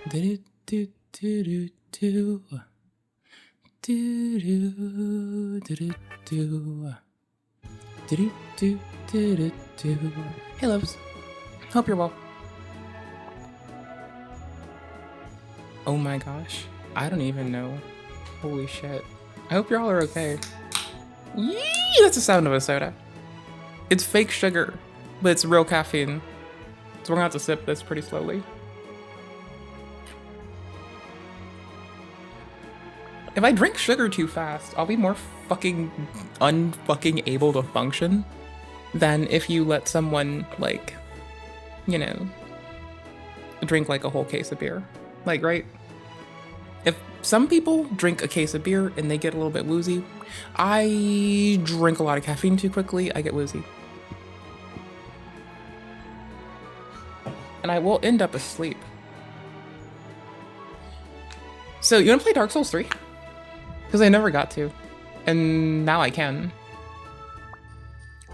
Do do do do do do do do do do do do do. Hey loves, hope you're well. Oh my gosh, I don't even know. Holy shit. I hope y'all are okay. Yee! That's the sound of a soda. It's fake sugar, but it's real caffeine. So we're gonna have to sip this pretty slowly. If I drink sugar too fast, I'll be more fucking unfucking able to function than if you let someone, like, you know, drink like a whole case of beer. Like, right? If some people drink a case of beer and they get a little bit woozy, I drink a lot of caffeine too quickly, I get woozy. And I will end up asleep. So, you wanna play Dark Souls 3? Because I never got to. And now I can.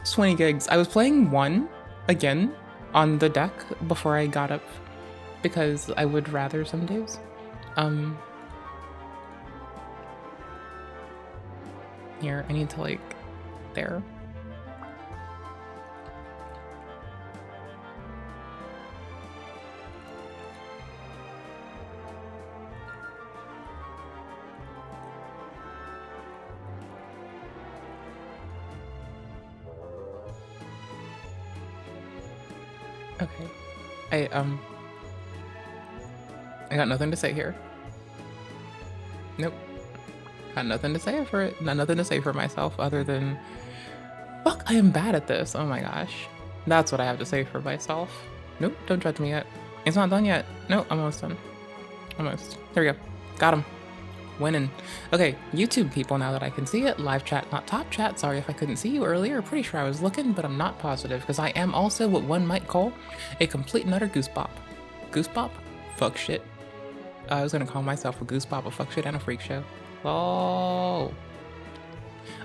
It's 20 gigs. I was playing 1 again on the deck before I got up because I would rather some days. Here, I need to, like, there. Okay. I got nothing to say here. Nope. Got nothing to say for it. Nothing to say for myself other than, fuck, I am bad at this. Oh my gosh. That's what I have to say for myself. Nope, don't judge me yet. It's not done yet. No, I'm almost done. Almost. There we go. Got him. Winning. Okay, YouTube people, now that I can see it. Live chat, not top chat. Sorry if I couldn't see you earlier. Pretty sure I was looking, but I'm not positive because I am also what one might call a complete and utter goosebop. Goosebop? Fuck shit. I was gonna call myself a goosebop, a fuck shit, and a freak show. Oh.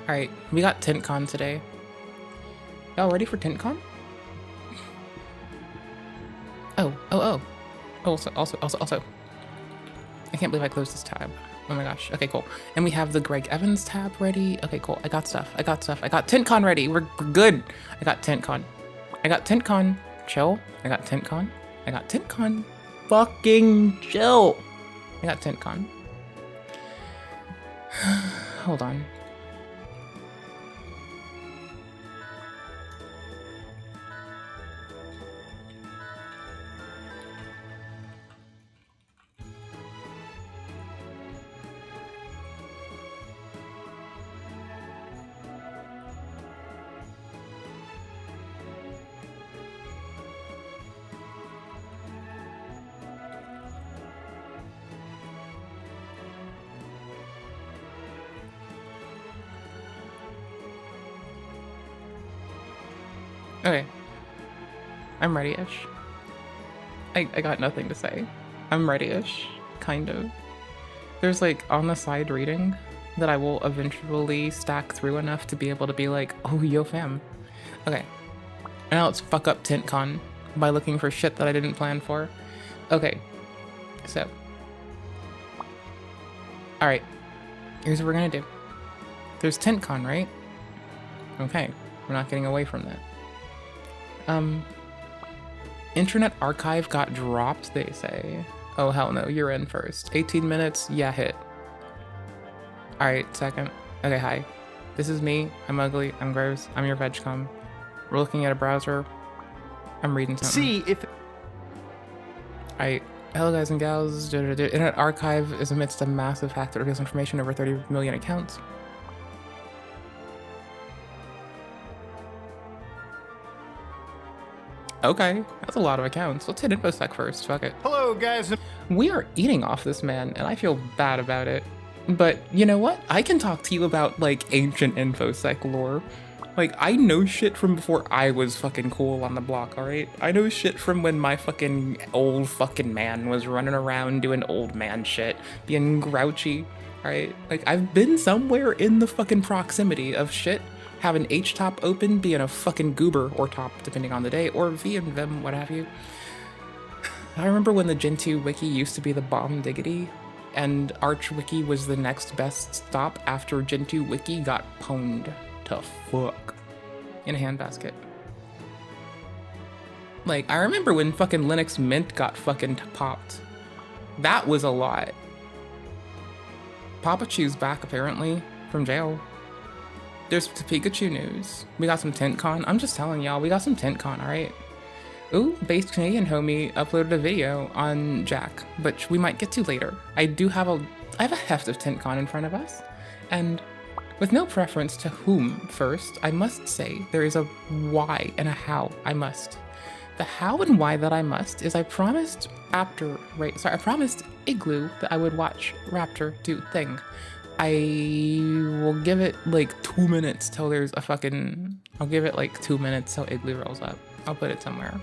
Alright, we got TintCon today. Y'all ready for TintCon? Oh. Also. I can't believe I closed this tab. Oh my gosh. Okay, cool. And we have the Greg Evans tab ready. Okay, cool. I got stuff. I got TintCon ready. We're good. I got TintCon. Chill. I got TintCon. Fucking chill. I got TintCon. Hold on. Okay. I'm ready-ish. I got nothing to say. I'm ready-ish, kind of. There's like on the side reading that I will eventually stack through enough to be able to be like, oh, yo fam. Okay. Now let's fuck up TintCon by looking for shit that I didn't plan for. Okay. So. Alright. Here's what we're gonna do. There's TintCon, right? Okay. We're not getting away from that. Internet Archive got dropped, they say. Oh, hell no, you're in first. 18 minutes, yeah, hit. Alright, second. Okay, hi. This is me. I'm ugly. I'm gross. I'm your vegcom. We're looking at a browser. I'm reading something. See if... Alright. Hello, guys and gals. Internet Archive is amidst a massive hack that reveals information over 30 million accounts. Okay, that's a lot of accounts. Let's hit InfoSec first, fuck it. Hello, guys. We are eating off this man, and I feel bad about it. But you know what? I can talk to you about, like, ancient InfoSec lore. Like, I know shit from before I was fucking cool on the block, alright? I know shit from when my fucking old fucking man was running around doing old man shit, being grouchy, alright? Like, I've been somewhere in the fucking proximity of shit. Have an H-top open, being a fucking goober, or top, depending on the day, or V and Vim, what have you. I remember when the Gen 2 wiki used to be the bomb diggity, and Arch Wiki was the next best stop after Gen 2 wiki got pwned to fuck in a handbasket. Like, I remember when fucking Linux Mint got fucking popped. That was a lot. Papachu's back, apparently, from jail. There's Pikachu news. We got some TintCon. I'm just telling y'all, we got some TintCon, alright? Ooh, Based Canadian homie uploaded a video on Jack, which we might get to later. I have a heft of TintCon in front of us, and with no preference to whom first, I must say there is a why and a how I must. The how and why that I must is I promised Igloo that I would watch Raptor do thing. I will give it like 2 minutes till there's a fucking... I'll give it like 2 minutes till Igloo rolls up. I'll put it somewhere.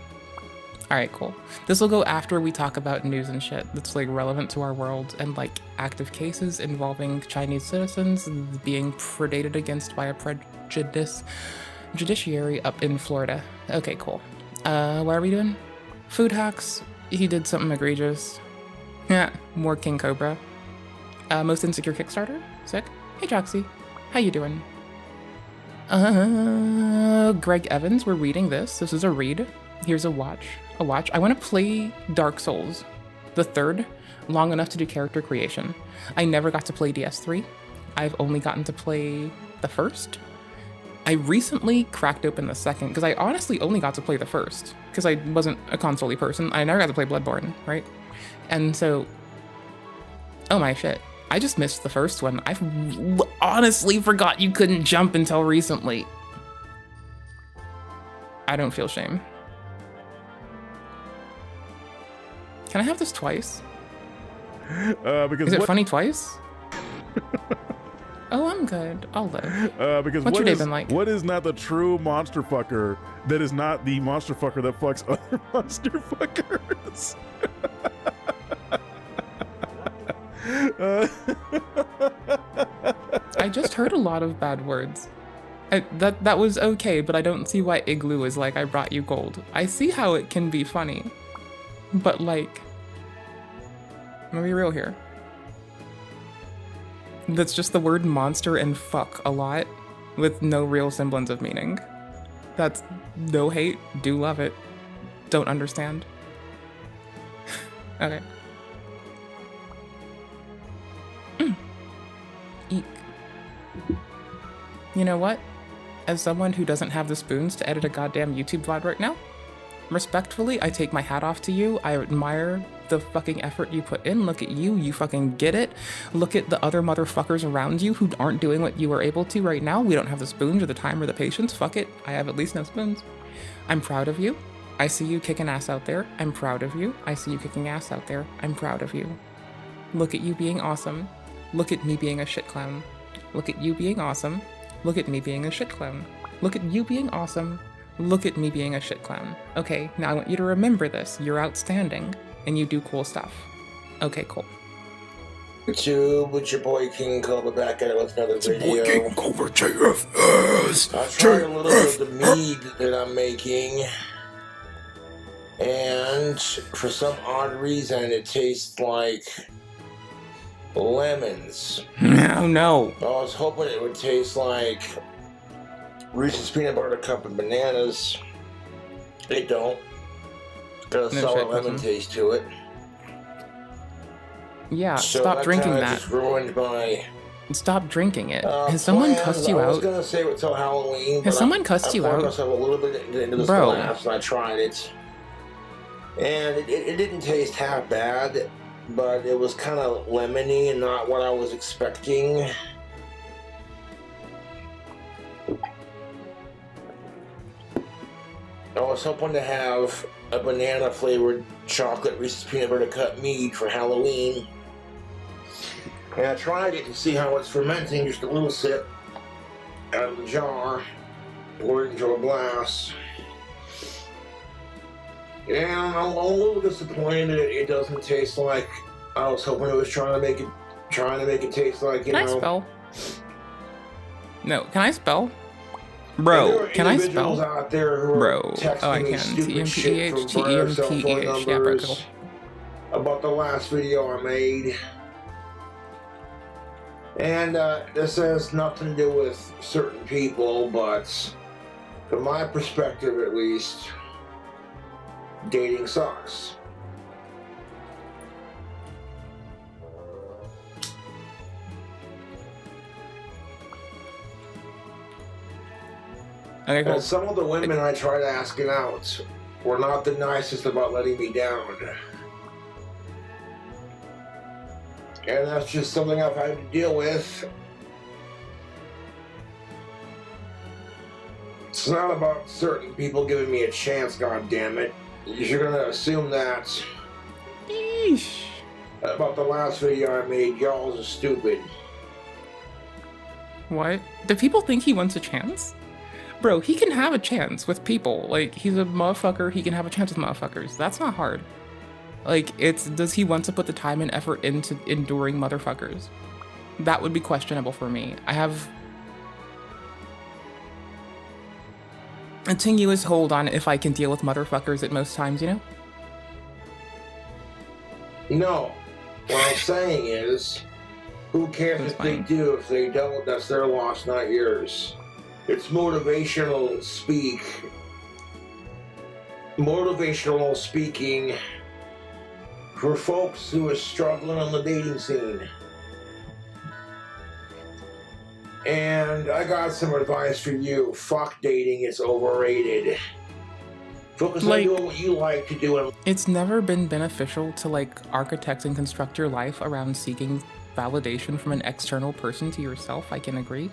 Alright, cool. This will go after we talk about news and shit that's like relevant to our world and like active cases involving Chinese citizens being predated against by a judiciary up in Florida. Okay, cool. What are we doing? Food hacks. He did something egregious. Yeah, more King Cobra. Most insecure Kickstarter. Sick. Hey, Joxy. How you doing? Greg Evans, we're reading this. This is a read. Here's a watch. I want to play Dark Souls, the third, long enough to do character creation. I never got to play DS3. I've only gotten to play the first. I recently cracked open the second, because I honestly only got to play the first, because I wasn't a console-y person. I never got to play Bloodborne, right? And so, oh my shit. I just missed the first one. I honestly forgot you couldn't jump until recently. I don't feel shame. Can I have this twice? Because is it funny twice? Oh, I'm good. I'll live. Because what's your day been like? What is not the true monster fucker that is not the monster fucker that fucks other monster fuckers? I just heard a lot of bad words. That was okay, but I don't see why Igloo is like, I brought you gold. I see how it can be funny, but like, I'm gonna be real here. That's just the word monster and fuck a lot with no real semblance of meaning. That's no hate, do love it. Don't understand. Okay. Eek. You know what? As someone who doesn't have the spoons to edit a goddamn YouTube VOD right now, respectfully, I take my hat off to you. I admire the fucking effort you put in. Look at you, you fucking get it. Look at the other motherfuckers around you who aren't doing what you are able to right now. We don't have the spoons or the time or the patience. Fuck it, I have at least no spoons. I'm proud of you. I see you kicking ass out there. I'm proud of you. I see you kicking ass out there. I'm proud of you. Look at you being awesome. Look at me being a shit clown. Look at you being awesome. Look at me being a shit clown. Look at you being awesome. Look at me being a shit clown. Okay, now I want you to remember this. You're outstanding, and you do cool stuff. Okay, cool. YouTube, with your boy King Cobra back at it with another video. King Cobra JFS. I tried a little bit of the mead that I'm making, and for some odd reason, it tastes like lemons. Oh no. I was hoping it would taste like Reese's Peanut Butter Cup and bananas. It don't. It's got a sour lemon taste to it. Yeah, so stop drinking that. Just ruined my stop drinking it. Has someone cussed you out? I was gonna say it until Halloween. Has someone cussed you out? I myself a little bit into this glass, and I tried it, and it didn't taste half bad, but it was kind of lemony and not what I was expecting. I was hoping to have a banana-flavored chocolate Reese's Peanut Butter Cup mead for Halloween. And I tried it to see how it's fermenting, just a little sip out of the jar, poured it into a glass. And I'm a little disappointed it doesn't taste like I was hoping it was trying to make it taste like, you know. Can I spell? No, can I spell? Bro, can I spell? Out there who bro, are oh I can. TMPEH, TEMPEH, yeah bro, cool. about the last video I made. And this has nothing to do with certain people, but from my perspective at least, dating sucks. Okay, cool. And some of the women I tried asking out were not the nicest about letting me down. And that's just something I've had to deal with. It's not about certain people giving me a chance, goddammit. You're gonna assume that. Eesh. About the last video I made, y'all are stupid. What? Do people think he wants a chance? Bro, he can have a chance with people. Like, he's a motherfucker, he can have a chance with motherfuckers. That's not hard. Like, does he want to put the time and effort into enduring motherfuckers? That would be questionable for me. I have a tenuous hold on if I can deal with motherfuckers at most times, you know? No. What I'm saying is, who cares if they do? If they don't, that's their loss, not yours. It's motivational speaking for folks who are struggling on the dating scene. And I got some advice for you. Fuck dating, it's overrated. Focus on doing what you like to do. It's never been beneficial to like architect and construct your life around seeking validation from an external person to yourself. I can agree.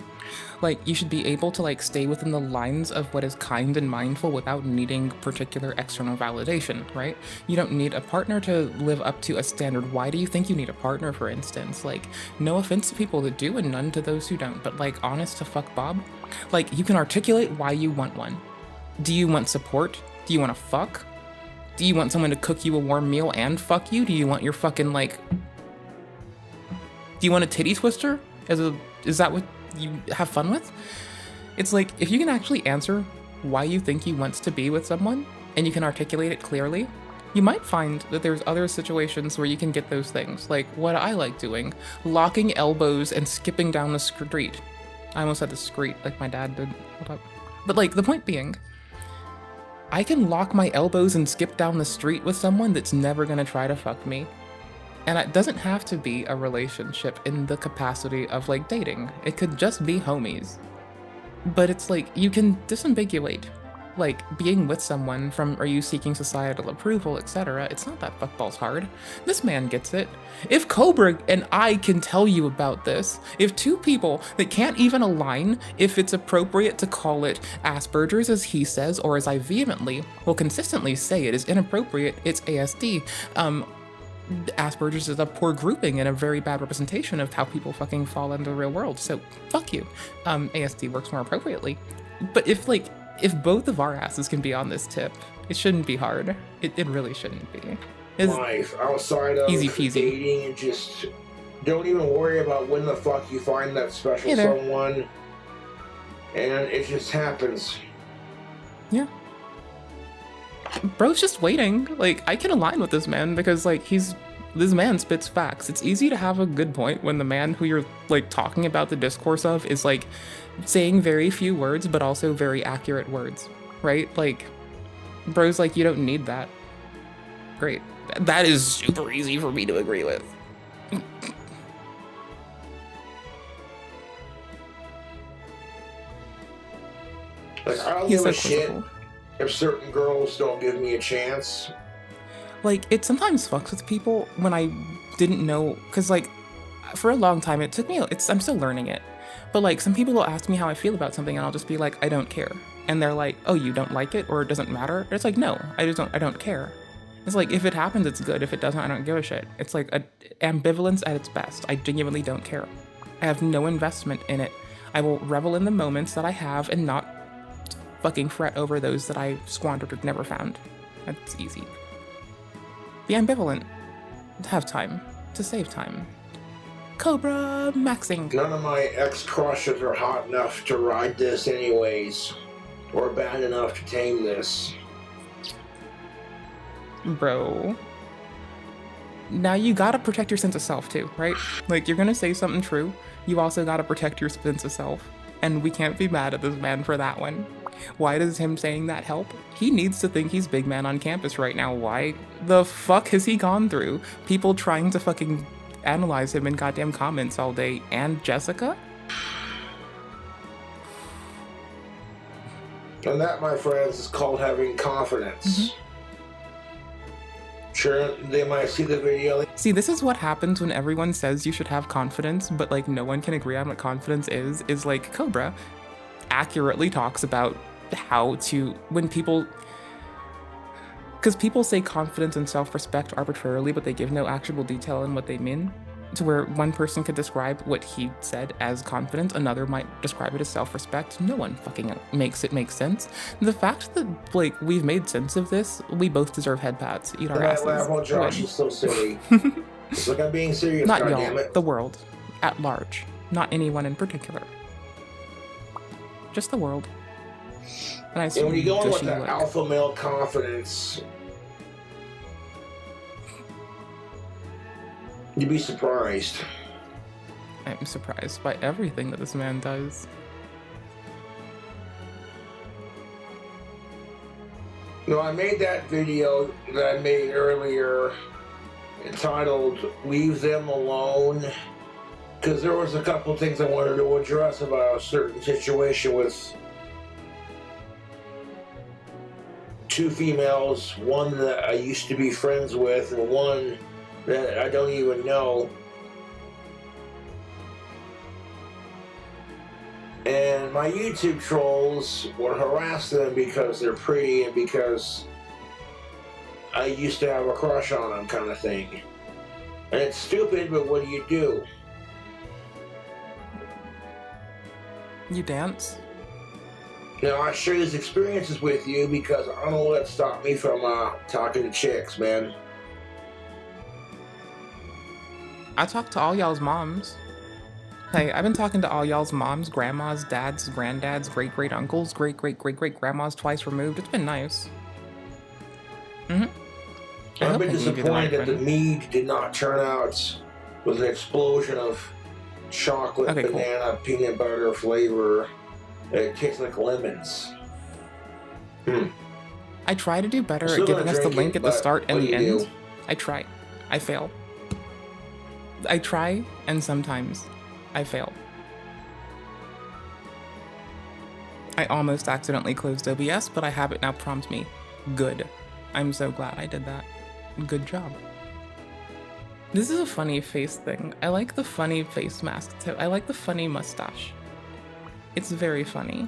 Like, you should be able to like stay within the lines of what is kind and mindful without needing particular external validation, right? You don't need a partner to live up to a standard. Why do you think you need a partner, for instance? Like, no offense to people that do and none to those who don't, but like, honest to fuck Bob, like, you can articulate why you want one. Do you want support? Do you want to fuck? Do you want someone to cook you a warm meal and fuck you? Do you want your fucking like... Do you want a titty twister? Is that what you have fun with? It's like, if you can actually answer why you think you want to be with someone, and you can articulate it clearly, you might find that there's other situations where you can get those things. Like what I like doing, locking elbows and skipping down the street. I almost said the street, like my dad did. Hold up. But like, the point being, I can lock my elbows and skip down the street with someone that's never gonna try to fuck me. And it doesn't have to be a relationship in the capacity of like dating. It could just be homies. But it's like, you can disambiguate. Like, being with someone from, are you seeking societal approval, etc. It's not that fuckballs hard. This man gets it. If Cobra and I can tell you about this, if two people that can't even align if it's appropriate to call it Asperger's as he says, or as I vehemently will consistently say it is inappropriate, it's ASD, Asperger's is a poor grouping and a very bad representation of how people fucking fall into the real world, so fuck you. ASD works more appropriately. But if both of our asses can be on this tip, it shouldn't be hard. It really shouldn't be. It's life outside of easy peasy. Dating, and just don't even worry about when the fuck you find that special someone, and it just happens. Yeah. Bro's just waiting. Like, I can align with this man because, like, this man spits facts. It's easy to have a good point when the man who you're, like, talking about the discourse of is, like, saying very few words, but also very accurate words, right? Like, Bro's like, you don't need that. Great. That is super easy for me to agree with. Like, I don't give a shit if certain girls don't give me a chance. Like, it sometimes fucks with people when I didn't know, because, like, for a long time, it took me, I'm still learning it. But, like, some people will ask me how I feel about something, and I'll just be like, I don't care. And they're like, oh, you don't like it, or it doesn't matter? It's like, no, I don't care. It's like, if it happens, it's good. If it doesn't, I don't give a shit. It's like ambivalence at its best. I genuinely don't care. I have no investment in it. I will revel in the moments that I have and not fucking fret over those that I squandered or never found. That's easy. Be ambivalent. Have time. To save time. Cobra maxing. None of my ex-crushes are hot enough to ride this anyways. Or bad enough to tame this. Bro. Now you gotta protect your sense of self too, right? Like, you're gonna say something true, you also gotta protect your sense of self. And we can't be mad at this man for that one. Why does him saying that help? He needs to think he's big man on campus right now. Why the fuck has he gone through? People trying to fucking analyze him in goddamn comments all day. And Jessica? And that, my friends, is called having confidence. Sure, they might see the video. See, this is what happens when everyone says you should have confidence, but like no one can agree on what confidence is like Cobra accurately talks about how to, when people, because people say confidence and self-respect arbitrarily, but they give no actual detail in what they mean. To where one person could describe what he said as confidence, another might describe it as self-respect. No one fucking makes it make sense. The fact that, like, we've made sense of this, we both deserve head pats. Eat our asses. Well, Josh is so silly. It's like I'm being serious, Not goddammit. the world at large. Not anyone in particular. Just the world. And I when you go in with gushy that look. alpha male confidence, you'd be surprised. I'm surprised by everything that this man does. No, I made that video that I made earlier entitled Leave Them Alone, because there was a couple of things I wanted to address about a certain situation with two females, one that I used to be friends with and one that I don't even know. And my YouTube trolls were harassing them because they're pretty and because I used to have a crush on them, kind of thing. And it's stupid, but what do you do? You dance? Now, I share these experiences with you because I don't know what stopped me from talking to chicks, man. I talk to all y'all's moms. Hey, I've been talking to all y'all's moms, grandmas, dads, granddads, great-great-uncles, great-great-great-great-grandmas twice removed. It's been nice. I've been disappointed that the mead did not turn out with an explosion of chocolate, banana, peanut butter flavor. It tastes like lemons. I try to do better at giving us the link at the start and the end. Do? I try. I fail. I try, and sometimes I fail. I almost accidentally closed OBS, but I have it now prompt me. Good. I'm so glad I did that. Good job. This is a funny face thing. I like the funny face mask too. I like the funny mustache. It's very funny.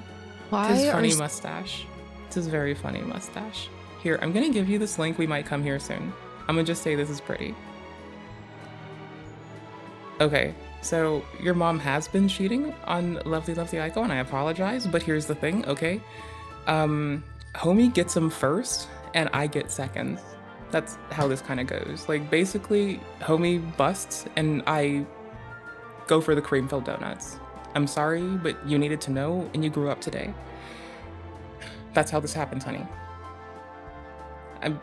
Why Tis funny are mustache. Tis very funny mustache. Here, I'm gonna give you this link. We might come here soon. I'm gonna just say this is pretty. Okay, so your mom has been cheating on Lovely Aiko, and I apologize, but here's the thing, okay? Homie gets him first, and I get seconds. That's how this kind of goes. Like, basically, homie busts, and I go for the cream-filled donuts. I'm sorry, but you needed to know, and you grew up today. That's how this happens, honey.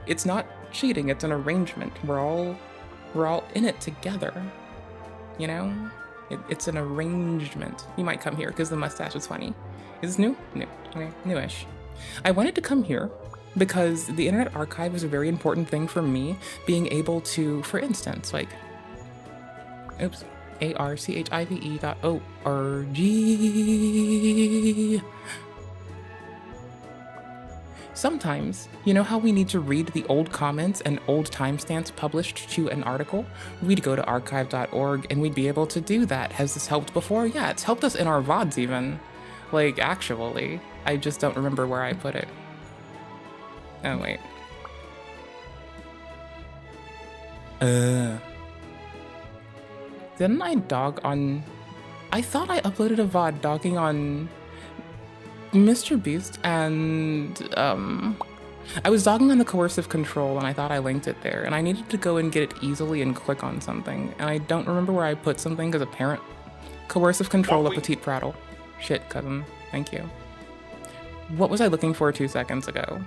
It's not cheating, it's an arrangement. We're all in it together. You know? It's an arrangement. You might come here, because the mustache is funny. Is this new? New. Okay, newish. I wanted to come here because the Internet Archive is a very important thing for me, being able to, for instance, like, oops, archive.org. Sometimes, you know how we need to read the old comments and old timestamps published to an article? We'd go to archive.org and we'd be able to do that. Has this helped before? Yeah, it's helped us in our VODs even. Like, actually. I just don't remember where I put it. Oh, wait. Didn't I dog on... I thought I uploaded a VOD dogging on Mr. Beast and, I was dogging on the coercive control and I thought I linked it there, and I needed to go and get it easily and click on something, and I don't remember where I put something because apparent coercive control of Petite Prattle. Shit, cousin. Thank you. What was I looking for 2 seconds ago?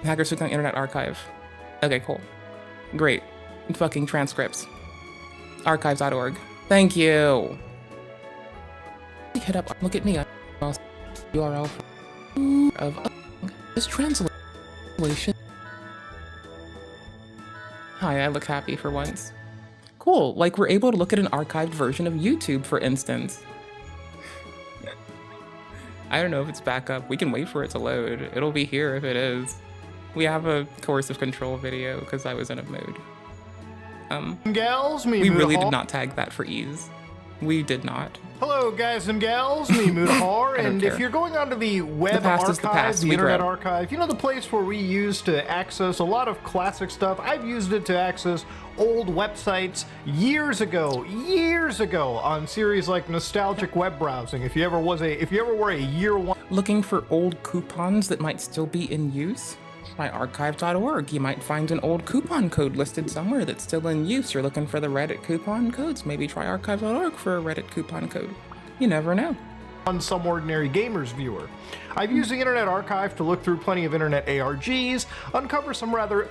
Hackers took on Internet Archive. Okay, cool. Great. fucking transcripts. Archives.org. Thank you. Hit up. Look at me. URL of this translation. Hi, I look happy for once. Cool. Like, we're able to look at an archived version of YouTube, for instance. I don't know if it's back up. We can wait for it to load. It'll be here if it is. We have a coercive control video because I was in a mood. Gals, we really did not tag that for ease. We did not. Hello, guys and gals, me Mudahar, and if you're going onto the web archive, the internet archive, you know, the place where we use to access a lot of classic stuff. I've used it to access old websites years ago on series like nostalgic web browsing. If you ever were a year one looking for old coupons that might still be in use, try archive.org. You might find an old coupon code listed somewhere that's still in use. You're looking for the Reddit coupon codes. Maybe try archive.org for a Reddit coupon code. You never know. On some ordinary gamer's viewer. I've used the Internet Archive to look through plenty of internet ARGs, uncover some rather,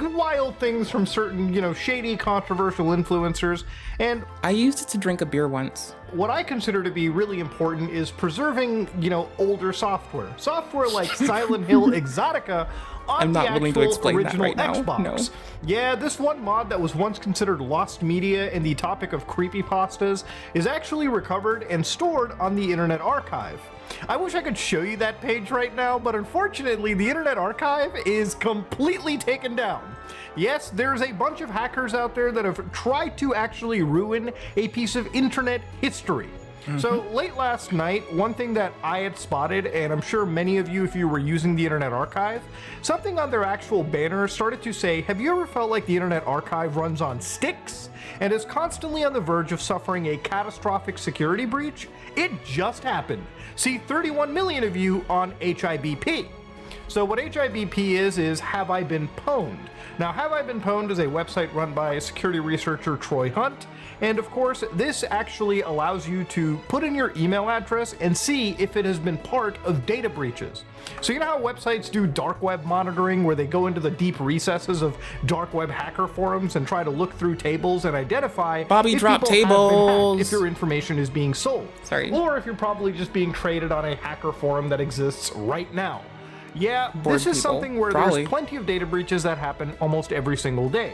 wild things from certain, shady, controversial influencers, and I used it to drink a beer once. What I consider to be really important is preserving, older software. Software like Silent Hill Exotica on I'm not the willing to actual explain original that right now. Xbox. No. Yeah, this one mod that was once considered lost media in the topic of creepypastas is actually recovered and stored on the Internet Archive. I wish I could show you that page right now, but unfortunately the Internet Archive is completely taken down. Yes, there's a bunch of hackers out there that have tried to actually ruin a piece of internet history. So late last night, one thing that I had spotted, and I'm sure many of you, if you were using the Internet Archive, something on their actual banner started to say, have you ever felt like the Internet Archive runs on sticks and is constantly on the verge of suffering a catastrophic security breach? It just happened. See 31 million of you on HIBP. So what HIBP is Have I Been Pwned? Now, Have I Been Pwned is a website run by security researcher Troy Hunt, and of course, this actually allows you to put in your email address and see if it has been part of data breaches. So you know how websites do dark web monitoring, where they go into the deep recesses of dark web hacker forums and try to look through tables and identify Bobby if drop people have been tables, hacked, if your information is being sold. Sorry. Or if you're probably just being traded on a hacker forum that exists right now. Yeah, this is something where there's plenty of data breaches that happen almost every single day.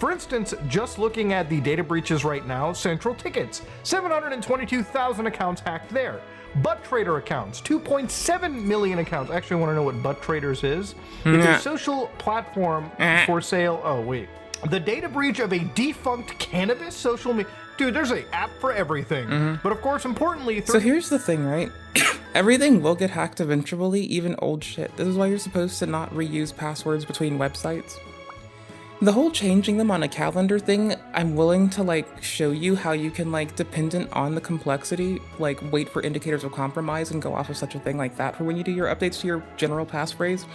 For instance, just looking at the data breaches right now, Central Tickets, 722,000 accounts hacked there. Butt Trader accounts, 2.7 million accounts. Actually, I want to know what Butt Traders is. It's a social platform for sale. Oh, wait. The data breach of a defunct cannabis social media. Dude, there's an app for everything. But of course, importantly... So here's the thing, right? Everything will get hacked eventually, even old shit. This is why you're supposed to not reuse passwords between websites. The whole changing them on a calendar thing, I'm willing to show you how you can dependent on the complexity, wait for indicators of compromise and go off of such a thing like that for when you do your updates to your general passphrase.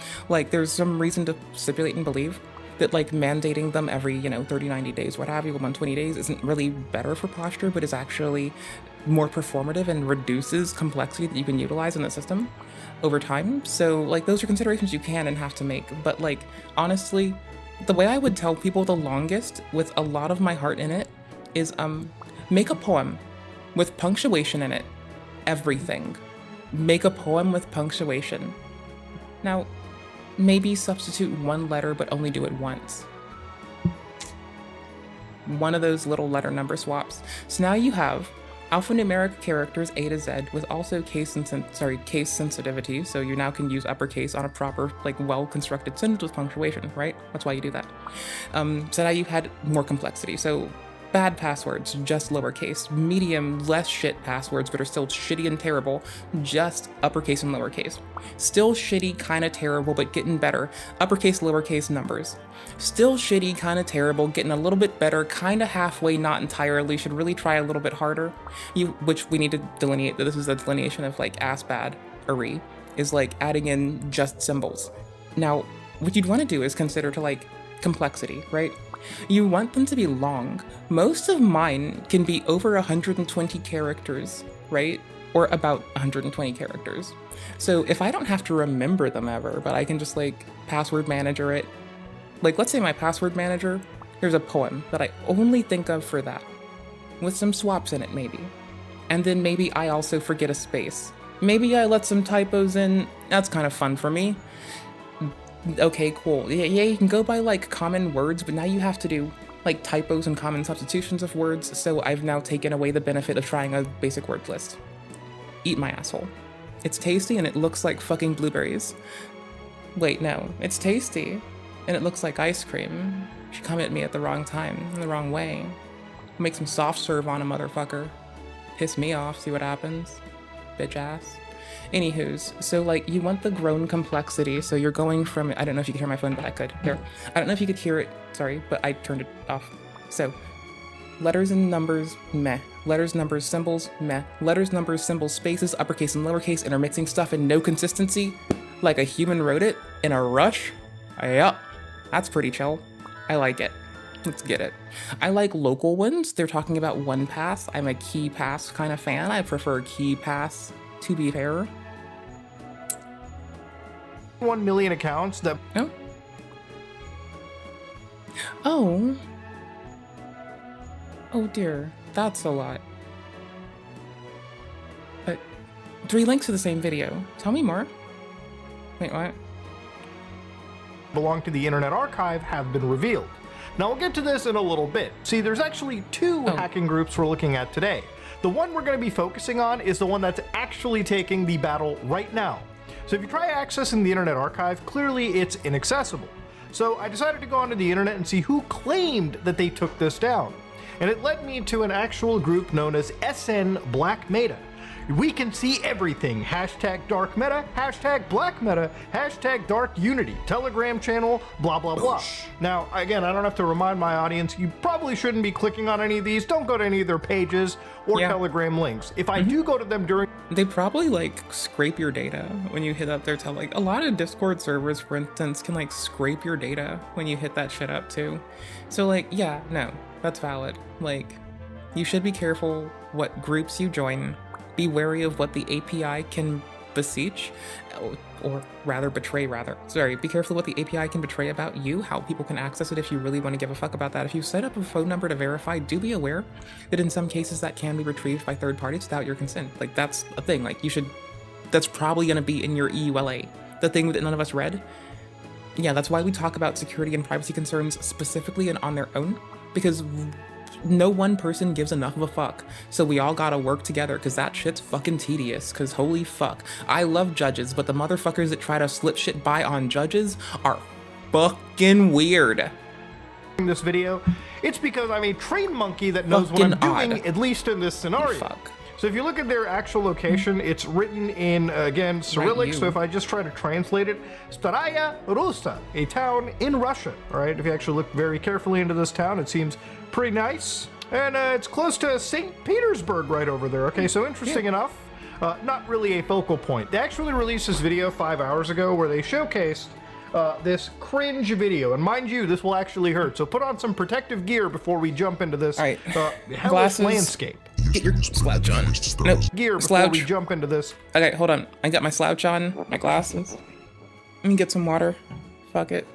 There's some reason to stipulate and believe that mandating them every 30, 90 days, what have you, 120 days isn't really better for posture, but is actually more performative and reduces complexity that you can utilize in the system over time. So those are considerations you can and have to make. But honestly, the way I would tell people the longest, with a lot of my heart in it, is make a poem with punctuation in it. Everything. Make a poem with punctuation. Now, maybe substitute one letter, but only do it once. One of those little letter number swaps. So now you have alphanumeric characters A to Z with also case sensitivity, so you now can use uppercase on a proper, well-constructed sentence with punctuation, right? That's why you do that. So now you had more complexity. So bad passwords, just lowercase. Medium, less shit passwords, but are still shitty and terrible, just uppercase and lowercase. Still shitty, kind of terrible, but getting better, uppercase, lowercase numbers. Still shitty, kind of terrible, getting a little bit better, kind of halfway, not entirely, should really try a little bit harder. Which we need to delineate, that this is a delineation of ass bad, is adding in just symbols. Now, what you'd want to do is consider to complexity, right? You want them to be long. Most of mine can be over 120 characters, right? Or about 120 characters. So if I don't have to remember them ever, but I can just password manager it. Let's say my password manager There's a poem that I only think of for that, with some swaps in it maybe. And then maybe I also forget a space. Maybe I let some typos in. That's kind of fun for me. Okay, cool. Yeah, you can go by like common words, but now you have to do like typos and common substitutions of words, so I've now taken away the benefit of trying a basic word list. Eat my asshole. It's tasty and it looks like fucking blueberries. Wait, no. It's tasty and it looks like ice cream. You should come at me at the wrong time, in the wrong way. Make some soft serve on a motherfucker. Piss me off, see what happens. Bitch ass. Anywho's, so like you want the grown complexity, so you're going from, I don't know if you can hear my phone, but I could. Here. I don't know if you could hear it, sorry, but I turned it off. So, letters and numbers, meh. Letters, numbers, symbols, meh. Letters, numbers, symbols, spaces, uppercase and lowercase, intermixing stuff and no consistency, like a human wrote it in a rush. Yup, that's pretty chill. I like it. Let's get it. I like local ones. They're talking about one pass. I'm a key pass kind of fan. I prefer key pass, to be fair. 1 million accounts that... Oh. Oh. Oh dear, that's a lot. But 3 links to the same video. Tell me more. Wait, what? belong to the Internet Archive have been revealed. Now we'll get to this in a little bit. See, there's actually 2 hacking groups we're looking at today. The one we're going to be focusing on is the one that's actually taking the battle right now. So if you try accessing the Internet Archive, clearly it's inaccessible. So I decided to go onto the internet and see who claimed that they took this down. And it led me to an actual group known as SN Black Meta. We can see everything. Hashtag dark meta, hashtag black meta, hashtag dark unity, Telegram channel, blah, blah, blah. Now, again, I don't have to remind my audience, you probably shouldn't be clicking on any of these. Don't go to any of their pages or Telegram links. If I do go to them during... They probably like scrape your data when you hit up their like a lot of Discord servers, for instance, can like scrape your data when you hit that shit up too. So like, yeah, no, that's valid. Like, you should be careful what groups you join. Be wary of what the API can beseech, or rather betray, Sorry, be careful what the API can betray about you, how people can access it if you really want to give a fuck about that. If you set up a phone number to verify, do be aware that in some cases that can be retrieved by third parties without your consent. Like, that's a thing. Like, you should, that's probably going to be in your EULA. The thing that none of us read. Yeah, that's why we talk about security and privacy concerns specifically and on their own, because no one person gives enough of a fuck. So we all gotta work together, because that shit's fucking tedious, because holy fuck. I love judges, but the motherfuckers that try to slip shit by on judges are fucking weird. This video, it's because I'm a trained monkey that knows what I'm doing, at least in this scenario. Fuck. So if you look at their actual location, it's written in, again, Cyrillic, so if I just try to translate it, Staraya Russa, a town in Russia, all right? If you actually look very carefully into this town, it seems pretty nice. And it's close to St. Petersburg right over there, okay? So interesting enough, not really a focal point. They actually released this video 5 hours ago where they showcased this cringe video, and mind you, this will actually hurt, so put on some protective gear before we jump into this hellish landscape. Get your slouch on. No, gear before slouch. we jump into this. Okay, hold on. I got my slouch on, my glasses. Let me get some water. Fuck it.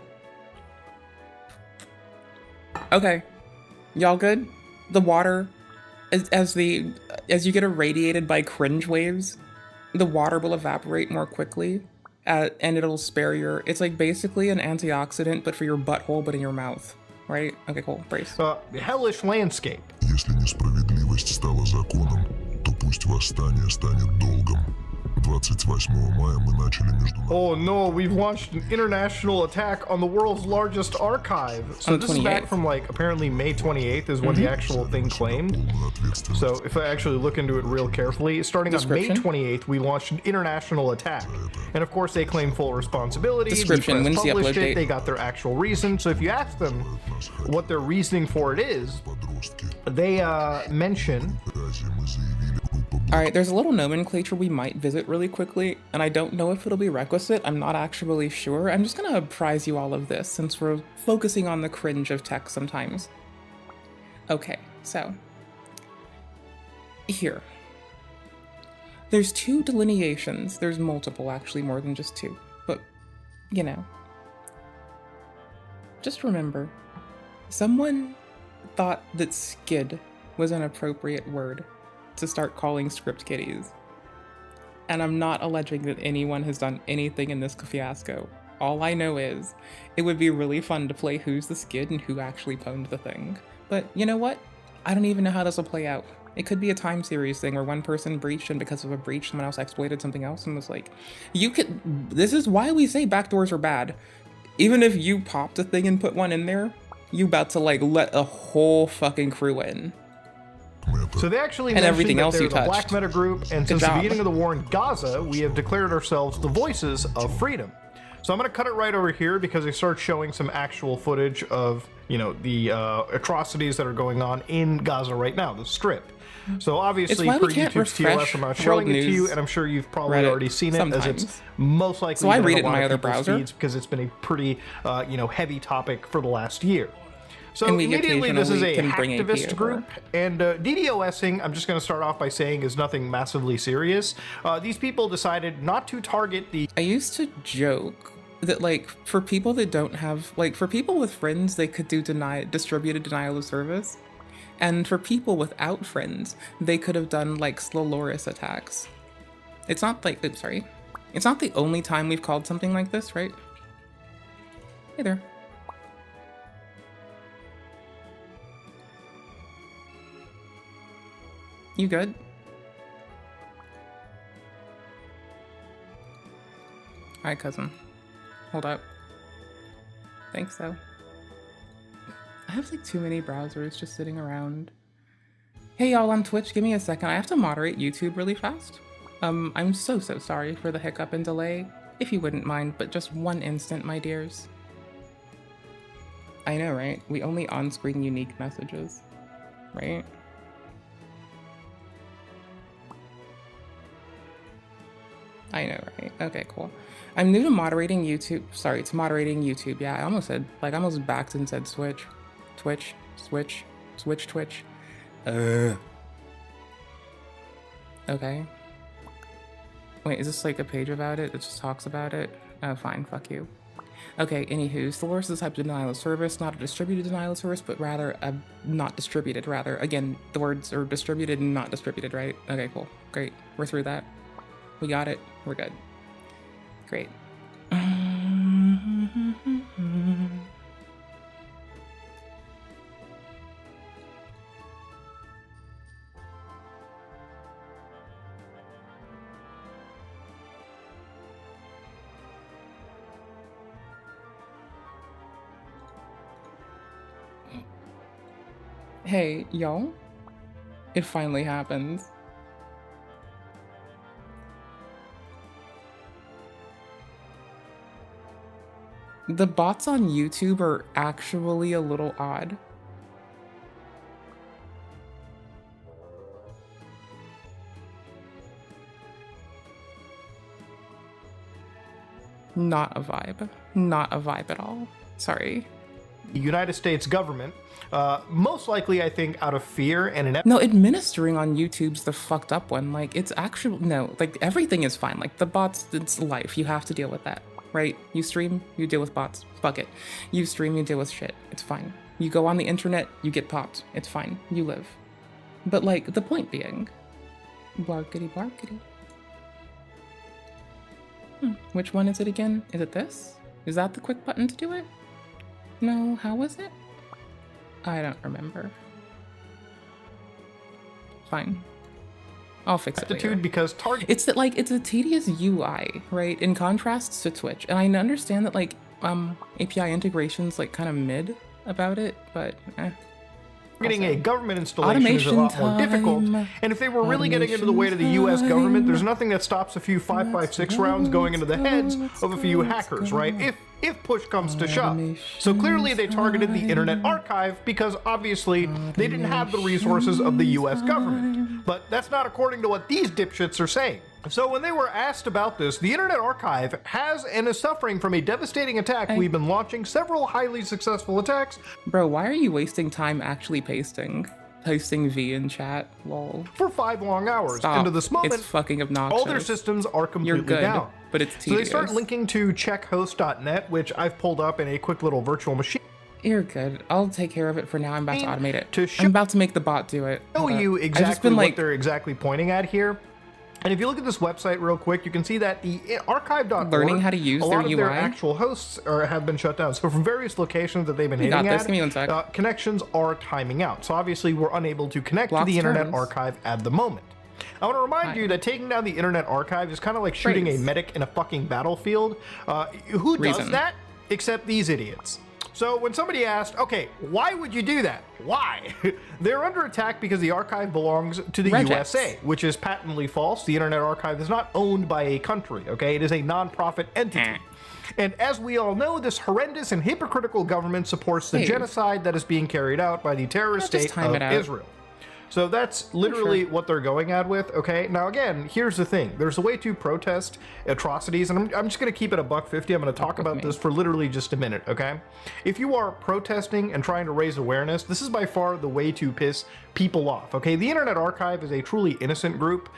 Okay, y'all good? The water, as you get irradiated by cringe waves, the water will evaporate more quickly. And it'll spare your, it's like basically an antioxidant, but for your butthole, but in your mouth, right? Okay, cool, brace. Hellish landscape. Если несправедливость стала законом, то пусть восстание станет долгом. 28 мая мы начали международный... Oh no, we've launched an international attack on the world's largest archive. So this is back from like apparently May 28th is when the actual thing claimed. So if I actually look into it real carefully, starting on May 28th, we launched an international attack. And of course they claim full responsibility. Description, when's the upload date? They got their actual reason. So if you ask them what their reasoning for it is, they mention... Alright, there's a little nomenclature we might visit really quickly, and I don't know if it'll be requisite. I'm not actually sure. I'm just gonna apprise you all of this, since we're focusing on the cringe of tech sometimes. Okay, so... Here. There's 2 delineations. There's multiple, actually, more than just 2. But, you know. Just remember, Someone thought that skid was an appropriate word to start calling script kiddies. And I'm not alleging that anyone has done anything in this fiasco. All I know is it would be really fun to play who's the skid and who actually pwned the thing. But you know what? I don't even know how this will play out. It could be a time series thing where one person breached, and because of a breach, someone else exploited something else and was like, you could, this is why we say backdoors are bad. Even if you popped a thing and put one in there, you about to like let a whole fucking crew in. So they actually And mentioned everything that else they're you the Black touched. Meta Group, and Good since the job. beginning of the war in Gaza, we have declared ourselves the voices of freedom. So I'm going to cut it right over here because they start showing some actual footage of, you know, the atrocities that are going on in Gaza right now, the Strip. So obviously, It's why we per can't YouTube's TOS, refresh I'm not World showing it to you, News and I'm sure you've probably Reddit already seen it, as it's sometimes. most likely So I been read in it a in lot my of other people's browser. feeds because it's been a pretty, you know, heavy topic for the last year. So And we immediately, this is occasionally a can bring AP hacktivist over. group, and DDoSing, I'm just going to start off by saying, is nothing massively serious. These people decided not to target the I used to joke that like for people that don't have, like for people with friends, they could do distributed denial of service. And for people without friends, they could have done like slow Loris attacks. It's not like, oops, sorry. It's not the only time we've called something like this, right? Hey there. You good? Alright, cousin. Hold up. Thanks, though. I have like too many browsers just sitting around. Hey y'all on Twitch, give me a second. I have to moderate YouTube really fast. I'm so sorry for the hiccup and delay. If you wouldn't mind, but just one instant, my dears. I know, right? We only on-screen unique messages, right? I know, right? Okay, cool. I'm new to moderating YouTube. Sorry, to moderating YouTube. Yeah, I almost said, like, I almost backed and said Switch. Twitch. Okay. Wait, is this like a page about it? It just talks about it? Oh, fine, fuck you. Okay, anywho, Solar is the type of denial of service, not a distributed denial of service, but rather a not distributed, rather. Again, the words are distributed and not distributed, right? Okay, cool. Great. We're through that. We got it. We're good. Great. Hey, y'all. It finally happens. The bots on YouTube are actually a little odd. Not a vibe. Not a vibe at all. Sorry. United States government, most likely, I think, out of fear and an No, administering on YouTube's the fucked up one. Like, it's actual, no, like, everything is fine. Like, the bots, it's life. You have to deal with that, right? You stream, you deal with bots. Fuck it. You stream, you deal with shit. It's fine. You go on the internet, you get popped. It's fine. You live. But, like, the point being, blarkity blarkity. Which one is it again? Is it this? Is that the quick button to do it? No, how was it? I don't remember. Fine. I'll fix it later. attitude because target. It's that, like, it's a tedious UI, right? In contrast to Twitch. And I understand that, like, API integration's, like, kind of mid about it, but Targeting Also, a government installation is a automation lot more difficult. time. And if they were really getting into the weight of the US Automation government, there's time. nothing that stops a few 5.56 go, rounds going into the let's heads go, let's of a go, few let's hackers, go. right? If push comes to shove. Automation So clearly they targeted the Internet time. Archive because obviously they didn't have the resources of the US government. But that's not according to what these dipshits are saying. So when they were asked about this, the Internet Archive has and is suffering from a devastating attack. We've been launching several highly successful attacks Bro, why are you wasting time actually pasting V in chat? Lol. for 5 long hours. Stop. And to this moment, It's fucking obnoxious. all their systems are completely You're good, down. but it's So they start tedious. linking to checkhost.net, which I've pulled up in a quick little virtual machine. You're good. I'll take care of it for now. I'm about to automate it. To I'm about to make the bot do it. show Hold up. you I've just exactly been what like, they're exactly pointing at here. And if you look at this website real quick, you can see that the archive.org, learning how to use a their lot of their UI. actual hosts have been shut down. So from various locations that they've been You got hitting this. Give me one sec. connections are timing out. So obviously we're unable to connect Blocks to the Internet turns. Archive at the moment. I want to remind you that taking down the Internet Archive is kind of like shooting Praise. a medic in a fucking battlefield. Who does Reason. that except these idiots? So when somebody asked, okay, why would you do that? Why? They're under attack because the archive belongs to the Regex. USA, which is patently false. The Internet Archive is not owned by a country, okay? It is a non-profit entity. And as we all know, this horrendous and hypocritical government supports the Hey. genocide that is being carried out by the terrorist Just state time of it out. Israel. So that's literally what they're going at with, okay? Now again, here's the thing. There's a way to protest atrocities, and I'm just gonna keep it a $1.50. I'm gonna talk about this for literally just a minute, okay? If you are protesting and trying to raise awareness, this is by far the way to piss people off, okay? The Internet Archive is a truly innocent group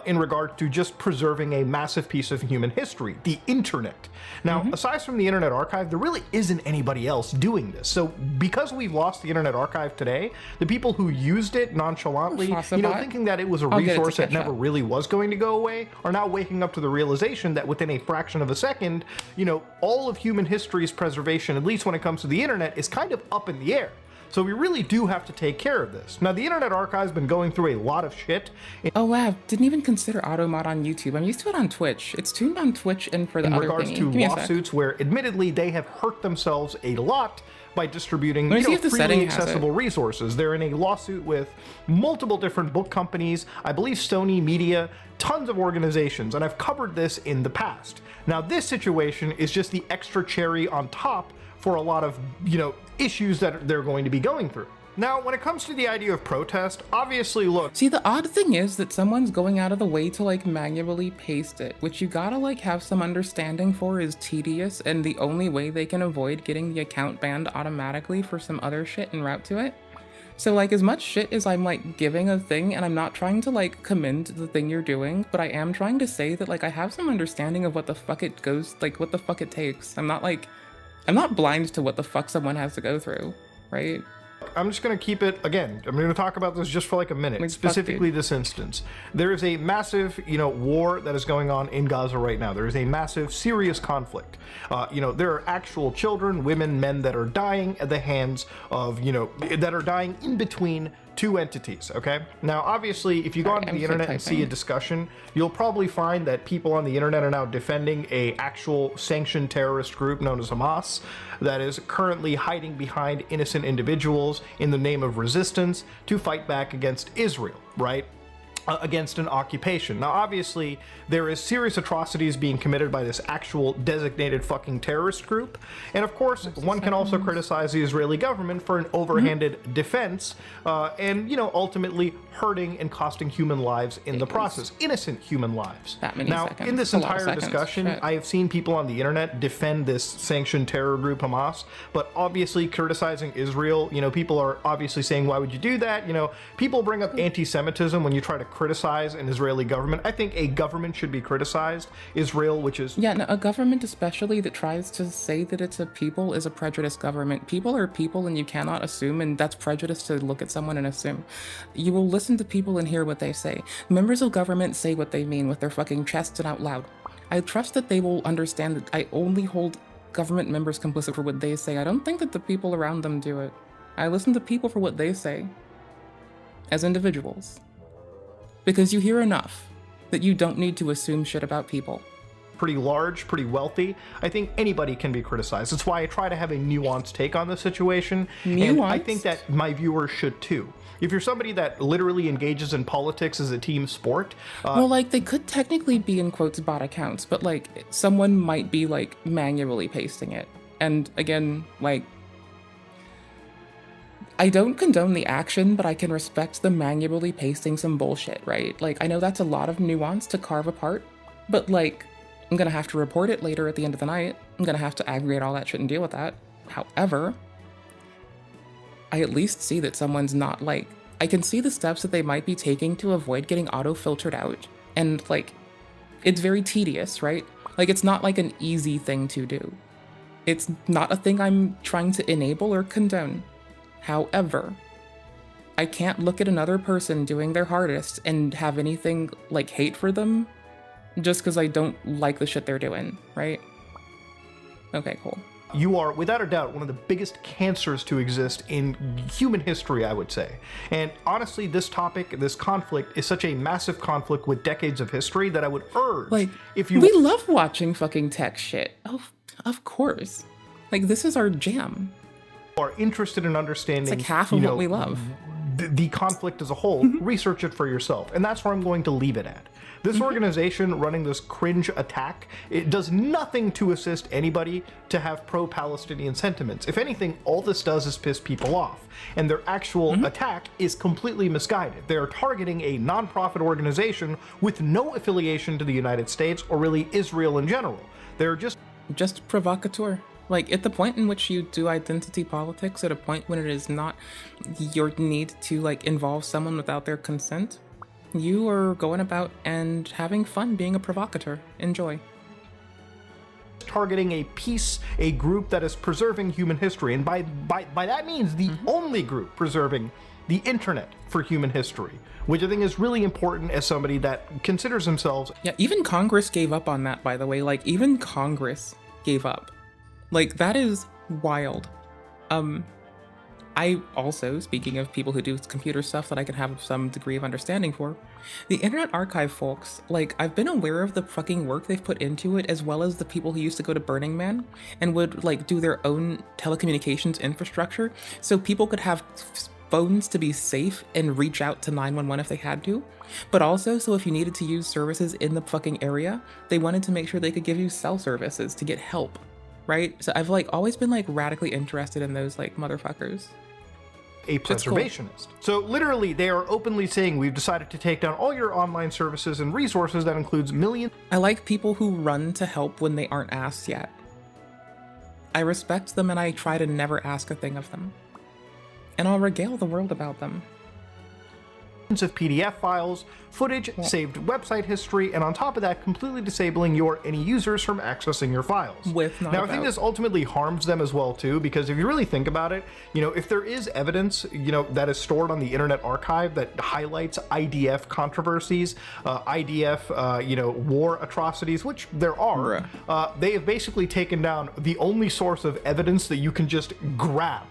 in regard to just preserving a massive piece of human history, the internet. Now, aside from the Internet Archive, there really isn't anybody else doing this. So because we've lost the Internet Archive today, the people who used it nonchalantly, Fossabot. thinking that it was a I'll get it to resource that catch never up. really was going to go away, are now waking up to the realization that within a fraction of a second, all of human history's preservation, at least when it comes to the internet, is kind of up in the air. So we really do have to take care of this. Now, the Internet Archive's been going through a lot of shit oh wow, didn't even consider automod on YouTube. I'm used to it on Twitch. It's tuned on Twitch and for the in other regards thingy. to Give me a sec. lawsuits where admittedly they have hurt themselves a lot by distributing Let me see if the freely setting has accessible resources. They're in a lawsuit with multiple different book companies, I believe Sony Media, tons of organizations, and I've covered this in the past. Now this situation is just the extra cherry on top for a lot of, issues that they're going to be going through. Now, when it comes to the idea of protest, obviously, look, See, the odd thing is that someone's going out of the way to manually paste it, which you gotta have some understanding for is tedious, and the only way they can avoid getting the account banned automatically for some other shit en route to it. So as much shit as I'm giving a thing, and I'm not trying to commend the thing you're doing, but I am trying to say that I have some understanding of what the fuck it goes, what the fuck it takes. I'm not blind to what the fuck someone has to go through, right? I'm just going to keep it, again, I'm going to talk about this just for a minute, specifically this instance. There is a massive, war that is going on in Gaza right now. There is a massive, serious conflict. There are actual children, women, men that are dying at the hands of, that are dying in between two entities, okay? Now, obviously, if you go onto the internet and see a discussion, you'll probably find that people on the internet are now defending a actual sanctioned terrorist group known as Hamas that is currently hiding behind innocent individuals in the name of resistance to fight back against Israel, right? Against an occupation. Now, obviously, there is serious atrocities being committed by this actual designated fucking terrorist group. And of course, one can also criticize the Israeli government for an overhanded defense and, ultimately hurting and costing human lives in the process. Innocent human lives. That many now, seconds. in this A lot of entire seconds. discussion, Shit. I have seen people on the internet defend this sanctioned terror group Hamas, but obviously criticizing Israel. People are obviously saying, why would you do that? People bring up anti-Semitism when you try to criticize an Israeli government. I think a government should be criticized. Israel, which is... Yeah, no, a government especially that tries to say that it's a people is a prejudiced government. People are people and you cannot assume, and that's prejudice to look at someone and assume. You will listen to people and hear what they say. Members of government say what they mean with their fucking chests and out loud. I trust that they will understand that I only hold government members complicit for what they say. I don't think that the people around them do it. I listen to people for what they say as individuals. Because you hear enough that you don't need to assume shit about people. pretty large, pretty wealthy, I think anybody can be criticized. That's why I try to have a nuanced take on the situation. And I think that my viewers should too. If you're somebody that literally engages in politics as a team sport, well, they could technically be in quotes bot accounts, but someone might be manually pasting it. And again, I don't condone the action, but I can respect the manually pasting some bullshit, right? I know that's a lot of nuance to carve apart, but I'm gonna have to report it later at the end of the night. I'm gonna have to aggregate all that shit and deal with that. However, I at least see that someone's not I can see the steps that they might be taking to avoid getting auto-filtered out. And it's very tedious, right? It's not an easy thing to do. It's not a thing I'm trying to enable or condone. However, I can't look at another person doing their hardest and have anything like hate for them just because I don't like the shit they're doing, right? Okay, cool. You are, without a doubt, one of the biggest cancers to exist in human history, I would say. And honestly, this topic, this conflict, is such a massive conflict with decades of history that I would urge, Like, if you we love watching fucking tech shit. Oh, of course. Like, this is our jam. are interested in understanding, It's like half of what we love. The conflict as a whole, research it for yourself. And that's where I'm going to leave it at. This organization running this cringe attack, it does nothing to assist anybody to have pro-Palestinian sentiments. If anything, all this does is piss people off. And their actual attack is completely misguided. They're targeting a non-profit organization with no affiliation to the United States or really Israel in general. They're Just provocateur. Like, at the point in which you do identity politics, at a point when it is not your need to, like, involve someone without their consent, you are going about and having fun being a provocateur. Enjoy. targeting a group that is preserving human history, and by that means the only group preserving the internet for human history, which I think is really important as somebody that considers themselves. Yeah, even Congress gave up on that, by the way. Like, even Congress gave up. Like, that is wild. I also, speaking of people who do computer stuff that I can have some degree of understanding for, the Internet Archive folks, like, I've been aware of the fucking work they've put into it, as well as the people who used to go to Burning Man and would, like, do their own telecommunications infrastructure so people could have phones to be safe and reach out to 911 if they had to, but also so if you needed to use services in the fucking area, they wanted to make sure they could give you cell services to get help, right? So I've, like, always been, like, radically interested in those, like, motherfuckers. A preservationist. So literally, they are openly saying, we've decided to take down all your online services and resources. That includes millions. I like people who run to help when they aren't asked yet. I respect them and I try to never ask a thing of them. And I'll regale the world about them. Of PDF files, footage, saved website history, and on top of that, completely disabling any users from accessing your files. Now, I think this ultimately harms them as well too, because if you really think about it, if there is evidence, that is stored on the Internet Archive that highlights IDF controversies, IDF, war atrocities, which there are, they have basically taken down the only source of evidence that you can just grab.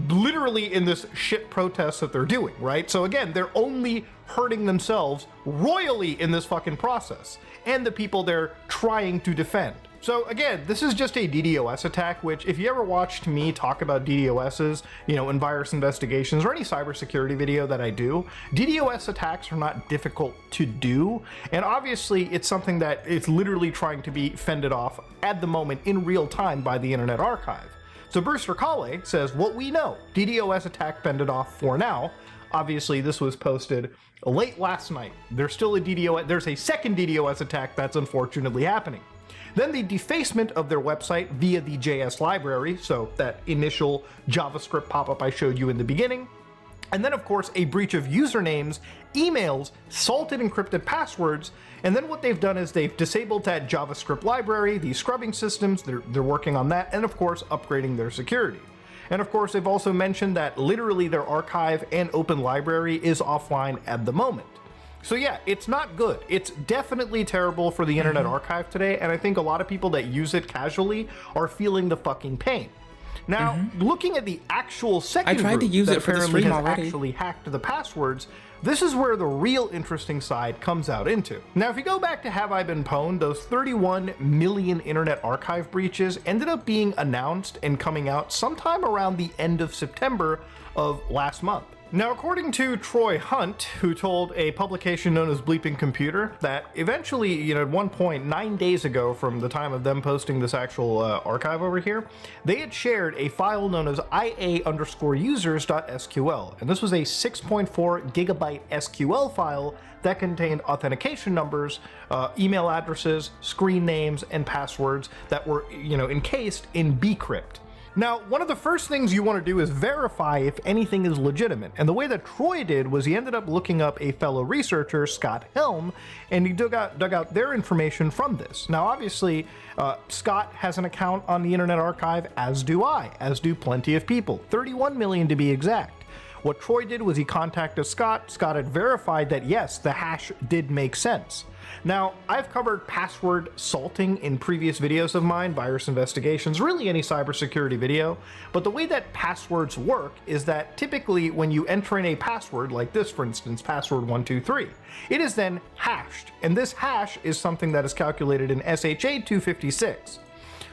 Literally in this shit protest that they're doing, right? So again, they're only hurting themselves royally in this fucking process, and the people they're trying to defend. So again, this is just a DDoS attack, which if you ever watched me talk about DDoSs, in virus investigations or any cybersecurity video that I do, DDoS attacks are not difficult to do. And obviously it's something that is literally trying to be fended off at the moment in real time by the Internet Archive. So Brewster Calle says, what we know, DDoS attack fended off for now. Obviously, this was posted late last night. There's a second DDoS attack that's unfortunately happening. Then the defacement of their website via the JS library, so that initial JavaScript pop-up I showed you in the beginning. And then, of course, a breach of usernames, emails, salted encrypted passwords, and then what they've done is they've disabled that JavaScript library, the scrubbing systems, they're working on that, and of course, upgrading their security. And of course, they've also mentioned that literally their archive and open library is offline at the moment. So yeah, it's not good. It's definitely terrible for the Internet Archive today, and I think a lot of people that use it casually are feeling the fucking pain. Now, looking at the actual second I tried to use that it for the apparently stream has already. actually hacked the passwords, this is where the real interesting side comes out into. Now, if you go back to Have I Been Pwned, those 31 million Internet Archive breaches ended up being announced and coming out sometime around the end of September of last month. Now, according to Troy Hunt, who told a publication known as Bleeping Computer that eventually, at one point, 9 days ago from the time of them posting this actual archive over here, they had shared a file known as ia_users.sql. And this was a 6.4 gigabyte SQL file that contained authentication numbers, email addresses, screen names, and passwords that were, encased in bcrypt. Now, one of the first things you want to do is verify if anything is legitimate, and the way that Troy did was he ended up looking up a fellow researcher, Scott Helm, and he dug out their information from this. Now, obviously, Scott has an account on the Internet Archive, as do I, as do plenty of people, 31 million to be exact. What Troy did was he contacted Scott. Scott had verified that yes, the hash did make sense. Now, I've covered password salting in previous videos of mine, virus investigations, really any cybersecurity video, but the way that passwords work is that typically when you enter in a password, like this for instance, password 123, it is then hashed, and this hash is something that is calculated in SHA 256.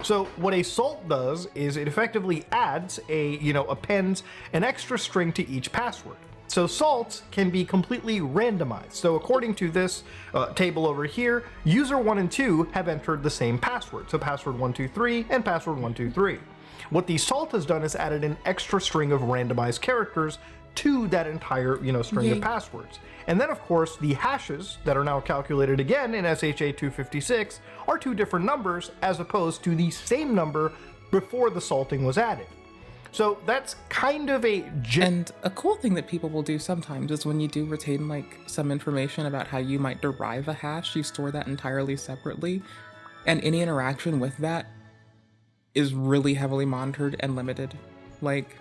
So what a salt does is it effectively adds appends an extra string to each password. So salts can be completely randomized. So according to this table over here, user 1 and 2 have entered the same password. So password 123 and password 123. What the salt has done is added an extra string of randomized characters to that entire string of passwords. And then of course the hashes that are now calculated again in SHA 256 are two different numbers as opposed to the same number before the salting was added. So that's kind of And a cool thing that people will do sometimes is when you do retain like some information about how you might derive a hash, you store that entirely separately, and any interaction with that is really heavily monitored and limited. Like,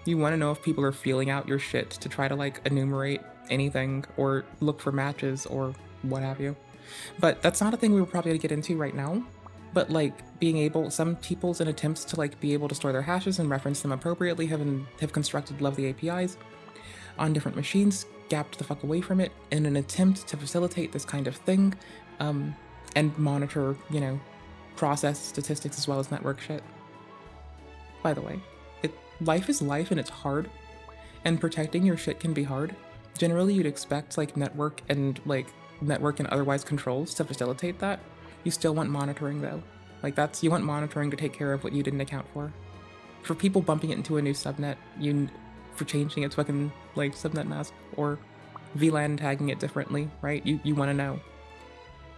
you want to know if people are feeling out your shit to try to like enumerate anything or look for matches or what have you. But that's not a thing we were probably going to get into right now. But like being able, some people's in attempts to like be able to store their hashes and reference them appropriately have constructed lovely APIs on different machines, gapped the fuck away from it in an attempt to facilitate this kind of thing, and monitor, process statistics as well as network shit. By the way, life is life and it's hard, and protecting your shit can be hard. Generally, you'd expect like network and otherwise controls to facilitate that. You still want monitoring though. Like you want monitoring to take care of what you didn't account for. For people bumping it into a new subnet, for changing its fucking like subnet mask or VLAN tagging it differently, right? You want to know.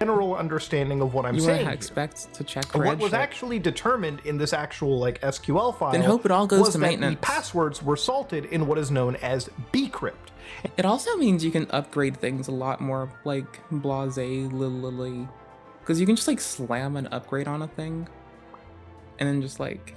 General understanding of what I'm saying. You expect to check for what was actually determined in this actual like SQL file. Then hope it all goes to that maintenance. The passwords were salted in what is known as bcrypt. It also means you can upgrade things a lot more like blasé-lily, because you can just like slam an upgrade on a thing, and then just like.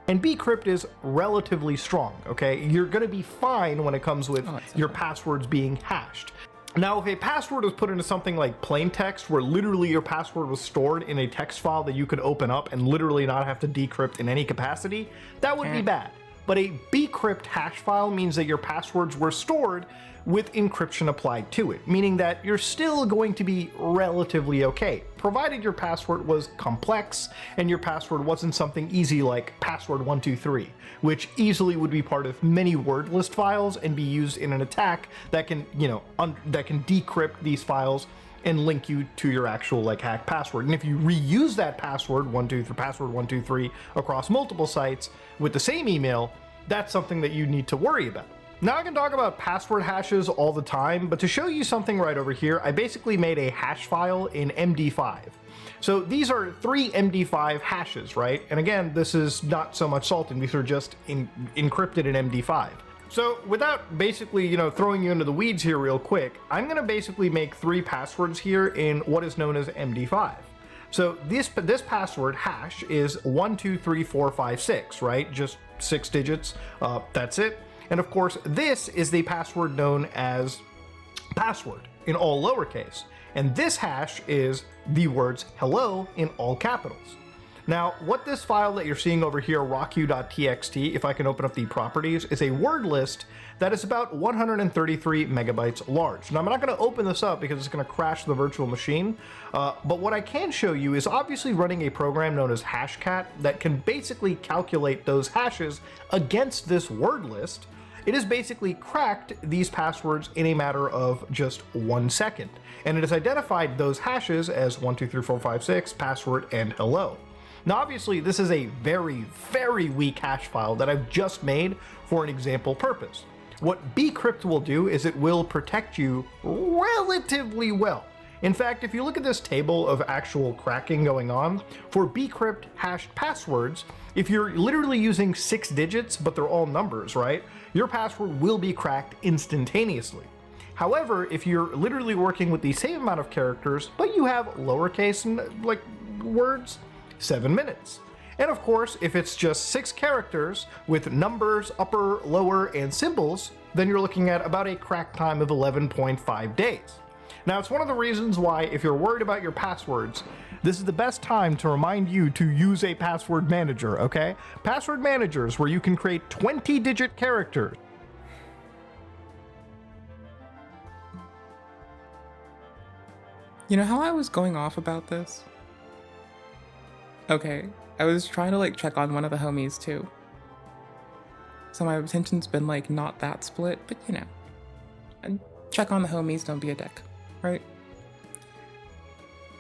And bcrypt is relatively strong. Okay, you're gonna be fine when it comes with your passwords being hashed. Now, if a password was put into something like plain text, where literally your password was stored in a text file that you could open up and literally not have to decrypt in any capacity, that would be bad. But a bcrypt hash file means that your passwords were stored with encryption applied to it, meaning that you're still going to be relatively okay, provided your password was complex and your password wasn't something easy like password 123, which easily would be part of many word list files and be used in an attack that can, that can decrypt these files and link you to your actual like hacked password. And if you reuse that password, password 123 across multiple sites with the same email, that's something that you need to worry about. Now I can talk about password hashes all the time, but to show you something right over here, I basically made a hash file in MD5. So these are 3 MD5 hashes, right? And again, this is not so much salting, these are just encrypted in MD5. So without basically, throwing you into the weeds here real quick, I'm gonna basically make 3 passwords here in what is known as MD5. So this password hash is 123456, right? Just 6 digits, that's it. And of course, this is the password known as password in all lowercase. And this hash is the words hello in all capitals. Now, what this file that you're seeing over here, rocku.txt, if I can open up the properties, is a word list that is about 133 megabytes large. Now, I'm not going to open this up because it's going to crash the virtual machine, but what I can show you is obviously running a program known as Hashcat that can basically calculate those hashes against this word list. It has basically cracked these passwords in a matter of just 1 second, and it has identified those hashes as 123456, password, and hello. Now, obviously, this is a very, very weak hash file that I've just made for an example purpose. What bcrypt will do is it will protect you relatively well. In fact, if you look at this table of actual cracking going on, for bcrypt hashed passwords, if you're literally using 6 digits, but they're all numbers, right? Your password will be cracked instantaneously. However, if you're literally working with the same amount of characters, but you have lowercase like words, 7 minutes. And of course, if it's just 6 characters with numbers, upper, lower, and symbols, then you're looking at about a crack time of 11.5 days. Now, it's one of the reasons why, if you're worried about your passwords, this is the best time to remind you to use a password manager, okay? Password managers where you can create 20-digit characters. You know how I was going off about this? Okay, I was trying to like check on one of the homies too. So my attention's been like not that split, but you know. And check on the homies, don't be a dick, right?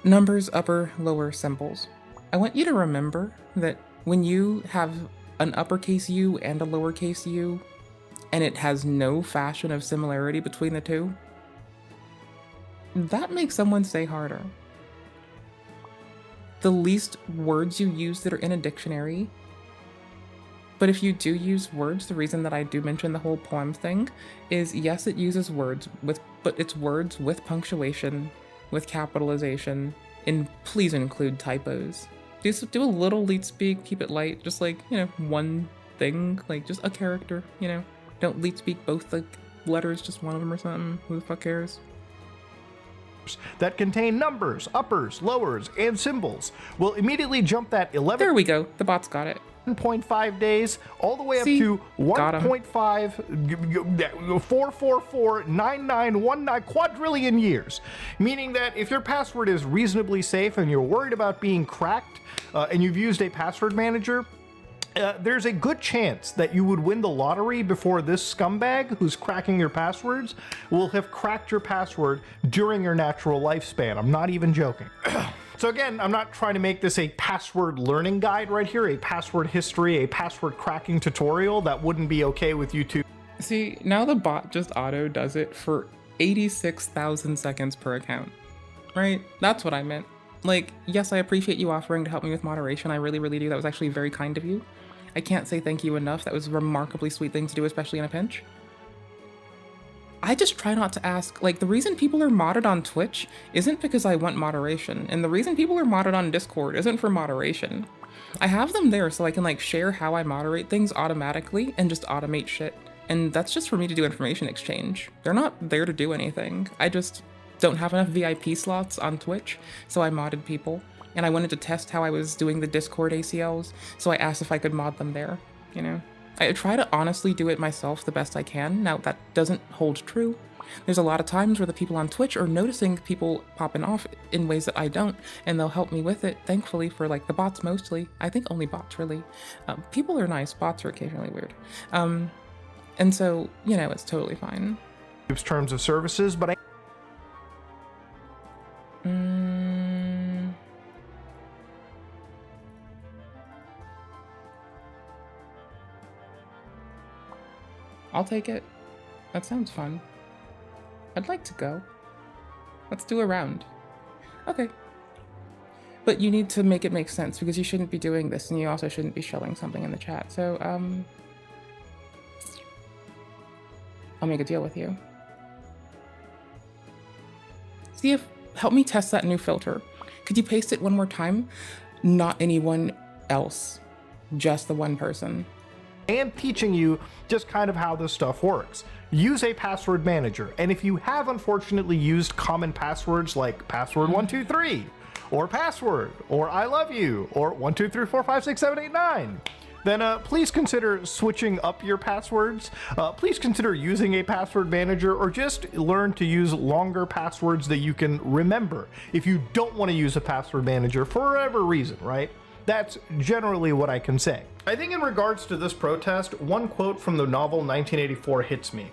Numbers, upper, lower symbols. I want you to remember that when you have an uppercase U and a lowercase u, and it has no fashion of similarity between the two, that makes someone say harder. The least words you use that are in a dictionary, but if you do use words, the reason that I do mention the whole poem thing is, yes, it uses words but it's words with punctuation, with capitalization, and please include typos. Do a little leet speak, keep it light, just like, you know, one thing, like just a character, you know. Don't leet speak both the letters, just one of them or something. Who the fuck cares? That contain numbers, uppers, lowers, and symbols will immediately jump that 11. There we go. The bots got it. 1.5 days all the way up See? to Got 'em. 1.5449919 quadrillion years, meaning that if your password is reasonably safe and you're worried about being cracked and you've used a password manager, there's a good chance that you would win the lottery before this scumbag who's cracking your passwords will have cracked your password during your natural lifespan. I'm not even joking. So again, I'm not trying to make this a password learning guide right here, a password history, a password cracking tutorial. That wouldn't be okay with YouTube. See, now the bot just auto does it for 86,000 seconds per account, right? That's what I meant. Like, yes, I appreciate you offering to help me with moderation. I really, really do. That was actually very kind of you. I can't say thank you enough. That was a remarkably sweet thing to do, especially in a pinch. I just try not to ask, like, the reason people are modded on Twitch isn't because I want moderation, and the reason people are modded on Discord isn't for moderation. I have them there so I can, like, share how I moderate things automatically and just automate shit. And that's just for me to do information exchange. They're not there to do anything. I just don't have enough VIP slots on Twitch, so I modded people. And I wanted to test how I was doing the Discord ACLs, so I asked if I could mod them there, you know? I try to honestly do it myself the best I can. Now, that doesn't hold true. There's a lot of times where the people on Twitch are noticing people popping off in ways that I don't, and they'll help me with it, thankfully, for, like, the bots mostly. I think only bots, really. People are nice, bots are occasionally weird. And so, you know, it's totally fine. Terms of services, but I'll take it. That sounds fun. I'd like to go. Let's do a round. Okay. But you need to make it make sense, because you shouldn't be doing this, and you also shouldn't be showing something in the chat. So, I'll make a deal with you. Help me test that new filter. Could you paste it one more time? Not anyone else. Just the one person. and teaching you just kind of how this stuff works. Use a password manager, and if you have unfortunately used common passwords like password123 or password or I love you or 123456789, then please consider switching up your passwords. Please consider using a password manager, or just learn to use longer passwords that you can remember if you don't want to use a password manager for whatever reason, right? That's generally what I can say. I think in regards to this protest, one quote from the novel 1984 hits me.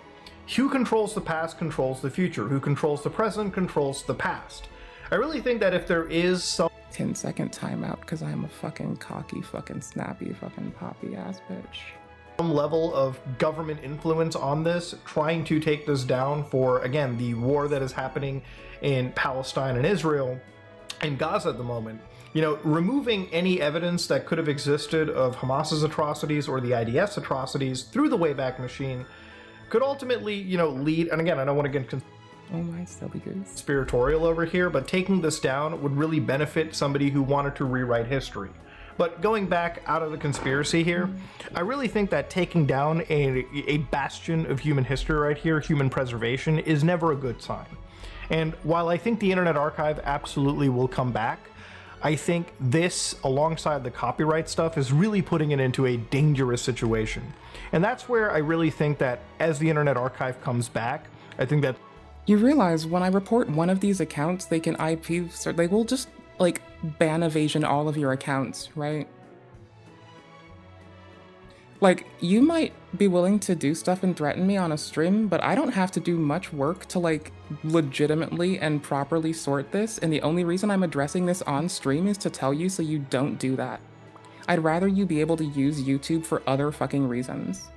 Who controls the past controls the future. Who controls the present controls the past. I really think that if there is some 10-second timeout because I'm a fucking cocky, fucking snappy, fucking poppy ass bitch. some level of government influence on this, trying to take this down for, again, the war that is happening in Palestine and Israel and Gaza at the moment. You know, removing any evidence that could have existed of Hamas's atrocities or the IDF's atrocities through the Wayback Machine could ultimately, you know, lead, and again, I don't want to get Oh my silly goose. conspiratorial over here, but taking this down would really benefit somebody who wanted to rewrite history. But going back out of the conspiracy here, I really think that taking down a bastion of human history right here, human preservation, is never a good sign. And while I think the Internet Archive absolutely will come back, I think this, alongside the copyright stuff, is really putting it into a dangerous situation. And that's where I really think that as the Internet Archive comes back, I think that You realize when I report one of these accounts, they can IP, so they will just like ban evasion all of your accounts, right? Like, you might be willing to do stuff and threaten me on a stream, but I don't have to do much work to like legitimately and properly sort this, and the only reason I'm addressing this on stream is to tell you so you don't do that. I'd rather you be able to use YouTube for other fucking reasons.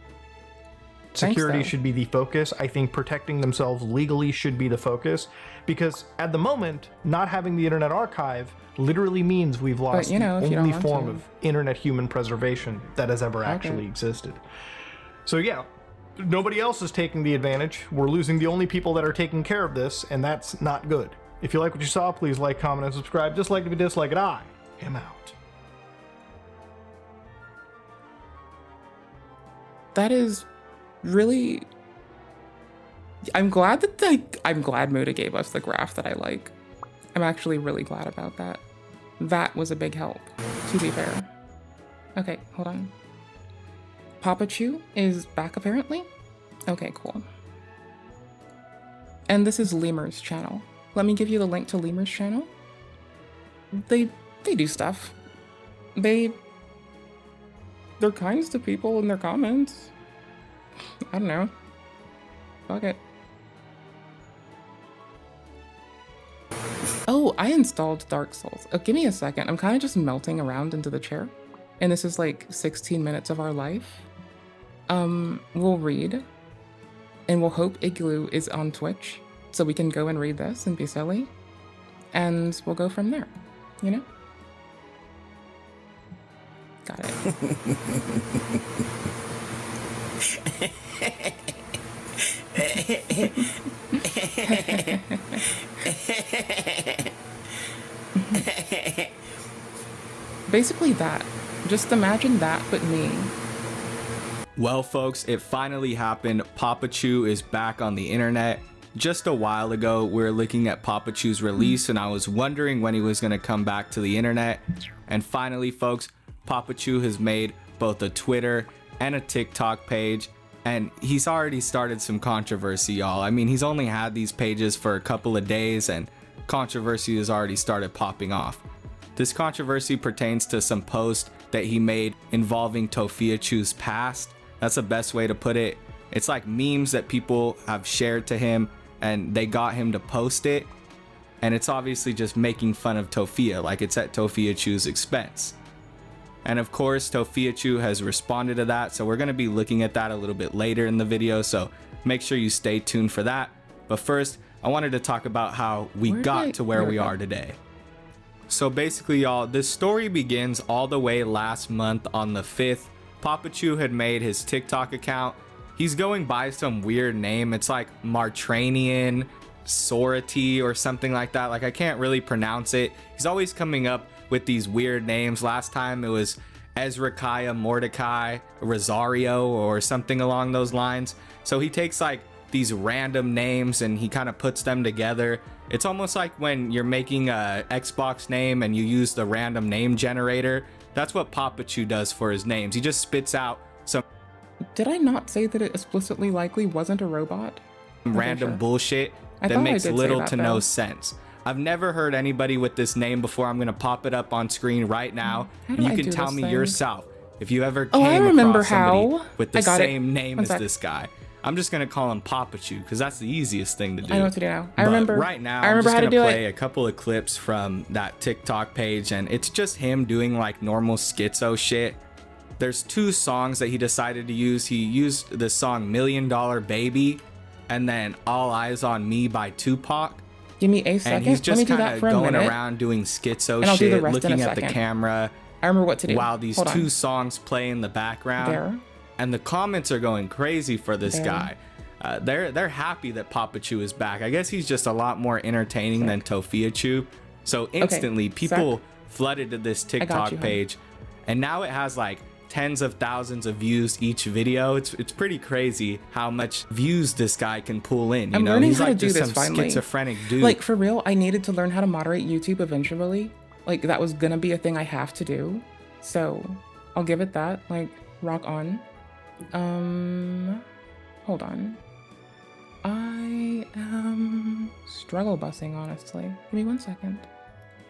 security Thanks, though. should be the focus. I think protecting themselves legally should be the focus, because at the moment, not having the Internet Archive literally means we've lost you know, the if you don't only want form to. of internet human preservation that has ever actually existed. So yeah, nobody else is taking the advantage. We're losing the only people that are taking care of this, and that's not good. If you like what you saw, please like, comment, and subscribe. Dislike if you dislike it. I am out. That is really... I'm glad that I'm glad Muda gave us the graph that I like. I'm actually really glad about that. That was a big help, to be fair. Okay, hold on. Papa Chew is back apparently? Okay, cool. And this is Lemur's channel. Let me give you the link to Lemur's channel. They do stuff. They're kind to people in their comments. I don't know. Fuck it. Oh, I installed Dark Souls. Oh, give me a second. I'm kind of just melting around into the chair. And this is like 16 minutes of our life. We'll read. And we'll hope Igloo is on Twitch. So we can go and read this and be silly. And we'll go from there. You know? Got it. Basically that. Just imagine that, but me. Well, folks, it finally happened. Papa Chew is back on the internet. Just a while ago, we were looking at Papa Chew's release, and I was wondering when he was going to come back to the internet. And finally, folks, Papa Chew has made both a Twitter and a TikTok page, and he's already started some controversy, y'all. I mean, he's only had these pages for a couple of days, and controversy has already started popping off. This controversy pertains to some post that he made involving Tofia Chew's past. That's the best way to put it. It's like memes that people have shared to him, and they got him to post it. And it's obviously just making fun of Tofia, like it's at Tofia Chew's expense. And of course, Tofia Chew has responded to that, so we're going to be looking at that a little bit later in the video, so make sure you stay tuned for that. But first, I wanted to talk about how we got to where we are today. So basically, y'all, this story begins all the way last month on the 5th. Papa Chew had made his TikTok account. He's going by some weird name. It's like Martranian Sority or something like that. Like, I can't really pronounce it. He's always coming up with these weird names. Last time it was Ezrakiah Mordecai Rosario or something along those lines. So he takes like these random names and he kind of puts them together. It's almost like when you're making a Xbox name and you use the random name generator. That's what Papa Chew does for his names. He just spits out some Did I not say that it explicitly likely wasn't a robot? random sure. bullshit I that thought I makes did say little that, to no though. sense. I've never heard anybody with this name before. I'm gonna pop it up on screen right now, How and do you I can do tell this me thing? yourself if you ever Oh, I came remember across somebody how. with the I got it. same name One as sec. this guy. I'm just gonna call him Papa Chew because that's the easiest thing to do. I know what to do now. I But remember. right now, I remember I'm how just to gonna do play it. a couple of clips from that TikTok page, and it's just him doing like normal schizo shit. there's 2 songs that he decided to use. He used the song $1 Million Baby and then All Eyes on Me by Tupac. Give me a second. And he's just Let me do kind that of for a going minute, around doing schizo and I'll do the shit, rest in a looking at the second. camera I remember what to do. while these Hold on. 2 songs play in the background. There. And the comments are going crazy for this There. guy. They're happy that Papa Chu is back. I guess he's just a lot more entertaining than Tofia Chu. So instantly people flooded to this TikTok you, page, and now it has like tens of thousands of views each video. It's pretty crazy how much views this guy can pull in. You I'm know, learning he's how to like do just this some finally. schizophrenic dude. Like, for real, I needed to learn how to moderate YouTube eventually. Like, that was gonna be a thing I have to do. So I'll give it that. Like, rock on. Hold on. I am struggle busing, honestly. Give me 1 second.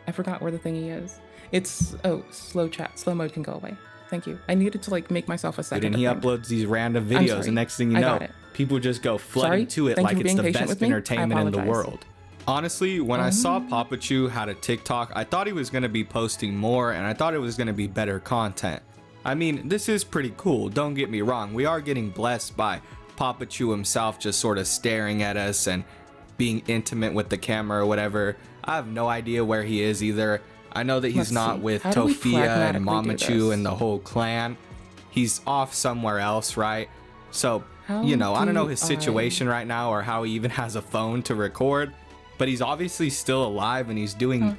I forgot where the thingy is. It's, slow chat. Slow mode can go away. Thank you. I needed to like make myself a second. And he to think. uploads these random I'm videos, sorry. and next thing you I know, got it. people just go flooding Sorry. to it Thank you like for it's being the patient best with me. I entertainment in the apologize. world. Honestly, when I saw Papa Chu had a TikTok, I thought he was going to be posting more, and I thought it was going to be better content. I mean, this is pretty cool, don't get me wrong. We are getting blessed by Papa Chu himself just sort of staring at us and being intimate with the camera or whatever. I have no idea where he is either. I know that he's Let's not see. with How do we Tofia and pragmatically Mama do Chu this? and the whole clan. He's off somewhere else, right? So, How you know, I don't know his do situation right now or how he even has a phone to record, but he's obviously still alive and he's doing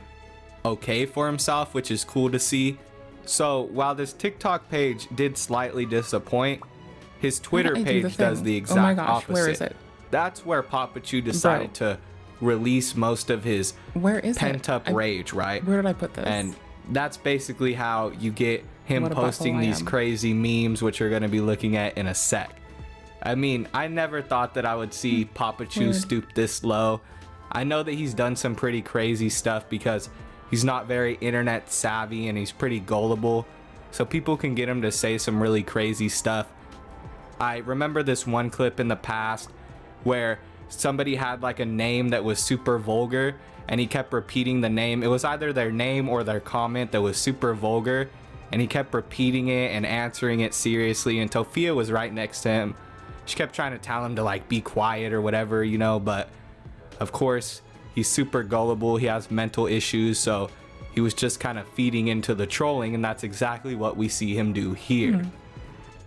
okay for himself, which is cool to see. So while this TikTok page did slightly disappoint, his Twitter I do page the does thing? the Oh exact my gosh, opposite. where is it? That's where Papa Chu decided to release most of his Where is pent up rage, right? Where did I put this? And that's basically how you get him What a posting butthole I these am. crazy memes, which we're going to be looking at in a sec. I mean, I never thought that I would see Papa Chu Weird. stoop this low. I know that he's done some pretty crazy stuff because he's not very internet savvy and he's pretty gullible. So people can get him to say some really crazy stuff. I remember this one clip in the past where somebody had like a name that was super vulgar and he kept repeating the name. It was either their name or their comment that was super vulgar, and he kept repeating it and answering it seriously, and Tofia was right next to him. She kept trying to tell him to like be quiet or whatever, you know, but of course he's super gullible. He has mental issues, so he was just kind of feeding into the trolling, and that's exactly what we see him do here.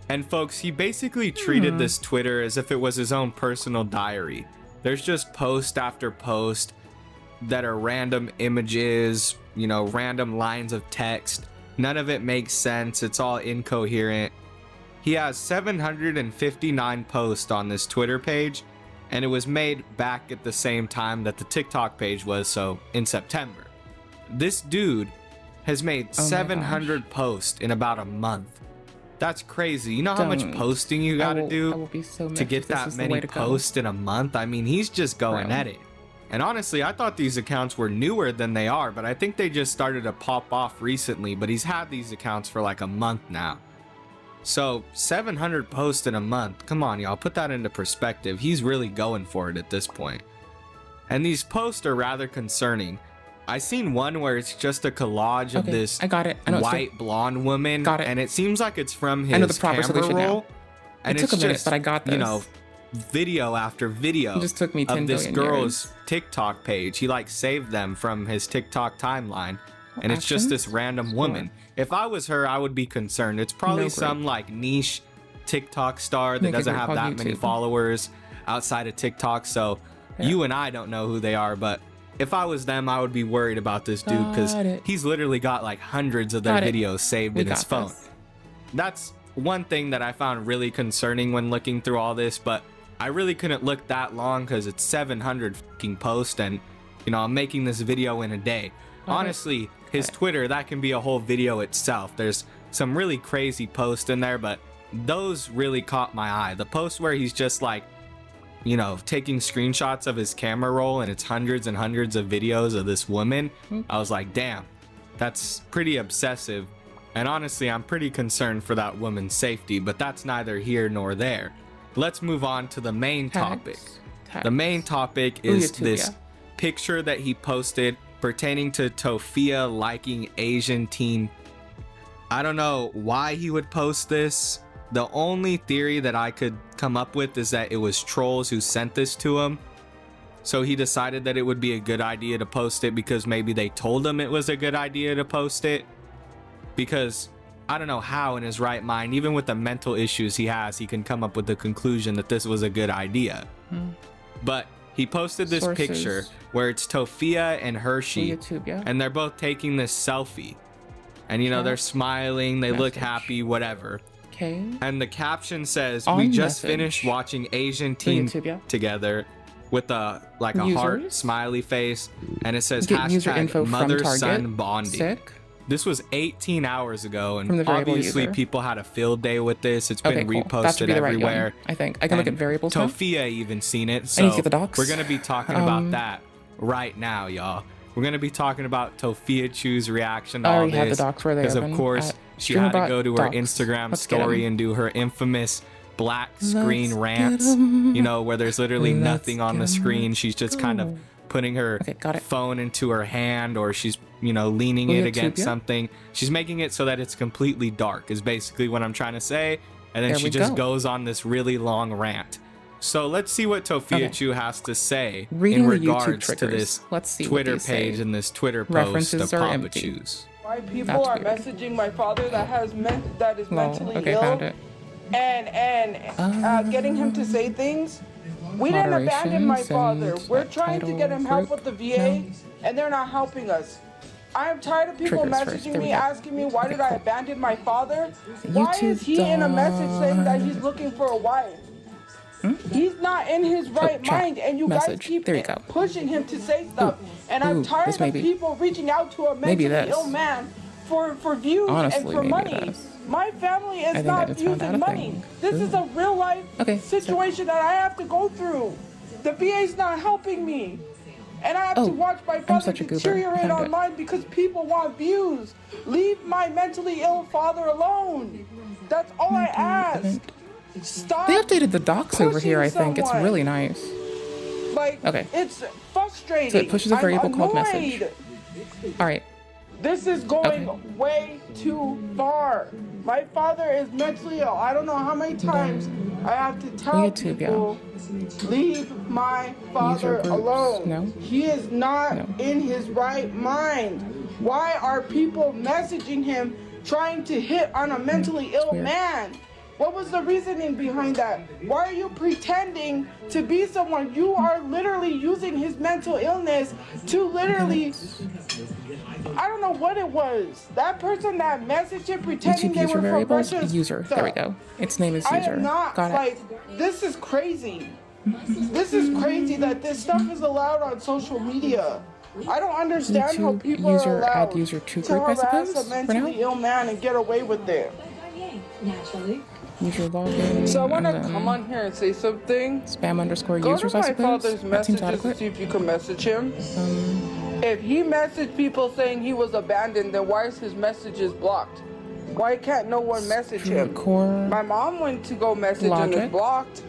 And folks, he basically treated this Twitter as if it was his own personal diary. There's just post after post that are random images, you know, random lines of text. None of it makes sense. It's all incoherent. He has 759 posts on this Twitter page, and it was made back at the same time that the TikTok page was, so in September. This dude has made 700 posts in about a month. That's crazy. You know how much Don't. posting you gotta I do will be so to miffed get if this that is the many way to go. posts in a month? I mean, he's just going Bro. at it. And honestly, I thought these accounts were newer than they are, but I think they just started to pop off recently, but he's had these accounts for like a month now. So 700 posts in a month. Come on, y'all, put that into perspective. He's really going for it at this point. And these posts are rather concerning. I seen one where it's just a collage of Okay, this I got it. I know it's white blonde woman, Got it. and it seems like it's from his I know the proper camera solution now. roll. And It took it's a minute, just, but I got you this. know, video after video It just took me 10 of this billion girl's years. TikTok page. He like saved them from his TikTok timeline, and it's just this Actions? random woman. If I was her, I would be concerned. It's probably No some like niche TikTok star that Make a doesn't group have called that many YouTube. followers outside of TikTok. So you and I don't know who they are, but if I was them, I would be worried about this dude because Got it. he's literally got like hundreds of their Got it. videos saved We in his got phone. this. That's one thing that I found really concerning when looking through all this, but I really couldn't look that long because it's 700 fucking posts, and you know, I'm making this video in a day. Honestly, his Twitter, that can be a whole video itself. There's some really crazy posts in there, but those really caught my eye. The post where he's just like, you know, taking screenshots of his camera roll and it's hundreds and hundreds of videos of this woman. I was like, damn, that's pretty obsessive. And honestly, I'm pretty concerned for that woman's safety, but that's neither here nor there. Let's move on to the main topic. The main topic is this picture that he posted pertaining to Tofia liking Asian teen. I don't know why he would post this. The only theory that I could come up with is that it was trolls who sent this to him. So he decided that it would be a good idea to post it because maybe they told him it was a good idea to post it. Because I don't know how in his right mind, even with the mental issues he has, he can come up with the conclusion that this was a good idea. But he posted this Sources. picture where it's Tofia and Hershey, YouTube, yeah. and they're both taking this selfie. And you know, they're smiling, they look Message. happy, whatever. Okay. And the caption says, On "We just message. finished watching Asian Teen YouTube, yeah. together," with a heart Users? smiley face, and it says Get user info hashtag from mother Target. son bonding. Sick. This was 18 hours ago, From the and variable obviously user. people had a field day with this. It's Okay, been cool. That should reposted be the right everywhere. one, I think. I can look at And variables now. Tofia even seen it. I So need to get the docs. we're gonna be talking about that right now, y'all. We're gonna be talking about Tofia Chu's reaction to I all already have this the docs where they because have of been course at she had to StreamerBot go to her docs. Instagram Let's get story 'em. and do her infamous black screen Let's rants. get 'em. You know, where there's literally Let's nothing on the get 'em. screen. She's just kind of Go. putting her Okay, got it. phone into her hand, or she's, you know, leaning Will it you against tube, yeah? something. She's making it so that it's completely dark is basically what I'm trying to say. And then There she we just go. goes on this really long rant. So let's see what Tofia Okay. Chu has to say Reading in the YouTube regards to triggers. this Let's see what Twitter these say. page and this Twitter post References of are Papa empty. Chu's. Why people That's are weird. messaging my father that is Well, mentally okay, ill found it. and getting him to say things. We didn't abandon my father. Moderation, We're send trying to title, get him help group. with the VA, No. and they're not helping us. I'm tired of people Triggers first. messaging There we me, go. asking me why Okay, did I cool. abandon my father? Why YouTube is he in a message saying that done. he's looking for a wife? He's not in his right chat. mind, and you guys Message. keep There you go. pushing him to say stuff. And I'm Ooh, tired this of may be- people reaching out to a maybe mentally this. ill man for views Honestly, and for maybe money. this. My family is think I not just found out using a money. thing. This is a real life Okay, so- situation that I have to go through. The VA's not helping me. And I have Oh, to watch my I'm father such a goober. deteriorate Found it. online because people want views. Leave my mentally ill father alone. That's all I ask. event. Stop. They updated the docs over here, I pushing think. It's someone. really nice. Like, Okay. it's frustrating. So it pushes a I'm variable called annoyed. message. All right. This is going Okay. way too far. My father is mentally ill. I don't know how many times I have to tell YouTube, yeah. people, leave my father groups, alone. no. He is not No. in his right mind. Why are people messaging him trying to hit on a mentally ill weird. man? What was the reasoning behind that? Why are you pretending to be someone? You are literally using his mental illness to literally, I don't know what it was. That person that messaged him pretending YouTube they user were from variables. Russia. User. There we go. Its name is I user. am not Got it. like, this is crazy. This is crazy that this stuff is allowed on social media. I don't understand how YouTube people user, are allowed add user to to group, I harass suppose, a for now? mentally ill man and get away with it. Naturally. User login. So I want to and then come on here and say something. Spam underscore Go users, to I my suppose. father's That seems messages and adequate. see if you can message him. If he messaged people saying he was abandoned, then why is his messages blocked? Why can't no one message him? Core. My mom went to go message and Logic. it's blocked.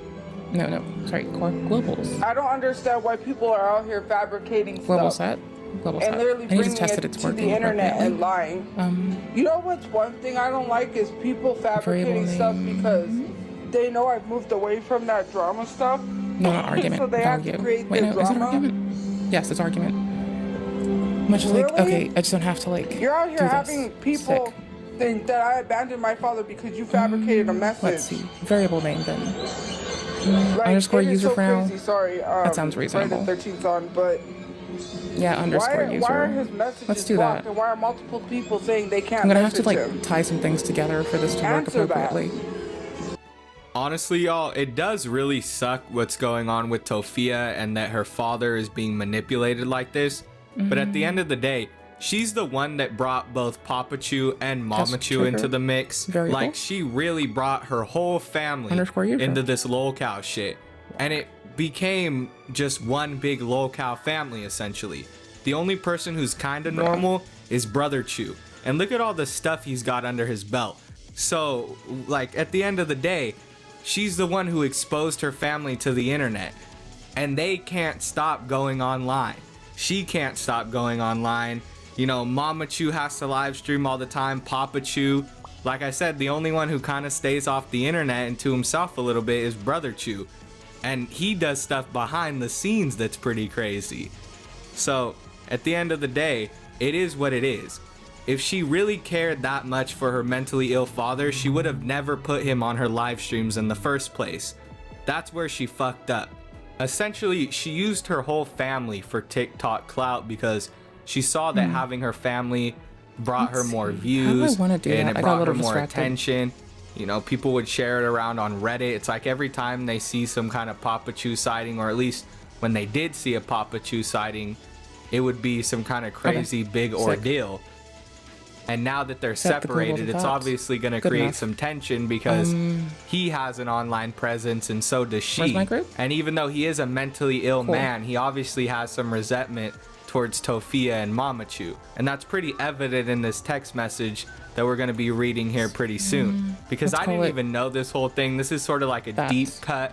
No. Sorry. Core globals. I don't understand why people are out here fabricating Global stuff set. Global and set. literally I need bringing to test it that it's to working the internet and appropriately. lying. You know what's one thing I don't like is people fabricating Variable stuff name. because they know I've moved away from that drama stuff. No, not argument. So they have to Value. create Wait, the no. Is it drama. argument? Yes, it's argument. Much like, Really? okay, I just don't have to like. You're out do here this. having people Sick. think that I abandoned my father because you fabricated a message. Let's see. Variable name then. Like, Underscore it is user so for now. crazy. Sorry, That sounds Friday reasonable. the 13th on, but Yeah, underscore why user. are his messages Let's do blocked that. and why are multiple people saying they can't I'm gonna have to message like him? tie some things together for this to work Answer that. appropriately. Honestly, y'all, it does really suck what's going on with Tofia and that her father is being manipulated like this. But at the end of the day, she's the one that brought both Papa Chu and Mama Just Chu trigger. into the mix. Variable. Like, she really brought her whole family Underscore user. into this lolcow shit. And it became just one big lolcow family, essentially. The only person who's kind of normal is Brother Chu. And look at all the stuff he's got under his belt. So, like, at the end of the day, she's the one who exposed her family to the internet. And they can't stop going online. She can't stop going online. You know, Mama Chew has to live stream all the time. Papa Chew, like I said, the only one who kind of stays off the internet and to himself a little bit is Brother Chew. And he does stuff behind the scenes that's pretty crazy. So at the end of the day, it is what it is. If she really cared that much for her mentally ill father, she would have never put him on her live streams in the first place. That's where she fucked up. Essentially, she used her whole family for TikTok clout because she saw that having her family brought her more views and it brought her more attention. You know, people would share it around on Reddit. It's like every time they see some kind of Papa Chew sighting, or at least when they did see a Papa Chew sighting, it would be some kind of crazy big ordeal. And now that they're separated, it's obviously going to create some tension because he has an online presence and so does she. And even though he is a mentally ill man, he obviously has some resentment towards Tofia and Mama Chew. And that's pretty evident in this text message that we're going to be reading here pretty soon. Because I didn't even know this whole thing. This is sort of like a deep cut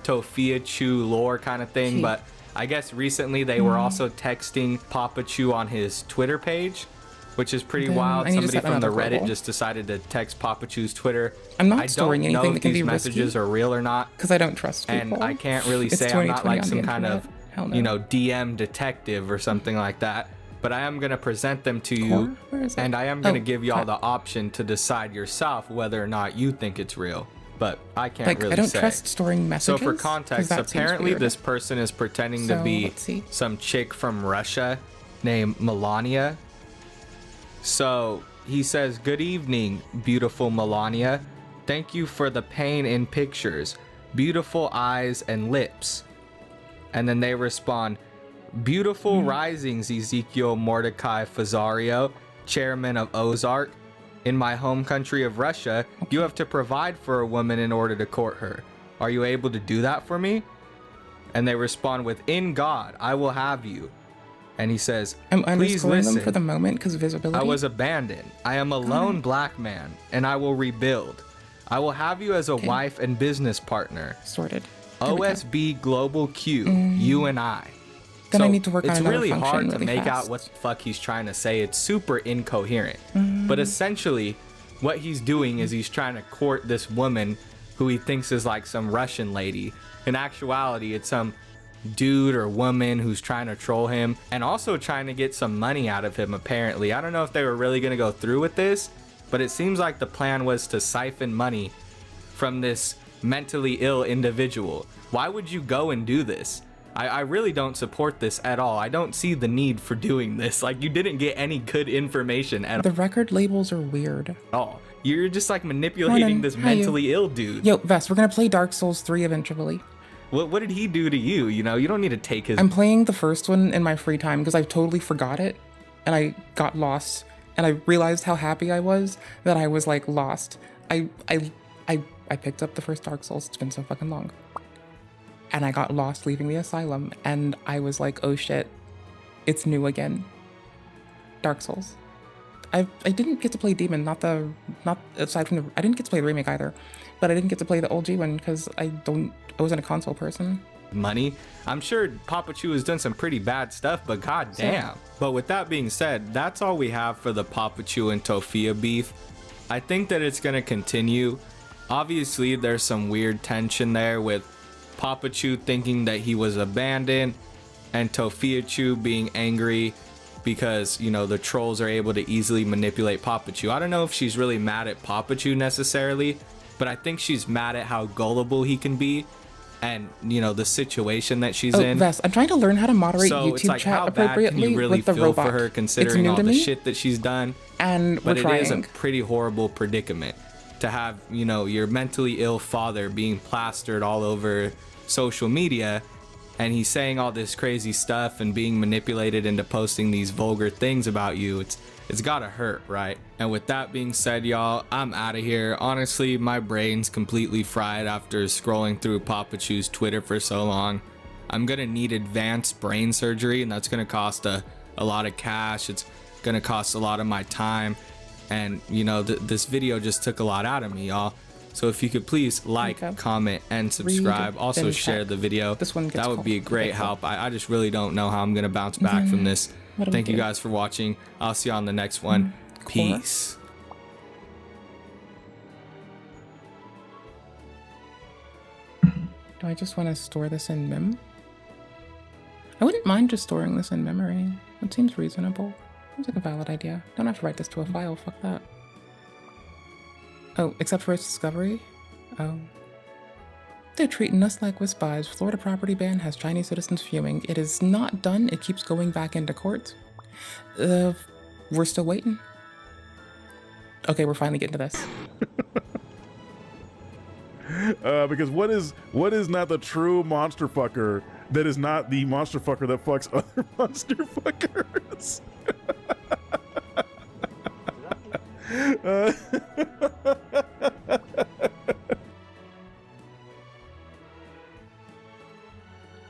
Tofia Chew lore kind of thing. But I guess recently they were also texting Papa Chew on his Twitter page, which is pretty wild. Somebody from the Reddit just decided to text Papa Chew's Twitter. I'm not storing anything that can be risky. I don't know if these messages are real or not. Because I don't trust people. And I can't really say I'm not like some kind of, you know, DM detective or something like that. But I am going to present them to you. And I am going to give y'all the option to decide yourself whether or not you think it's real. But I can't really say. I don't trust storing messages. So for context, apparently this person is pretending to be some chick from Russia named Melania. So he says, "Good evening, beautiful Melania. Thank you for the pain in pictures. Beautiful eyes and lips." And then they respond, "Beautiful risings, Ezekiel Mordecai Fazario, chairman of Ozark. In my home country of Russia, you have to provide for a woman in order to court her. Are you able to do that for me?" And they respond with, "In God, I will have you." And he says, "Please listen. Them for the moment because visibility. I was abandoned. I am a lone black man, and I will rebuild. I will have you as a wife and business partner. Sorted. OSB Global Q, you and I." Then I need to work on another function. It's really hard to make fast. out what the fuck he's trying to say. It's super incoherent. But essentially, what he's doing is he's trying to court this woman who he thinks is like some Russian lady. In actuality, it's some dude or woman who's trying to troll him and also trying to get some money out of him, apparently. I don't know if they were really going to go through with this, but it seems like the plan was to siphon money from this mentally ill individual. Why would you go and do this? I really don't support this at all. I don't see the need for doing this. Like, you didn't get any good information at all. The record labels are weird. Oh, you're just like manipulating this mentally ill dude. Yo, Vess, we're gonna play Dark Souls 3 eventually. What did he do to you? You know, you don't need to take his... I'm playing the first one in my free time because I totally forgot it and I got lost and I realized how happy I was that I was like lost. I picked up the first Dark Souls. It's been so fucking long. And I got lost leaving the asylum and I was like, oh shit, it's new again. Dark Souls. I didn't get to play Demon, not aside from I didn't get to play the remake either, but I didn't get to play the OG one because I wasn't a console person. Money. I'm sure Papa Chew has done some pretty bad stuff, but goddamn. But with that being said, that's all we have for the Papa Chew and Tofia beef. I think that it's gonna continue. Obviously, there's some weird tension there with Papa Chew thinking that he was abandoned and Tofia Chew being angry because, you know, the trolls are able to easily manipulate Papa Chew. I don't know if she's really mad at Papa Chew necessarily, but I think she's mad at how gullible he can be and, you know, the situation that she's in. Vess, I'm trying to learn how to moderate so YouTube it's like, chat how bad appropriately can you really with the feel robot. For her considering all the shit that she's done? And but we're it is a trying. pretty horrible predicament to have, you know, your mentally ill father being plastered all over social media and he's saying all this crazy stuff and being manipulated into posting these vulgar things about you. It's gotta hurt, right? And with that being said, y'all, I'm out of here. Honestly, my brain's completely fried after scrolling through Papa Chew's Twitter for so long. I'm gonna need advanced brain surgery, and that's gonna cost a lot of cash. It's gonna cost a lot of my time. And, you know, this video just took a lot out of me, y'all. So if you could please like, Okay. comment, and subscribe. Read, Also then share check. the video. This one gets That would be a called great vegcom. help. I just really don't know how I'm going to bounce back from this. What do we Thank you do? guys for watching. I'll see you on the next one. Core. Peace. Do I just want to store this in mem? I wouldn't mind just storing this in memory. That seems reasonable. Seems like a valid idea. Don't have to write this to a file. Fuck that. Oh, except for its discovery? Oh. They're treating us like we're spies. Florida property ban has Chinese citizens fuming. It is not done. It keeps going back into court. We're still waiting. Okay, we're finally getting to this. Because what is not the true monster fucker that is not the monster fucker that fucks other monster fuckers?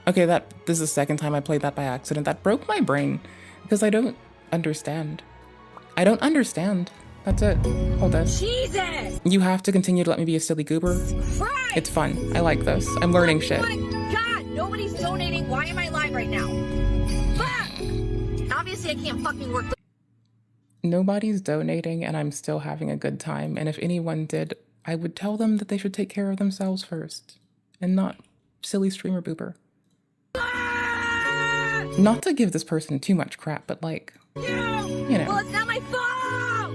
Okay, this is the second time I played that by accident. That broke my brain because I don't understand. I don't understand. That's it. Hold this. Jesus! You have to continue to let me be a silly goober. Christ! It's fun. I like this. I'm learning shit. Oh my God! Nobody's donating. Why am I live right now? Fuck! Obviously, I can't fucking work. Nobody's donating and I'm still having a good time. And if anyone did, I would tell them that they should take care of themselves first and not silly streamer boober. Not to give this person too much crap, but like, you Well, know, it's not my fault!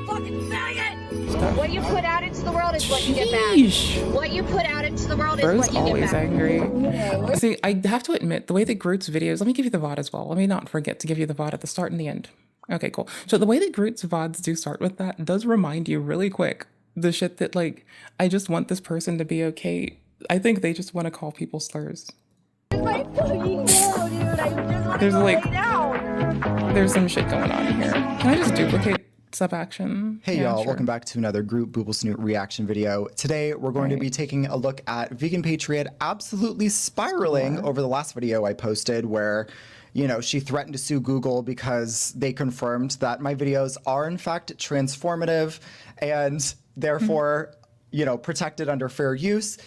Fucking faggot! stuff. What you put out into the world is what you get back. Sheesh. What you put out into the world is Bro's what you get always back. angry. See, I have to admit, the way that Groot's videos, let me give you the VOD as well. Let me not forget to give you the VOD at the start and the end. Okay, cool. So the way that Groot's VODs do start with that does remind you really quick the shit that, like, I just want this person to be okay. I think they just want to call people slurs. There's like, there's some shit going on here. Can I just duplicate sub action? Hey Yeah, y'all, sure. welcome back to another Groot Booble Snoot reaction video. Today we're going to be taking a look at Vegan Patriot absolutely spiraling over the last video I posted where, you know, she threatened to sue Google because they confirmed that my videos are in fact transformative and therefore, you know, protected under fair use.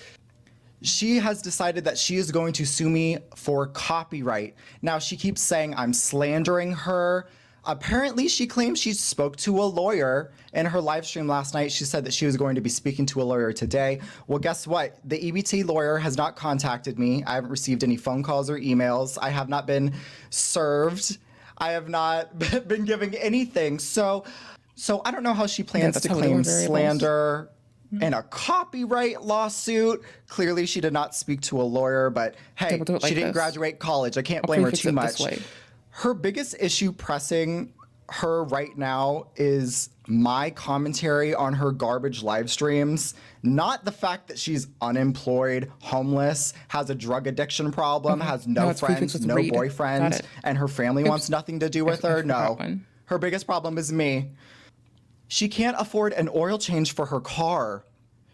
She has decided that she is going to sue me for copyright. Now, she keeps saying I'm slandering her. Apparently, she claims she spoke to a lawyer. In her live stream last night, she said that she was going to be speaking to a lawyer today. Well, guess what? The EBT lawyer has not contacted me. I haven't received any phone calls or emails. I have not been served. I have not been giving anything. So I don't know how she plans that's to how we do claim our variables. slander in a copyright lawsuit. Clearly, she did not speak to a lawyer, but hey, we'll do it like she didn't this. graduate college. I can't I'll blame her prefix too it much. this way. Her biggest issue pressing her right now is my commentary on her garbage live streams, not the fact that she's unemployed, homeless, has a drug addiction problem, has no it's prefixed friends, with no read. Got boyfriend, it. and her family wants nothing to do with I her. forgot No. one. Her biggest problem is me. She can't afford an oil change for her car.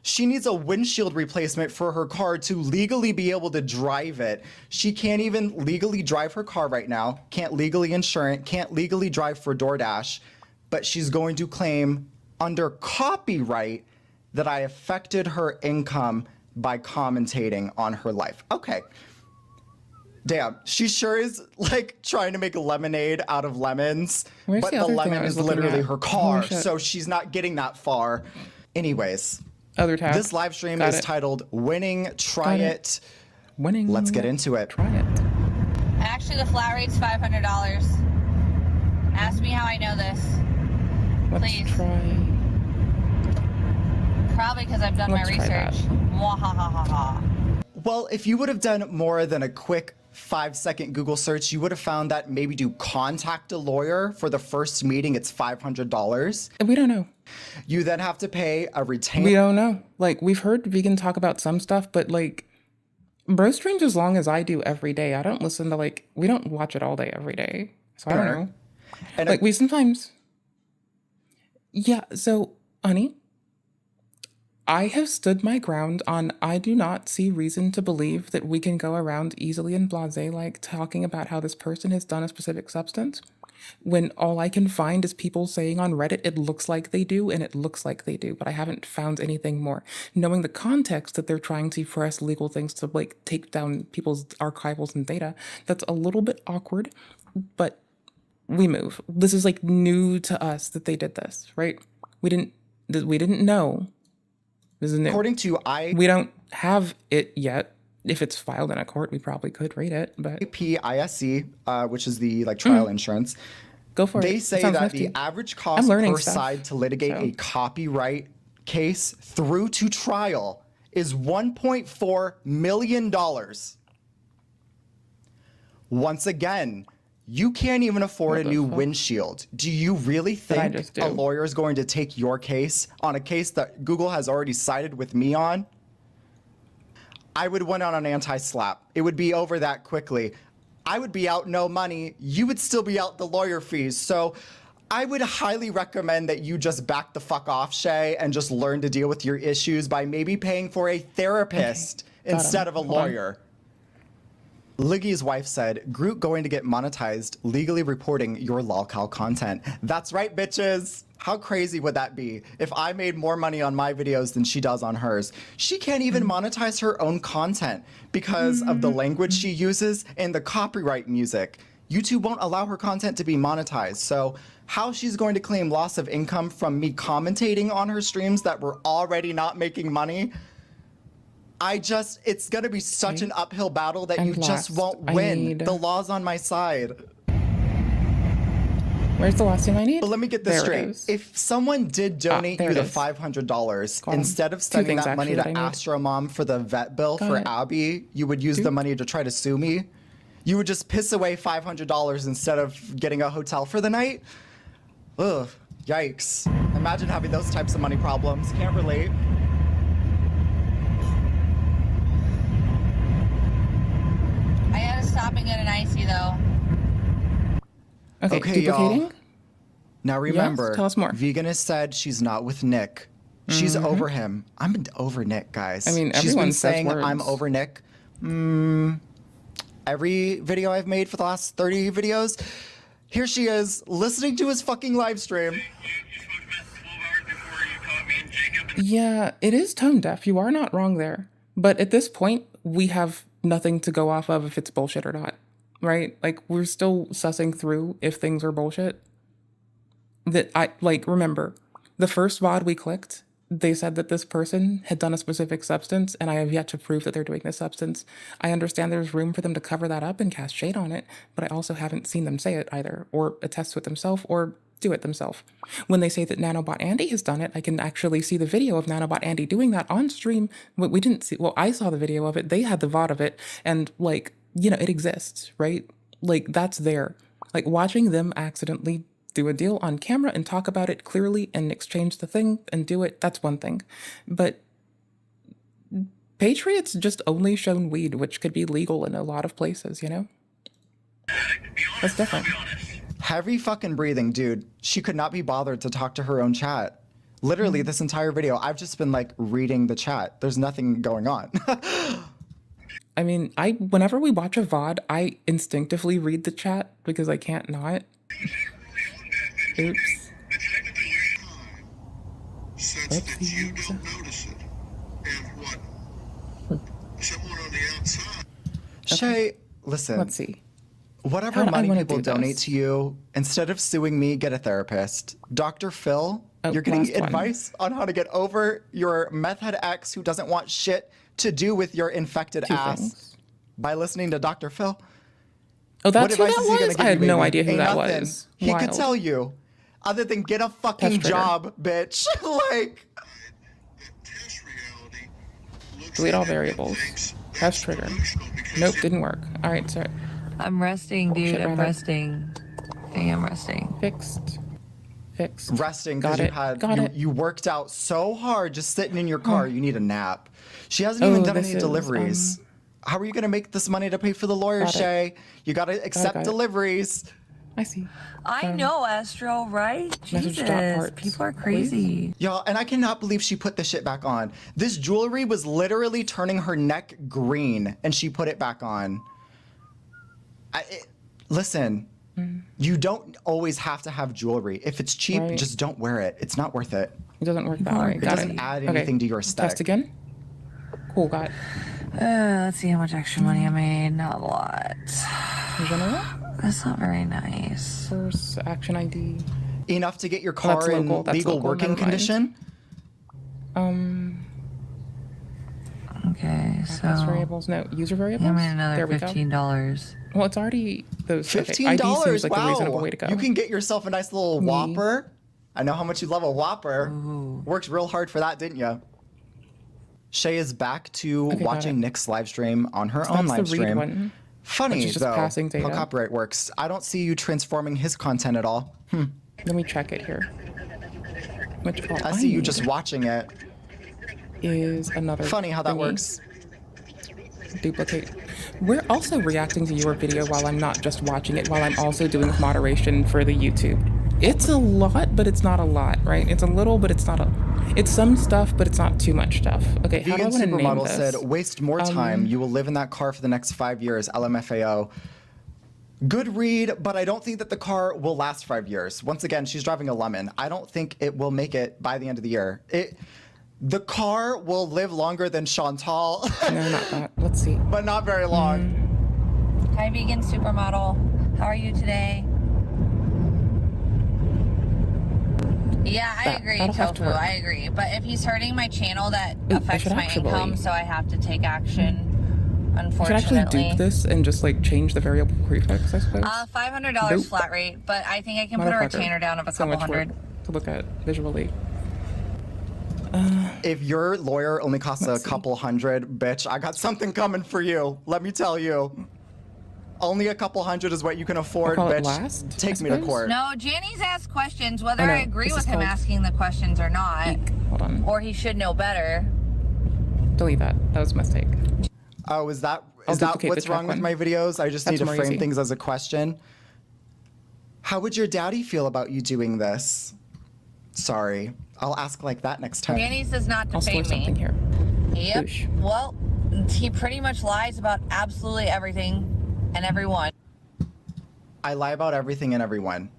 She needs a windshield replacement for her car to legally be able to drive it. She can't even legally drive her car right now, can't legally insure it, can't legally drive for DoorDash, but she's going to claim under copyright that I affected her income by commentating on her life. Okay. Damn, she sure is like trying to make lemonade out of lemons, Where's but the the other thing I lemon was is looking literally at? her Holy car, shit. so she's not getting that far. Anyways, Other tab. this live stream Got is it. titled Winning, Try Got it. it. Winning. Let's get into it. Try it. Actually, the flat rate's $500. Ask me how I know this. Let's Please. try. Probably because I've done Let's my try that. research. Mwahahaha. Well, if you would have done more than a quick 5-second Google search, you would have found that maybe to contact a lawyer for the first meeting, it's $500. We don't know. You then have to pay a retainer. We don't know. Like, we've heard Vegan talk about some stuff, but like, bro streams as long as I do every day. I don't listen to like, we don't watch it all day every day. So I don't know. And Like, we sometimes. Yeah, so, honey, I have stood my ground on I do not see reason to believe that we can go around easily and blasé like talking about how this person has done a specific substance when all I can find is people saying on Reddit, it looks like they do, and it looks like they do, but I haven't found anything more. Knowing the context that they're trying to press legal things to like take down people's archivals and data, that's a little bit awkward, but we move. This is like new to us that they did this, right? We didn't know. This is new. According to we don't have it yet. If it's filed in a court, we probably could read it, but IPISC, which is the like trial insurance, go for it. They say It sounds that nifty. the average cost learning per stuff, side to litigate so. a copyright case through to trial is $1.4 million. Once again, you can't even afford a new windshield. Do you really think a lawyer is going to take your case on a case that Google has already sided with me on? I would win on an anti-slap. It would be over that quickly. I would be out no money. You would still be out the lawyer fees. So I would highly recommend that you just back the fuck off, Shay, and just learn to deal with your issues by maybe paying for a therapist instead of a lawyer. Liggy's wife said, Groot going to get monetized legally reporting your lolcow content. That's right, bitches. How crazy would that be if I made more money on my videos than she does on hers? She can't even monetize her own content because of the language she uses and the copyright music. YouTube won't allow her content to be monetized. So how she's going to claim loss of income from me commentating on her streams that were already not making money? It's gonna be such an uphill battle that you just won't win. The law's on my side. Where's the last thing I need? But let me get this straight. If someone did donate you the $500, instead of spending that money to Astro Mom for the vet bill for Abby, you would use the money to try to sue me? You would just piss away $500 instead of getting a hotel for the night? Ugh, yikes. Imagine having those types of money problems. Can't relate. I gotta stop and get an icy though. Okay, duplicating? y'all. Now remember, yes, tell us more. Veganist said she's not with Nick. She's over him. I'm over Nick, guys. I mean, she's everyone been says saying words. I'm over Nick. Every video I've made for the last 30 videos, here she is listening to his fucking live stream. Yeah, it is tone deaf. You are not wrong there. But at this point, we have nothing to go off of if it's bullshit or not, right? Like, we're still sussing through if things are bullshit. Remember, the first VOD we clicked, they said that this person had done a specific substance, and I have yet to prove that they're doing this substance. I understand there's room for them to cover that up and cast shade on it, but I also haven't seen them say it either, or attest to it themselves, or do it themselves. When they say that Nanobot Andy has done it, I can actually see the video of Nanobot Andy doing that on stream. But we didn't see, well, I saw the video of it, they had the VOD of it, and it exists, right? Like, that's there. Like, watching them accidentally do a deal on camera and talk about it clearly and exchange the thing and do it, that's one thing. But Patriots just only shown weed, which could be legal in a lot of places, That's different. Heavy fucking breathing, dude. She could not be bothered to talk to her own chat. Literally, this entire video, I've just been reading the chat. There's nothing going on. I mean, whenever we watch a VOD, I instinctively read the chat because I can't not. Oops. Shay, listen. Let's see. Whatever money people donate to you, instead of suing me, get a therapist. Dr. Phil, you're getting advice on how to get over your meth head ex who doesn't want shit to do with your infected ass by listening to Dr. Phil. Oh, that's who that was? I had no idea who that was. He could tell you, other than get a fucking job, bitch. Delete all variables. Test trigger. Nope, didn't work. All right, sorry. I'm resting, dude. I'm resting. I am resting. Fixed. Resting because you worked out so hard just sitting in your car. You need a nap. She hasn't even done any deliveries. How are you going to make this money to pay for the lawyer, Shay? You got to accept deliveries. I see. I know, Astro, right? Jesus, people are crazy. Y'all, and I cannot believe she put this shit back on. This jewelry was literally turning her neck green, and she put it back on. Listen, You don't always have to have jewelry. If it's cheap, Right. just don't wear it. It's not worth it. It doesn't work that way. It Got doesn't add anything to your aesthetic. Test again. Cool, got it. Let's see how much extra money I made. Not a lot. General? That's not very nice. Source, action ID. Enough to get your car that's in local, that's legal local, working never mind. condition? Okay, so Class variables. No, user variables. I made another there we go. $15. Well, it's already those. $15? Okay, ID seems like wow. a reasonable way to go. You can get yourself a nice little Whopper. I know how much you love a Whopper. Worked real hard for that, didn't you? Shay is back to Okay, got watching it. Nick's live stream on her So own that's live the read stream. one. Funny, Which is just though, passing data. how copyright works. I don't see you transforming his content at all. Let me check it here. Which all I see you need just watching it. is another. Funny how that thingy. works. Duplicate. We're also reacting to your video while I'm not just watching it, while I'm also doing moderation for the YouTube. It's a lot, but it's not a lot, right? It's a little, but it's not a. It's some stuff, but it's not too much stuff. Okay, how do I Vegan want to name Supermodel this? said, waste more time. You will live in that car for the next 5 years. LMFAO. Good read, but I don't think that the car will last 5 years. Once again, she's driving a Lemon. I don't think it will make it by the end of the year. The car will live longer than Chantal, No, not that. Let's see. but not very long. Hi, vegan supermodel. How are you today? Yeah, I agree, that'll have to Tofu. work. I agree. But if he's hurting my channel, that Ooh, I affects should my actually- income, so I have to take action. I should actually Unfortunately. dupe this and just like change the variable prefix, I suppose. $500 Nope. flat rate, but I think I can put a Motherfucker. retainer down of a So couple much hundred. work to look at visually. If your lawyer only costs Let's a see. couple hundred, bitch, I got something coming for you. Let me tell you. Only a couple hundred is what you can afford, call it bitch. last, Take I me to suppose? court. No, Janny's asked questions, whether I know, I agree this with is him called asking the questions or not, Hold on. or he should know better. Delete that. That was a mistake. Oh, is that I'll duplicate what's the wrong check with one. my videos? I just That's need to more frame easy. things as a question. How would your daddy feel about you doing this? Sorry. I'll ask like that next time. Janny says not to I'll store fame something me. here. Yep. Boosh. Well, he pretty much lies about absolutely everything and everyone. I lie about everything and everyone.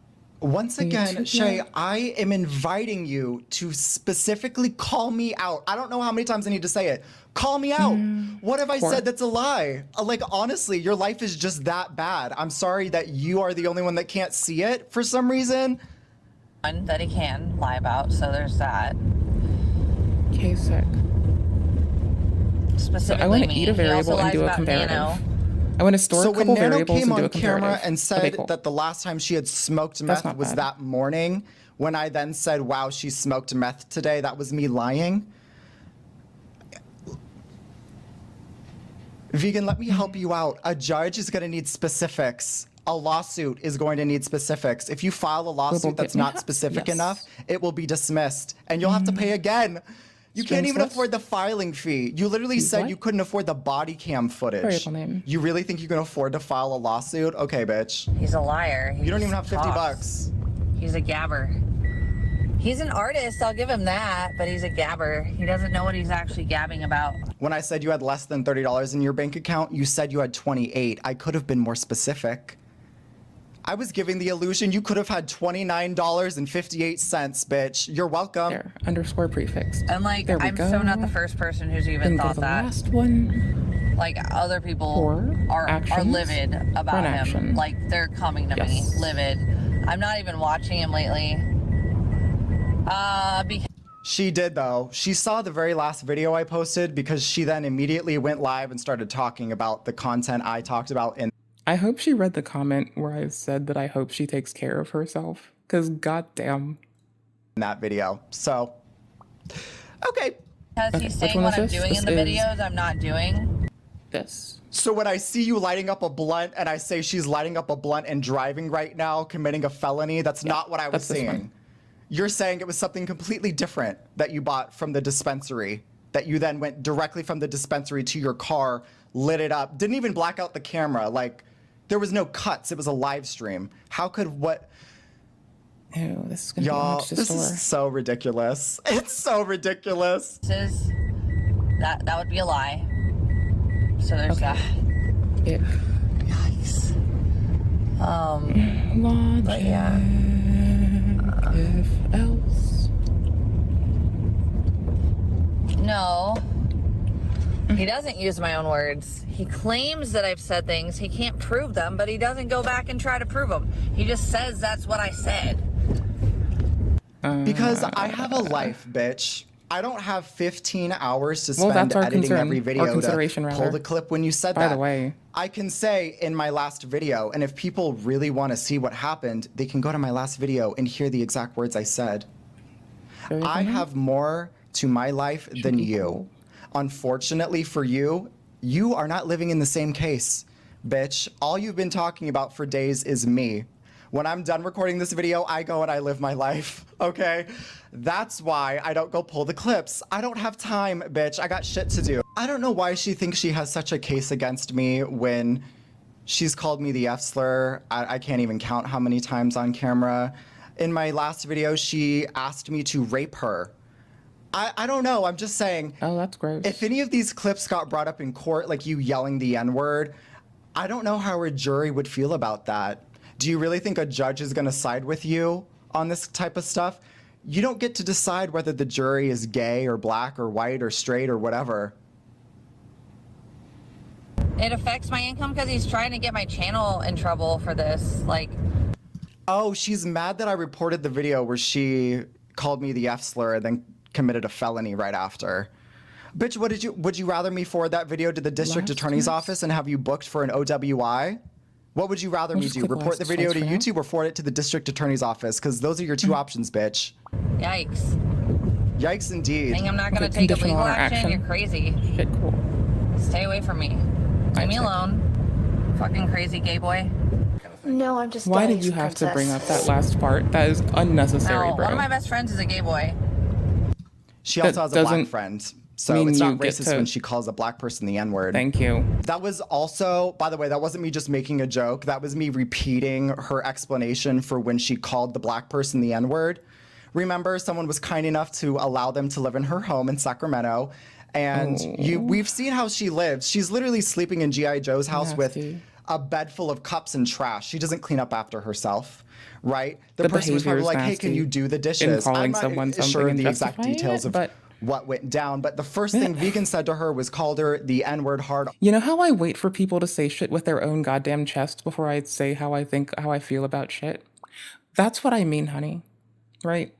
Once again, too, Shay, yeah. I am inviting you to specifically call me out. I don't know how many times I need to say it. Call me out. What have I Poor. said that's a lie? Like, honestly, your life is just that bad. I'm sorry that you are the only one that can't see it for some reason. That he can lie about, so there's that. Okay, sick. So Specifically I want to me. eat a He also variable and lies do a about comparative. Nano. I want to store So a when couple Nano variables came and do on a comparative. camera and said Okay, cool. that the last time she had smoked That's meth not was bad. that morning, when I then said, wow, she smoked meth today, that was me lying. Vegan, let me help you out. A judge is going to need specifics. A lawsuit is going to need specifics. If you file a lawsuit get that's me not ha- specific yes. enough, it will be dismissed, and you'll have to pay again. You can't Strings even list? afford the filing fee. You literally said what? you couldn't afford the body cam footage. Variable name. You really think you can afford to file a lawsuit? Okay, bitch. He's a liar. He You don't even just have 50 talks. bucks. He's a gabber. He's an artist, I'll give him that, but he's a gabber. He doesn't know what he's actually gabbing about. When I said you had less than $30 in your bank account, you said you had 28. I could have been more specific. I was giving the illusion you could have had $29.58, bitch. You're welcome. There, underscore prefix. And like, There we I'm go. so not the first person who's even Then go to thought the that. last one. Like, other people Or are actions. livid about Run him. action. Like, they're coming to Yes. me, livid. I'm not even watching him lately. Because She did, though. She saw the very last video I posted because she then immediately went live and started talking about the content I talked about in I hope she read the comment where I said that I hope she takes care of herself. Because goddamn. that video. So, okay. Okay, he's which saying one what was I'm this? doing in the This is- videos, I'm not doing. This. So when I see you lighting up a blunt and I say she's lighting up a blunt and driving right now, committing a felony, that's not what I was that's this one. saying. You're saying it was something completely different that you bought from the dispensary, that you then went directly from the dispensary to your car, lit it up, didn't even black out the camera. Like, there was no cuts. It was a live stream. How could what? Ew, this is going to be Y'all, much to this store. is so ridiculous. It's so ridiculous. That would be a lie. So there's Okay. that. Ick. Yikes. Logic. But yeah. If else. No. He doesn't use my own words. He claims that I've said things. He can't prove them, but he doesn't go back and try to prove them. He just says that's what I said. Because I have a life, bitch. I don't have 15 hours to spend editing every video to pull the clip when you said that. By the way. I can say in my last video, and if people really want to see what happened, they can go to my last video and hear the exact words I said. I have more to my life than you. Unfortunately for you, you are not living in the same case, bitch. All you've been talking about for days is me. When I'm done recording this video, I go and I live my life, okay? That's why I don't go pull the clips. I don't have time, bitch. I got shit to do. I don't know why she thinks she has such a case against me when she's called me the F slur. I can't even count how many times on camera. In my last video, she asked me to rape her. I don't know, I'm just saying. Oh, that's gross. If any of these clips got brought up in court, like you yelling the N-word, I don't know how a jury would feel about that. Do you really think a judge is gonna side with you on this type of stuff? You don't get to decide whether the jury is gay or black or white or straight or whatever. It affects my income because he's trying to get my channel in trouble for this. Like, oh, she's mad that I reported the video where she called me the F slur and then committed a felony right after. Bitch, would you rather me forward that video to the district attorney's office and have you booked for an OWI? What would you rather me do? Report the video to YouTube or forward it to the district attorney's office? Because those are your two options, bitch. yikes. Yikes indeed. Think I'm not gonna take a legal action? You're crazy. Shit, cool. Stay away from me. Leave me alone. Fucking crazy gay boy. No, I'm just. Why did you have to bring up that last part? That is unnecessary, bro. One of my best friends is a gay boy. She also has a black friend, so it's not racist when she calls a black person the N-word. Thank you. That was also, by the way, that wasn't me just making a joke. That was me repeating her explanation for when she called the black person the N-word. Remember, someone was kind enough to allow them to live in her home in Sacramento, and we've seen how she lives. She's literally sleeping in G.I. Joe's house with a bed full of cups and trash. She doesn't clean up after herself. Right? The person was probably like, hey, can you do the dishes? I'm not sure the exact details of what went down, but the first thing Vegan said to her was called her the N-word hard. You know how I wait for people to say shit with their own goddamn chest before I say how I feel about shit? That's what I mean, honey. Right?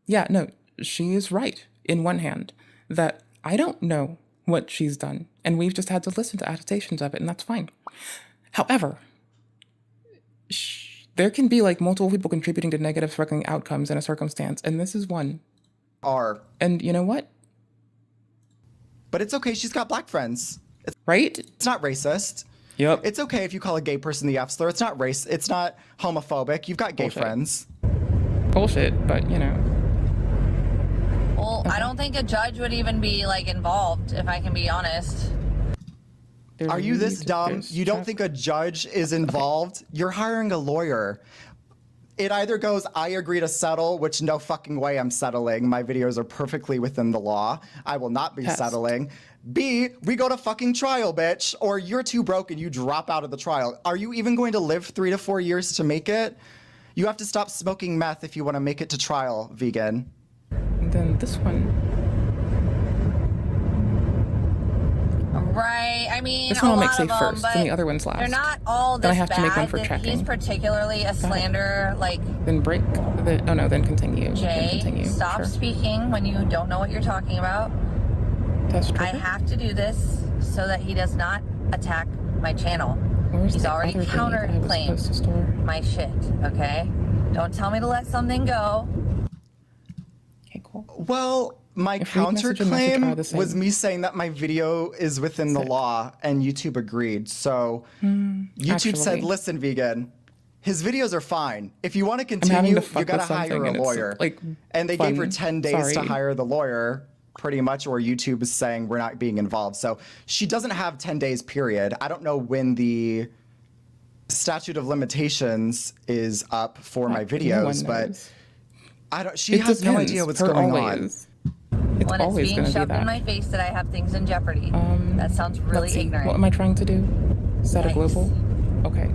Yeah, no, she is right in one hand that I don't know what she's done, and we've just had to listen to attestations of it, and that's fine. However, there can be like multiple people contributing to negative fucking outcomes in a circumstance, and this is one. And you know what? But it's okay, she's got black friends. Right? It's not racist. Yep. It's okay if you call a gay person the F slur. It's not it's not homophobic. You've got gay friends. Bullshit, but you know. Well, I don't think a judge would even be like involved, if I can be honest. Are you this dumb? You don't think a judge is involved? You're hiring a lawyer. It either goes, I agree to settle, which no fucking way I'm settling. My videos are perfectly within the law. I will not be settling. B, we go to fucking trial, bitch. Or you're too broke and you drop out of the trial. Are you even going to live 3 to 4 years to make it? You have to stop smoking meth if you want to make it to trial, Vegan. And then this one. Right, I mean, this one I'll make safe them, first, then the other one's last. They're not all this then I have to make one for bad. checking. He's particularly a slander, like... Then break the... Oh no, then continue. Jay, then continue. Stop speaking when you don't know what you're talking about. I have to do this so that he does not attack my channel. He's already counterclaimed my shit, okay? Don't tell me to let something go. Okay, cool. Well... My counterclaim was me saying that my video is within the law, and YouTube agreed. So YouTube said, listen, Vegan, his videos are fine. If you want to continue, you got to hire a lawyer. And they gave her 10 days to hire the lawyer, pretty much, or YouTube is saying we're not being involved. So she doesn't have 10 days, period. I don't know when the statute of limitations is up for my videos, but she has no idea what's going on. It's when it's being shoved in my face that I have things in jeopardy. That sounds really ignorant. What am I trying to do? Set a global? Okay.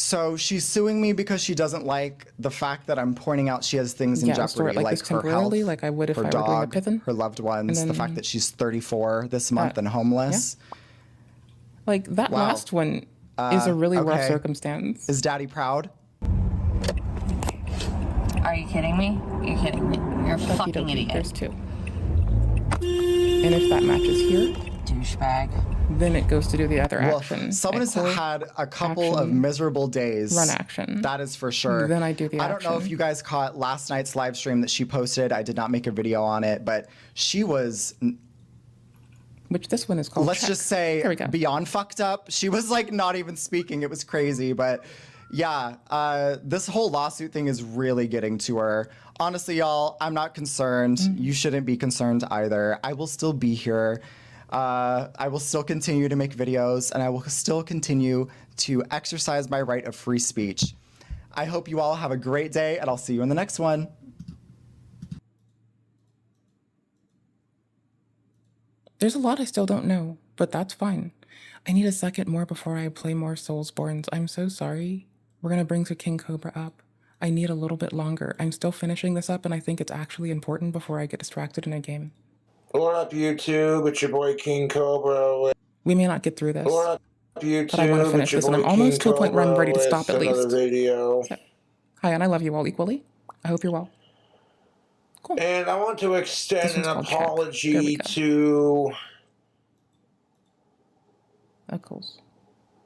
So she's suing me because she doesn't like the fact that I'm pointing out she has things in Yeah, I'll store jeopardy, it like like this her health, temporarily, like I would if her I were doing a dog, Python. her loved ones, And the fact then that she's 34 this month and homeless. Like that Wow. last one is a really rough okay. circumstance. Is Daddy proud? Are you kidding me? You're kidding me. You're a fucking idiot. There's 2. And if that matches here, douchebag, then it goes to do the other Well, action. someone has had a couple of miserable days. Run action. That is for sure. Then I do the I don't know if you guys caught last night's live stream that she posted. I did not make a video on it, but she was... Which this one is called Let's check. just say There we go. beyond fucked up. She was like not even speaking. It was crazy. But yeah, this whole lawsuit thing is really getting to her. Honestly, y'all, I'm not concerned. You shouldn't be concerned either. I will still be here. I will still continue to make videos, and I will still continue to exercise my right of free speech. I hope you all have a great day, and I'll see you in the next one. There's a lot I still don't know, but that's fine. I need a second more before I play more Soulsborns. I'm so sorry. We're gonna bring to King Cobra up. I need a little bit longer. I'm still finishing this up, and I think it's actually important before I get distracted in a game. What up, YouTube? It's your boy King Cobra. We may not get through this. What up, YouTube? But I want to finish this, and I'm almost to a point where I'm ready to stop at least. Video. So, hi, and I love you all equally. I hope you're well. Cool. And I want to extend an apology to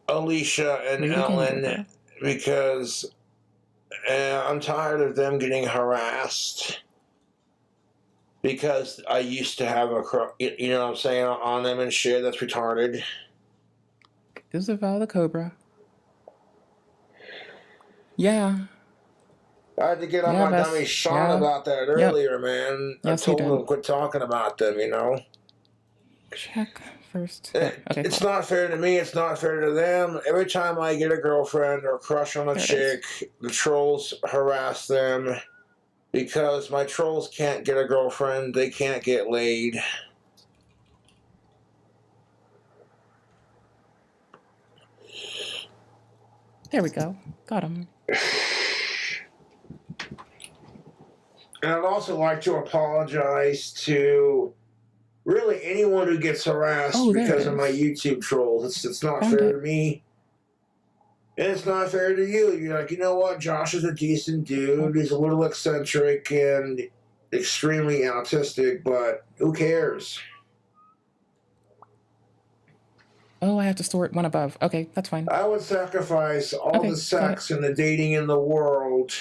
Alicia and Ellen because I'm tired of them getting harassed because I used to have you know what I'm saying, on them and shit. That's retarded. Disavow the Cobra. Yeah. I had to get on my dummy Sean about that earlier, man. Yes, I told him to quit talking about them, you know. Check first. It's not fair to me. It's not fair to them. Every time I get a girlfriend or crush on a chick, the trolls harass them because my trolls can't get a girlfriend. They can't get laid. There we go. Got him. And I'd also like to apologize to really anyone who gets harassed because of my YouTube trolls. It's not fair to me. And it's not fair to you. You're like, you know what? Josh is a decent dude. He's a little eccentric and extremely autistic, but who cares? Oh, I have to store it one above. Okay, that's fine. I would sacrifice all the sex and the dating in the world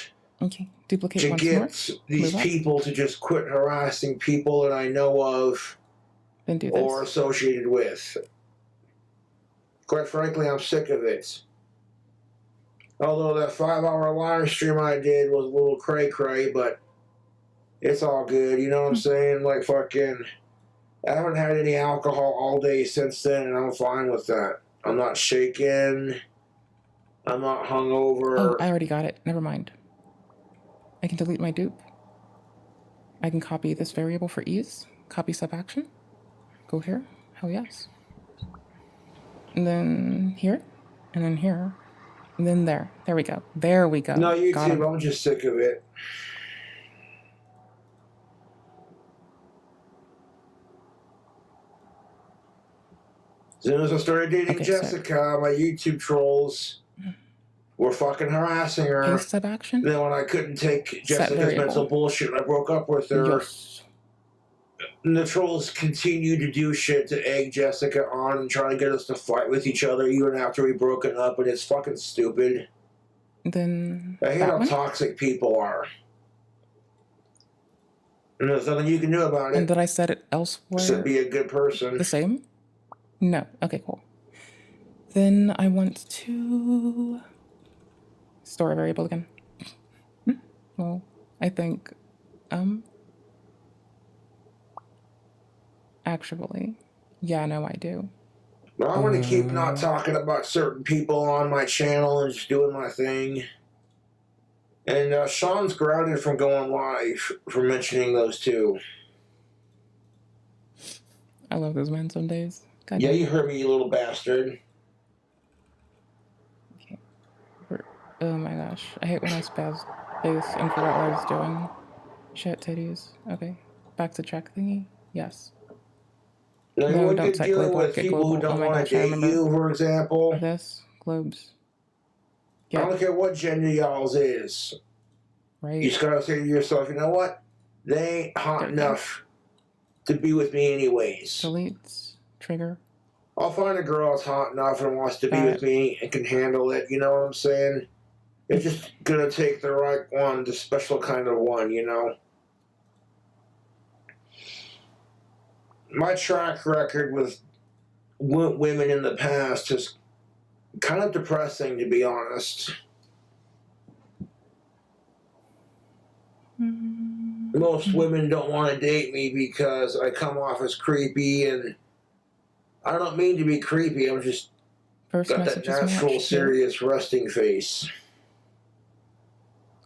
duplicate to once get more. these people to just quit harassing people that I know of or associated with. Quite frankly, I'm sick of it. Although that 5-hour live stream I did was a little cray-cray, but it's all good. You know what I'm saying? Like fucking, I haven't had any alcohol all day since then, and I'm fine with that. I'm not shaken. I'm not hungover. Oh, I already got it. Never mind. I can delete my dupe. I can copy this variable for ease. Copy sub action. Go here. Hell yes. And then here. And then here. And then there. There we go. There we go. No, YouTube, I'm just sick of it. As soon as I started dating Jessica, my YouTube trolls were fucking harassing her. Sub action? Then when I couldn't take Jessica's mental bullshit, I broke up with her. Yes. And the trolls continue to do shit to egg Jessica on and try to get us to fight with each other even after we've broken up, and it's fucking stupid. Then I hate how toxic people are. And there's nothing you can do about it. And did I set it elsewhere? Should be a good person. The same? No. Okay, cool. Then I want to store a variable again. Well, I think, actually, yeah, no, I do. Well, I want to keep not talking about certain people on my channel and just doing my thing. And Sean's grounded from going live for mentioning those two. I love those men some days. God yeah, damn. you heard me, you little bastard. Okay. Oh my gosh. I hate when I spaz face and forgot what I was doing. Shit, titties. Okay. Back to check thingy. Yes. Now, No, when don't you're set dealing global. with Get people who global. Oh don't my want gosh, to I date remember. you, for example, This. Globes. I don't care what gender y'all's is. Right. You just gotta say to yourself, you know what? They ain't hot enough to be with me anyways. Deletes. Trigger. I'll find a girl that's hot enough and wants to be with me and can handle it, you know what I'm saying? It's just gonna take the right one, the special kind of one, you know? My track record with women in the past is kind of depressing, to be honest. Most women don't want to date me because I come off as creepy, and I don't mean to be creepy, I'm just got that natural, serious resting face.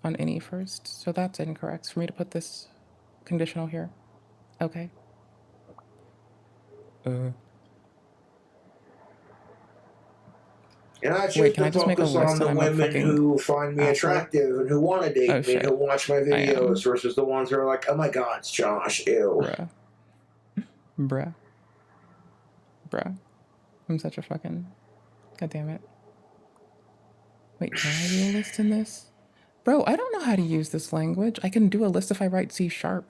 On any first. So that's incorrect for me to put this conditional here. Okay. And I choose to focus on the women who find me attractive and who want to date me and who watch my videos versus the ones who are like, oh my god, it's Josh, ew. Bruh. I'm such a fucking... God damn it. Wait, can I do a list in this? Bro, I don't know how to use this language. I can do a list if I write C#. I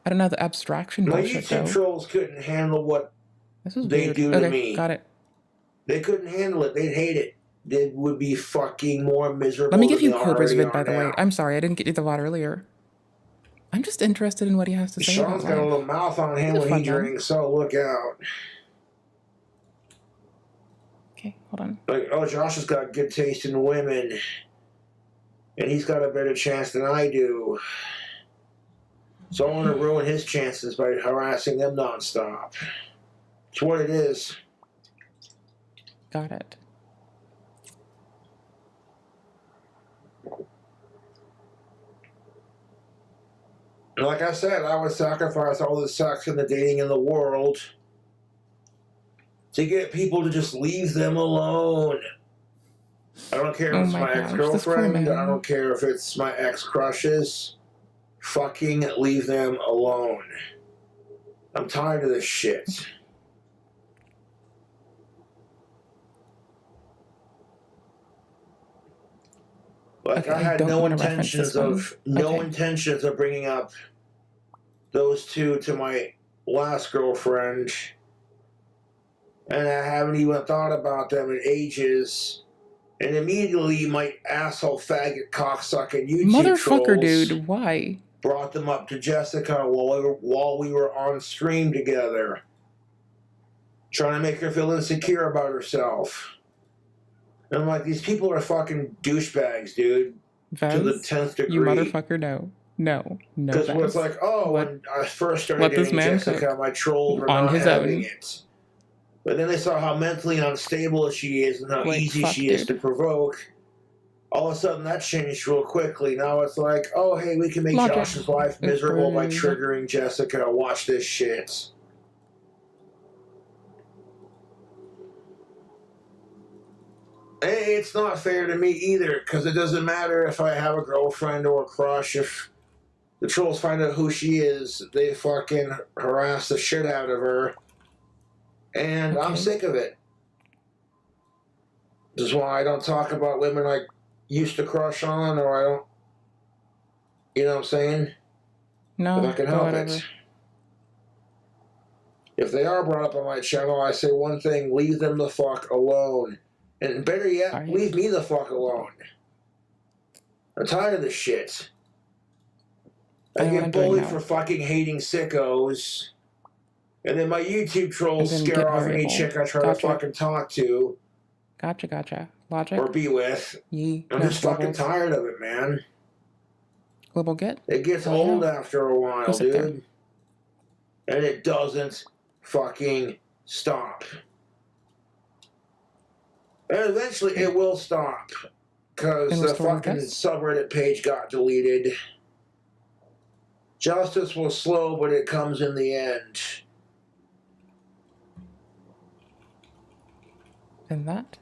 don't know the abstraction bullshit, though. My YouTube trolls couldn't handle what they do to me. Got it. They couldn't handle it. They'd hate it. They would be fucking more miserable. Let me give you Cobra's vid, by the way. I'm sorry, I didn't get you the VOD earlier. I'm just interested in what he has to say Sean's got a little mouth on him when he drinks, so look out. Okay, hold on. Like, oh, Josh has got good taste in women, and he's got a better chance than I do. So I want to ruin his chances by harassing them nonstop. It's what it is. Got it. Like I said, I would sacrifice all the sex and the dating in the world to get people to just leave them alone. I don't care if it's my ex-girlfriend. I don't care if it's my ex-crushes. Fucking leave them alone. I'm tired of this shit. Like, I had no intentions of bringing up those two to my last girlfriend, and I haven't even thought about them in ages. And immediately, my asshole faggot cocksucking YouTube Motherfucker, trolls, dude, why? Brought them up to Jessica while we were on stream together, trying to make her feel insecure about herself. And I'm like, these people are fucking douchebags, dude. Vez, to the 10th degree. You motherfucker, no. No. Because it's like, oh, when I first started dating Jessica, my trolls were not having it. But then they saw how mentally unstable she is and how easy she is to provoke. All of a sudden, that changed real quickly. Now it's like, oh, hey, we can make Josh's life miserable by triggering Jessica. Watch this shit. Hey, it's not fair to me either, because it doesn't matter if I have a girlfriend or a crush. If the trolls find out who she is, they fucking harass the shit out of her. And I'm sick of it. This is why I don't talk about women I used to crush on, or I don't... You know what I'm saying? No, if I can help it. If they are brought up on my channel, I say one thing, leave them the fuck alone. And better yet, leave me the fuck alone. I'm tired of this shit. I get bullied for fucking hating sickos. And then my YouTube trolls scare off any chick I try to fucking talk to. Gotcha. Logic. Or be with. I'm just fucking tired of it, man. Global get? It gets old after a while, dude. And it doesn't fucking stop. And eventually it will stop. Because the fucking subreddit page got deleted. Justice was slow, but it comes in the end. And that,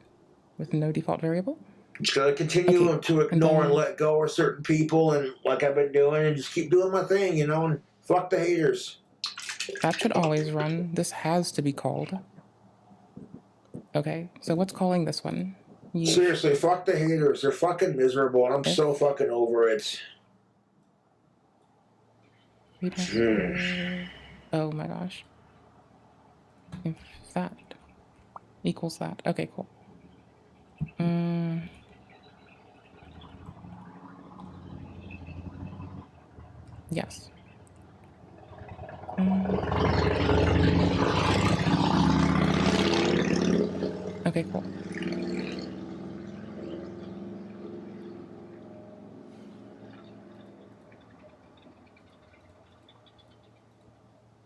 with no default variable. Just gotta continue to ignore and let go of certain people, and like I've been doing, and just keep doing my thing, you know, and fuck the haters. That should always run. This has to be called. Okay, so what's calling this one? Seriously, fuck the haters. They're fucking miserable, and I'm so fucking over it. Oh my gosh. If that equals that. Okay, cool. Yes. Okay, cool.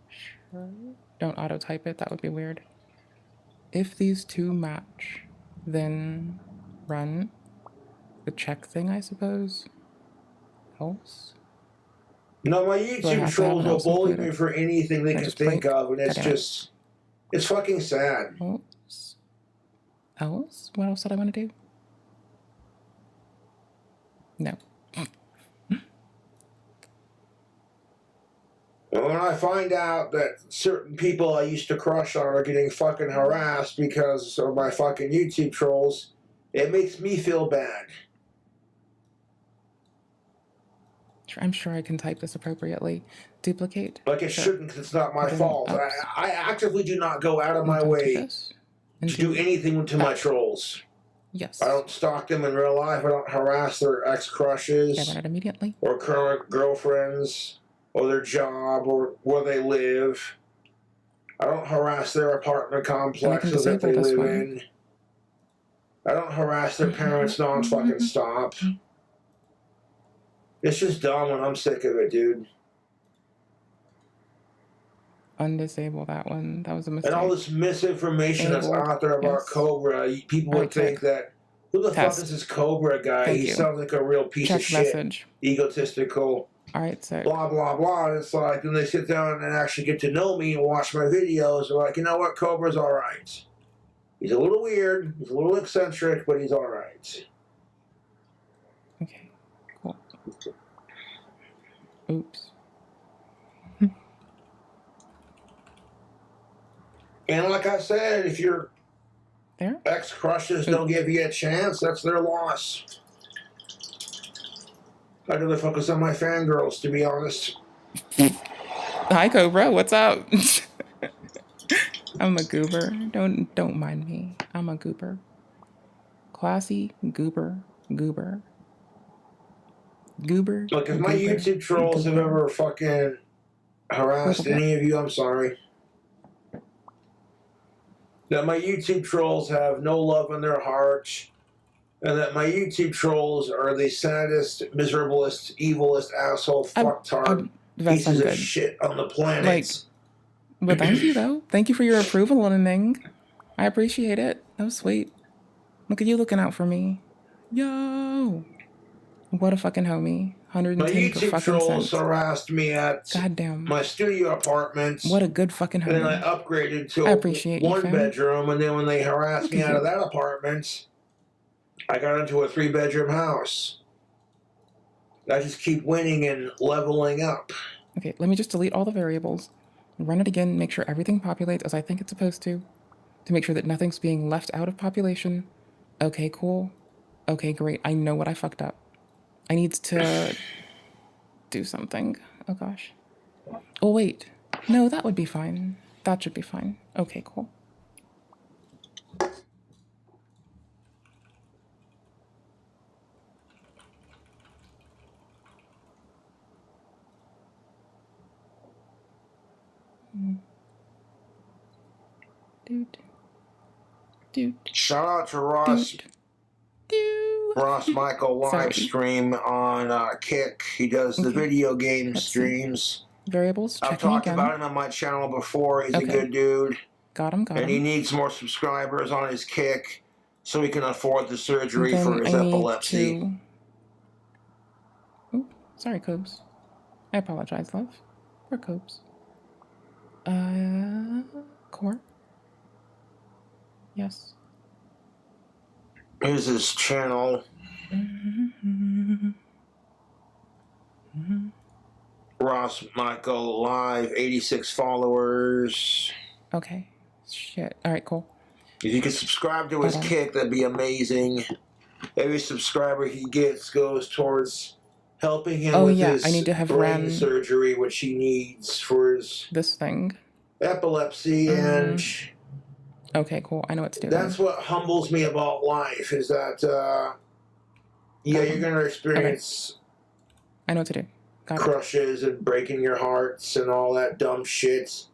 Sure. Don't auto type it, that would be weird. If these two match, then run the check thing, I suppose. Else? No, my YouTube trolls will bully me for anything they can think of, and it's just, it's fucking sad. Else? What else did I want to do? No. When I find out that certain people I used to crush on are getting fucking harassed because of my fucking YouTube trolls, it makes me feel bad. I'm sure I can type this appropriately. Duplicate. Like it shouldn't, because it's not my fault. I actively do not go out of my way to do anything to my trolls. Yes. I don't stalk them in real life. I don't harass their ex-crushes. I run it immediately. Or current girlfriends, or their job, or where they live. I don't harass their apartment complexes that they live in. I don't harass their parents non-fucking stop. It's just dumb, and I'm sick of it, dude. Undisable that one. That was a mistake. And all this misinformation that's out there about Cobra, people would think that, who the fuck is this Cobra guy? He sounds like a real piece of shit. Egotistical. Alright, so. Blah, blah, blah. And it's like, then they sit down and actually get to know me and watch my videos. They're like, you know what? Cobra's alright. He's a little weird. He's a little eccentric, but he's alright. Okay, cool. Oops. And like I said, if your ex-crushes don't give you a chance, that's their loss. I'd rather focus on my fangirls, to be honest. Hi, Cobra. What's up? I'm a goober. Don't mind me. I'm a goober. Classy goober. Goober. Look, if my YouTube trolls have ever fucking harassed any of you, I'm sorry. That my YouTube trolls have no love in their hearts, and that my YouTube trolls are the saddest, miserablest, evilest asshole fucktard pieces of shit on the planet. But thank you, though. Thank you for your approval and everything. I appreciate it. That was sweet. Look at you looking out for me. Yo! What a fucking homie. 110 my for YouTube fucking trolls cents. harassed me at my studio apartment. What a good fucking homie. And then I upgraded to a one-bedroom, and then when they harassed me out of that apartment, I got into a 3-bedroom house. I just keep winning and leveling up. Okay, let me just delete all the variables. Run it again, make sure everything populates as I think it's supposed to make sure that nothing's being left out of population. Okay, cool. Okay, great. I know what I fucked up. I need to do something. Oh, gosh. Oh, wait. No, that would be fine. That should be fine. Okay, cool. Dude. Shout out to Ross. Ross Michael live stream on Kick. He does the video game streams. Variables. I've talked about him on my channel before. He's a good dude. Got him. And he needs more subscribers on his Kick so he can afford the surgery for his epilepsy. Oh, sorry, Cobes. I apologize, love. Poor Cobes. Core. Yes. Here's his channel. Ross Michael Live, 86 followers. Okay. Shit. All right, cool. If you could subscribe to his kick, that'd be amazing. Every subscriber he gets goes towards helping him with his I need to have brain surgery, which he needs for his epilepsy. And okay, cool. I know what to do. That's what humbles me about life, is that you're gonna experience I know what to do. crushes and breaking your hearts and all that dumb shit.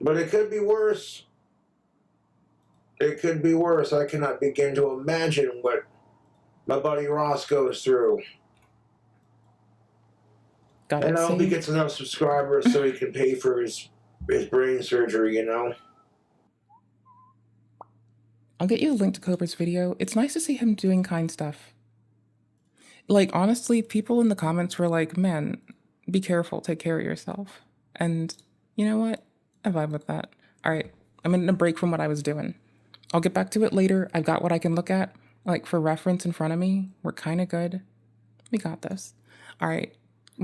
But it could be worse. It could be worse. I cannot begin to imagine what my buddy Ross goes through. And I hope he gets enough subscribers so he can pay for his brain surgery, you know? I'll get you a link to Cobra's video. It's nice to see him doing kind stuff. Like, honestly, people in the comments were like, man, be careful, take care of yourself. And you know what? I vibe with that. All right, I'm in a break from what I was doing. I'll get back to it later. I've got what I can look at, like, for reference in front of me. We're kind of good. We got this. All right.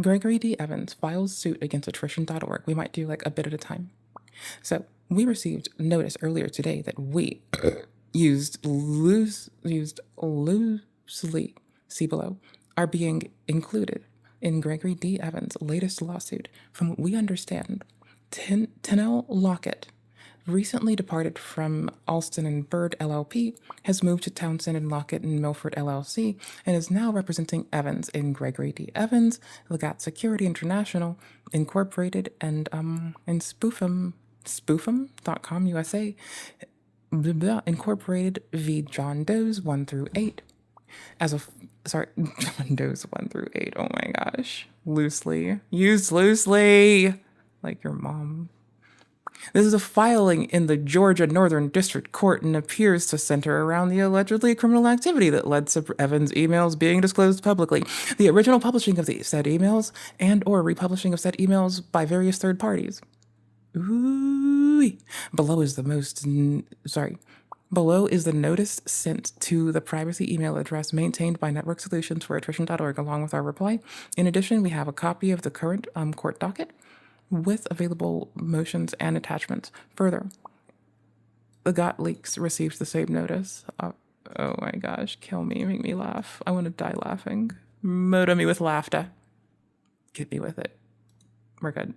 Gregory D. Evans files suit against attrition.org. We might do, like, a bit at a time. So, we received notice earlier today that we used loosely, see below, are being included in Gregory D. Evans' latest lawsuit. From what we understand, Tennell Lockett, recently departed from Alston and Bird LLP, has moved to Townsend and Lockett and Milford LLC, and is now representing Evans in Gregory D. Evans, Legat Security International, Incorporated, and spoofum.com USA, Incorporated v. John Doe's 1 through 8. John Doe's 1 through 8. Oh my gosh. Loosely. Used loosely. Like your mom. This is a filing in the Georgia Northern District Court and appears to center around the allegedly criminal activity that led to Evans' emails being disclosed publicly, the original publishing of the said emails, and or republishing of said emails by various third parties. Ooh. Below is the notice sent to the privacy email address maintained by Network Solutions for attrition.org along with our reply. In addition, we have a copy of the current court docket with available motions and attachments. Further, the Got Leaks received the same notice. Oh my gosh, kill me, make me laugh. I want to die laughing. Motor me with laughter. Get me with it. We're good.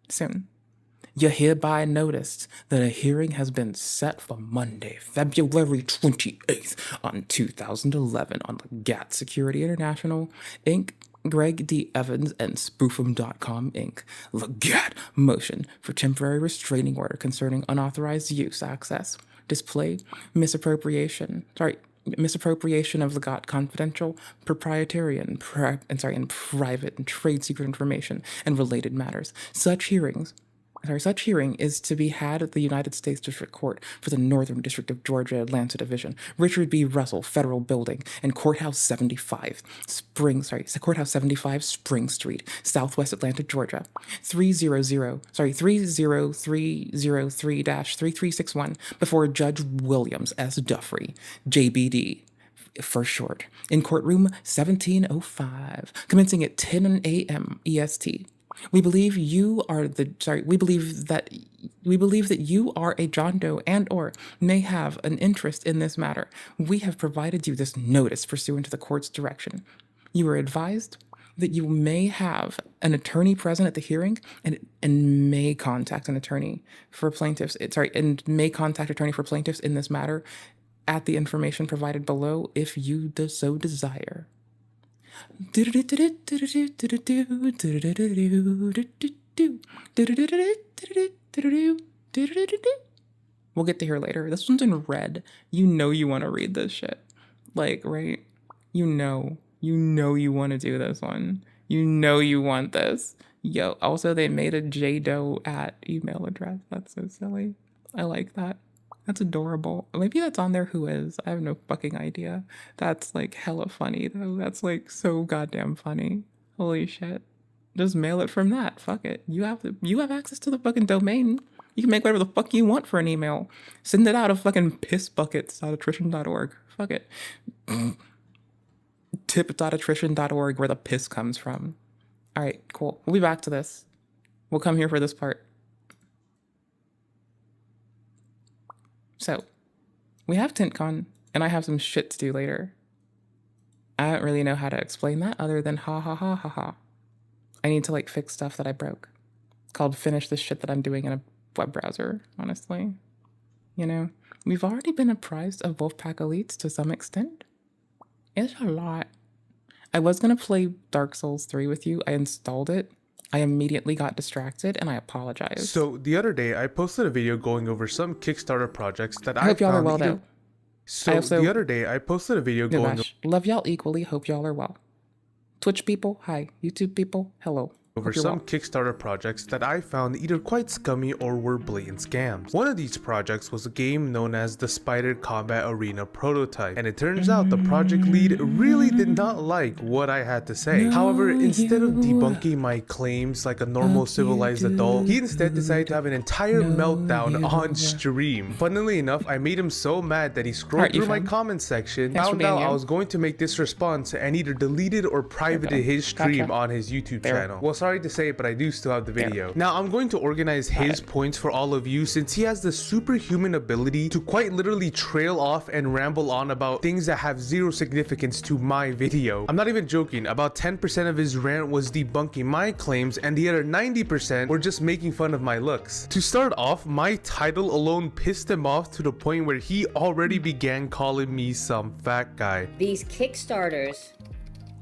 Soon. You're hereby noticed that a hearing has been set for Monday, February 28th on 2011 on Legat Security International, Inc., Greg D. Evans, and Spoofum.com, Inc. Legat motion for temporary restraining order concerning unauthorized use, access, display, misappropriation of Legat confidential, proprietary, and private and trade secret information and related matters. Such hearing is to be had at the United States District Court for the Northern District of Georgia, Atlanta Division, Richard B. Russell Federal Building, and Courthouse 75, Spring Street, Southwest Atlanta, Georgia, 30303-3361, before Judge Williams S. Duffrey, JBD, for short, in courtroom 1705, commencing at 10 a.m. EST. We believe that you are a John Doe and or may have an interest in this matter. We have provided you this notice pursuant to the court's direction. You are advised that you may have an attorney present at the hearing and may contact an attorney for plaintiffs. May contact attorney for plaintiffs in this matter at the information provided below if you so desire. We'll get to hear later. This one's in red. You know you want to read this shit. Like, right? You know you want to do this one. You know you want this. Yo, also they made a jdoe@ email address. That's so silly. I like that. That's adorable. Maybe that's on there. Who is? I have no fucking idea. That's like hella funny though. That's like so goddamn funny. Holy shit. Just mail it from that. Fuck it. You have access to the fucking domain. You can make whatever the fuck you want for an email. Send it out of fucking pissbuckets.attrition.org. Fuck it. Tip.attrition.org, where the piss comes from. All right, cool. We'll be back to this. We'll come here for this part. So, we have TintCon, and I have some shit to do later. I don't really know how to explain that other than ha ha ha ha ha. I need to like fix stuff that I broke. It's called finish the shit that I'm doing in a web browser, honestly. You know, we've already been apprised of Wolfpack Elites to some extent. It's a lot. I was going to play Dark Souls 3 with you. I installed it. I immediately got distracted and I apologize. So the other day I posted a video going over some Kickstarter projects that I hope y'all are well though. So the other day I posted a video going love y'all equally. Hope y'all are well. Twitch people, hi. YouTube people, hello. Over some Kickstarter projects that I found either quite scummy or were blatant scams. One of these projects was a game known as the Spider Combat Arena prototype, and it turns out the project lead really did not like what I had to say. However, instead of debunking my claims like a normal civilized adult, he instead decided to have an entire meltdown on stream. Funnily enough, I made him so mad that he scrolled through my comment section, found out I was going to make this response, and either deleted or privated his stream on his YouTube channel. Well, sorry to say it, but I do still have the video. Now I'm going to organize his points for all of you, since he has the superhuman ability to quite literally trail off and ramble on about things that have zero significance to my video. I'm not even joking. About 10% of his rant was debunking my claims, and the other 90% were just making fun of my looks. To start off, my title alone pissed him off to the point where he already began calling me some fat guy. These Kickstarters,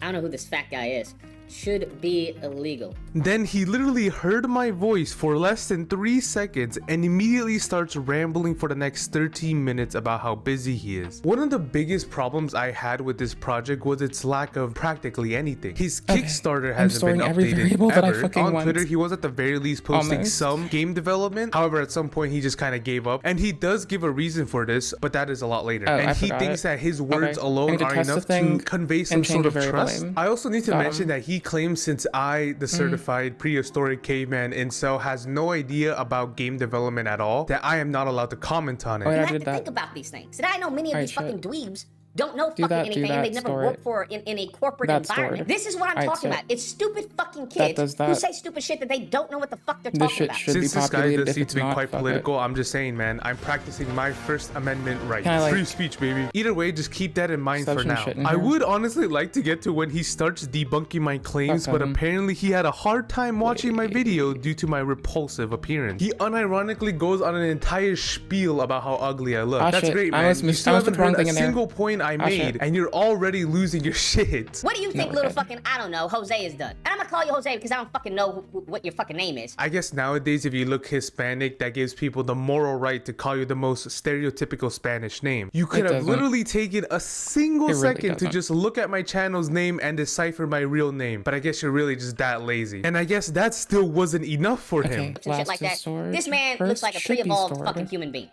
I don't know who this fat guy is, should be illegal. Then he literally heard my voice for less than 3 seconds and immediately starts rambling for the next 13 minutes about how busy he is. One of the biggest problems I had with this project was its lack of practically anything. His Kickstarter hasn't been updated ever. On Twitter, he was at the very least posting some game development. However, at some point he just kind of gave up, and he does give a reason for this, but that is a lot later. And he thinks that his words alone are enough to convey some sort of trust. I also need to mention that he claims since I, the certified prehistoric caveman incel, has no idea about game development at all, that I am not allowed to comment on it. You have to think about these things. And I know many of these fucking dweebs don't know fucking anything, and they've never worked for in a corporate environment. This is what I'm talking about. It's stupid fucking kids who say stupid shit that they don't know what the fuck they're talking about. Since this guy does seem to be quite political, I'm just saying, man, I'm practicing my First Amendment right. Free speech, baby. Either way, just keep that in mind for now. I would honestly like to get to when he starts debunking my claims, but apparently he had a hard time watching my video due to my repulsive appearance. He unironically goes on an entire spiel about how ugly I look. That's great, man. You still haven't heard a single point I made, and you're already losing your shit. What do you think little fucking, I don't know, Jose has done? And I'm gonna call you Jose because I don't fucking know what your fucking name is. I guess nowadays if you look Hispanic, that gives people the moral right to call you the most stereotypical Spanish name. You could have literally taken a single second to just look at my channel's name and decipher my real name, but I guess you're really just that lazy. And I guess that still wasn't enough for him. Some shit like that. This man looks like a pre-evolved fucking human being,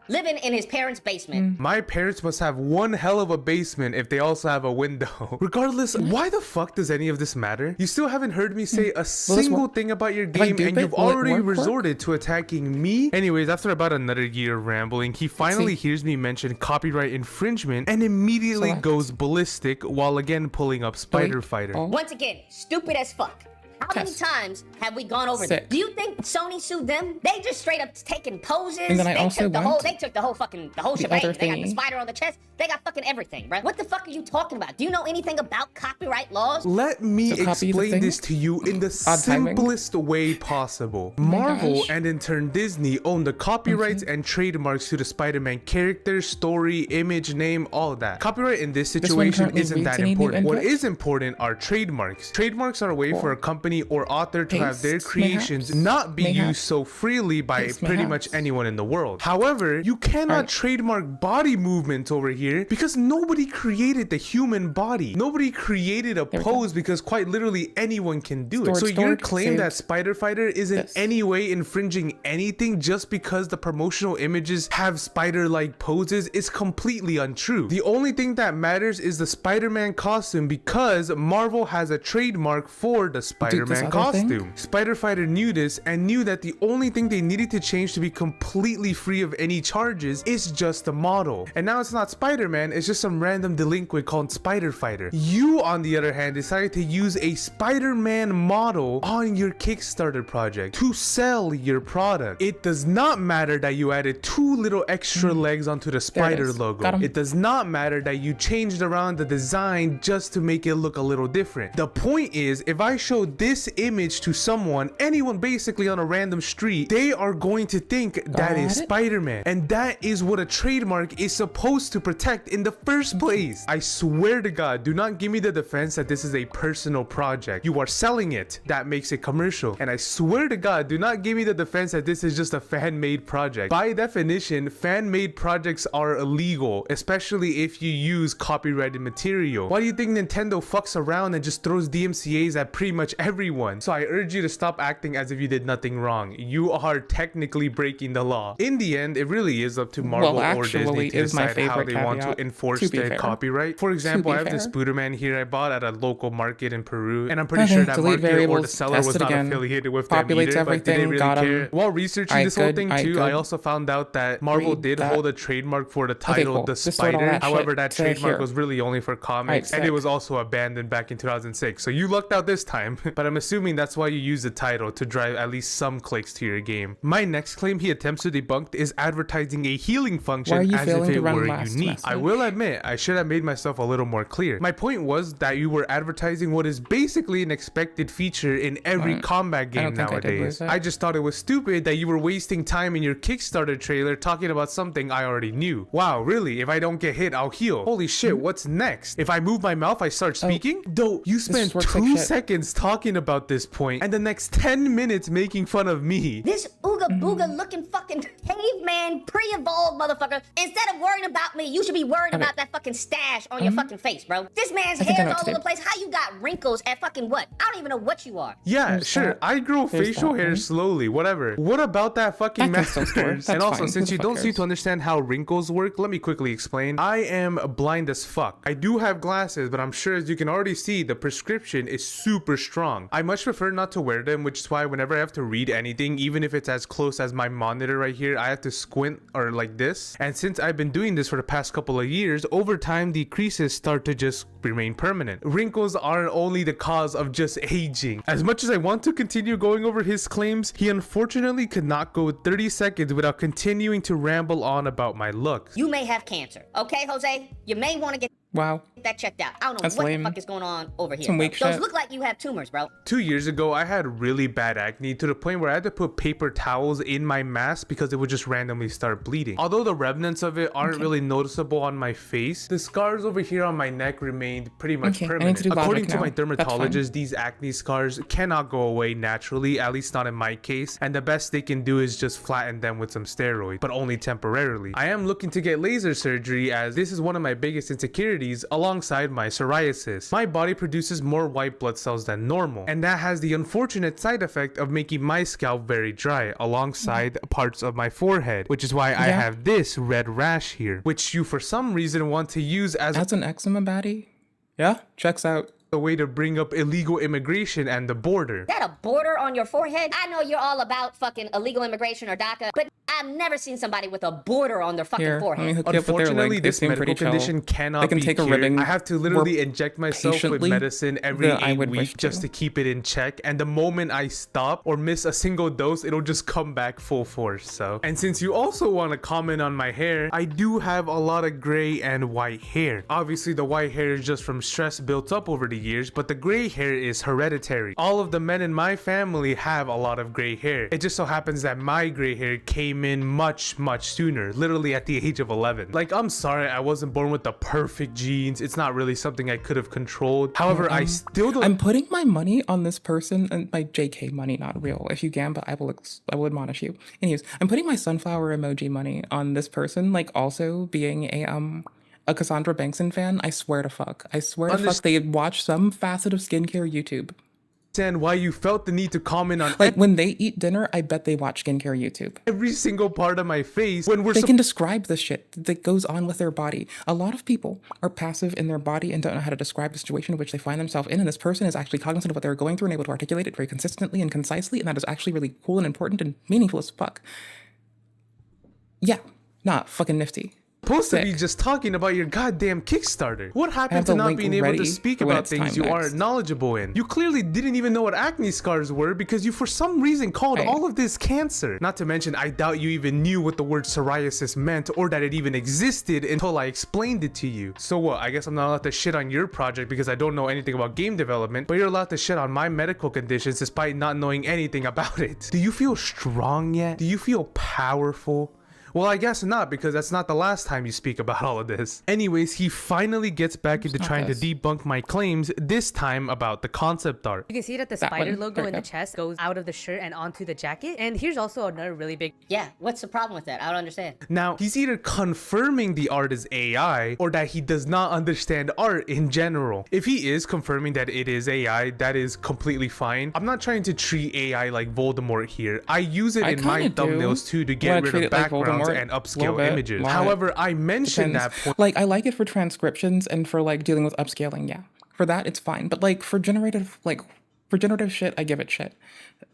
living in his parents' basement. My parents must have one hell of a basement if they also have a window. Regardless, why the fuck does any of this matter? You still haven't heard me say a single thing about your game, and you've already resorted to attacking me. Anyways, after about another year of rambling, he finally hears me mention copyright infringement and immediately goes ballistic while again pulling up Spider Fighter. Once again, stupid as fuck. How many times have we gone over this? Do you think Sony sued them? They just straight up taking poses. And then I they took the whole shebang. They got the spider on the chest. They got fucking everything, right? What the fuck are you talking about? Do you know anything about copyright laws? Let me explain this to you in the simplest way possible. Marvel and in turn Disney own the copyrights and trademarks to the Spider-Man character, story, image, name, all of that. Copyright in this situation isn't that important. What is important are trademarks. Trademarks are a way for a company or author to have their creations not be used so freely by pretty much anyone in the world. However, you cannot trademark body movements over here because nobody created the human body. Nobody created a pose because quite literally anyone can do it. So your claim that Spider Fighter isn't any way infringing anything just because the promotional images have spider-like poses is completely untrue. The only thing that matters is the Spider-Man costume because Marvel has a trademark for the Spider Spider-Man costume. Spider Fighter knew this and knew that the only thing they needed to change to be completely free of any charges is just the model. And now it's not Spider-Man, it's just some random delinquent called Spider Fighter. You, on the other hand, decided to use a Spider-Man model on your Kickstarter project to sell your product. It does not matter that you added 2 little extra legs onto the spider logo. It does not matter that you changed around the design just to make it look a little different. The point is, if I show this image to someone, anyone basically on a random street, they are going to think that is Spider-Man. And that is what a trademark is supposed to protect in the first place. I swear to God, do not give me the defense that this is a personal project. You are selling it. That makes it commercial. And I swear to God, do not give me the defense that this is just a fan-made project. By definition, fan-made projects are illegal, especially if you use copyrighted material. Why do you think Nintendo fucks around and just throws DMCAs at pretty much everyone? So I urge you to stop acting as if you did nothing wrong. You are technically breaking the law. In the end, it really is up to Marvel or Disney to decide how they want to enforce their copyright. For example, I have this Spooderman here I bought at a local market in Peru, and I'm pretty sure that market or the seller was not affiliated with them either, but did they really care? While researching this whole thing too, I also found out that Marvel did hold a trademark for the title The Spider. However, that trademark was really only for comics, and it was also abandoned back in 2006. So you lucked out this time, but I'm assuming that's why you use the title to drive at least some clicks to your game. My next claim he attempts to debunk is advertising a healing function as if it were unique. I will admit, I should have made myself a little more clear. My point was that you were advertising what is basically an expected feature in every combat game nowadays. I just thought it was stupid that you were wasting time in your Kickstarter trailer talking about something I already knew. Wow, really? If I don't get hit, I'll heal. Holy shit, what's next? If I move my mouth, I start speaking? Though you spent 2 seconds talking about this point and the next 10 minutes making fun of me. This ooga booga looking fucking caveman pre-evolved motherfucker, instead of worrying about me, you should be worried about that fucking stash on your fucking face, bro. This man's hair's all over the place. How you got wrinkles at fucking what? I don't even know what you are. Yeah, sure. I grow facial hair slowly, whatever. What about that fucking matters? And also, since you don't seem to understand how wrinkles work, let me quickly explain. I am blind as fuck. I do have glasses, but I'm sure as you can already see, the prescription is super strong. I much prefer not to wear them, which is why whenever I have to read anything, even if it's as close as my monitor right here, I have to squint or like this. And since I've been doing this for the past couple of years, over time the creases start to just remain permanent. Wrinkles aren't only the cause of just aging. As much as I want to continue going over his claims, he unfortunately could not go 30 seconds without continuing to ramble on about my looks. You may have cancer, okay, Jose? You may want to get that checked out. I don't know what the fuck is going on over here. Those look like you have tumors, bro. 2 years ago, I had really bad acne to the point where I had to put paper towels in my mask because it would just randomly start bleeding. Although the remnants of it aren't really noticeable on my face, the scars over here on my neck remained pretty much permanent. According to my dermatologist, these acne scars cannot go away naturally, at least not in my case, and the best they can do is just flatten them with some steroids, but only temporarily. I am looking to get laser surgery as this is one of my biggest insecurities alongside my psoriasis. My body produces more white blood cells than normal, and that has the unfortunate side effect of making my scalp very dry alongside parts of my forehead, which is why I have this red rash here, which you for some reason want to use as an eczema baddie. Yeah, checks out. A way to bring up illegal immigration and the border. That a border on your forehead? I know you're all about fucking illegal immigration or DACA, but I've never seen somebody with a border on their fucking forehead. Unfortunately, this medical condition cannot be cured. I have to literally inject myself with medicine every 8 weeks just to keep it in check. And the moment I stop or miss a single dose, it'll just come back full force. So, and since you also want to comment on my hair, I do have a lot of gray and white hair. Obviously, the white hair is just from stress built up over the years, but the gray hair is hereditary. All of the men in my family have a lot of gray hair. It just so happens that my gray hair came in much sooner, literally at the age of 11. Like, I'm sorry I wasn't born with the perfect genes. It's not really something I could have controlled. However, I still don't. I'm putting my money on this person, and my JK money, not real. If you gambit, I will admonish you. Anyways, I'm putting my sunflower emoji money on this person, like also being a Cassandra Bankson fan. I swear to fuck. I swear to fuck they watch some facet of skincare YouTube. understand why you felt the need to comment on like when they eat dinner, I bet they watch skincare YouTube. Every single part of my face when they can describe the shit that goes on with their body. A lot of people are passive in their body and don't know how to describe the situation in which they find themselves in, and this person is actually cognizant of what they're going through and able to articulate it very consistently and concisely, and that is actually really cool and important and meaningful as fuck. Yeah, not fucking nifty. Supposed to be just talking about your goddamn Kickstarter. What happened to not being able to speak about things you aren't knowledgeable in? You clearly didn't even know what acne scars were because you for some reason called all of this cancer. Not to mention, I doubt you even knew what the word psoriasis meant or that it even existed until I explained it to you. So what, I guess I'm not allowed to shit on your project because I don't know anything about game development, but you're allowed to shit on my medical conditions despite not knowing anything about it. Do you feel strong yet? Do you feel powerful? Well, I guess not, because that's not the last time you speak about all of this. Anyways, he finally gets back into trying to debunk my claims, this time about the concept art. You can see that the spider logo in the chest goes out of the shirt and onto the jacket. And here's also another really big... Yeah, what's the problem with that? I don't understand. Now, he's either confirming the art is AI or that he does not understand art in general. If he is confirming that it is AI, that is completely fine. I'm not trying to treat AI like Voldemort here. I use it in my thumbnails too to get rid of backgrounds and upscale images. However, I mentioned that point. Like, I like it for transcriptions and for like dealing with upscaling. Yeah, for that it's fine. But like for generative shit, I give it shit.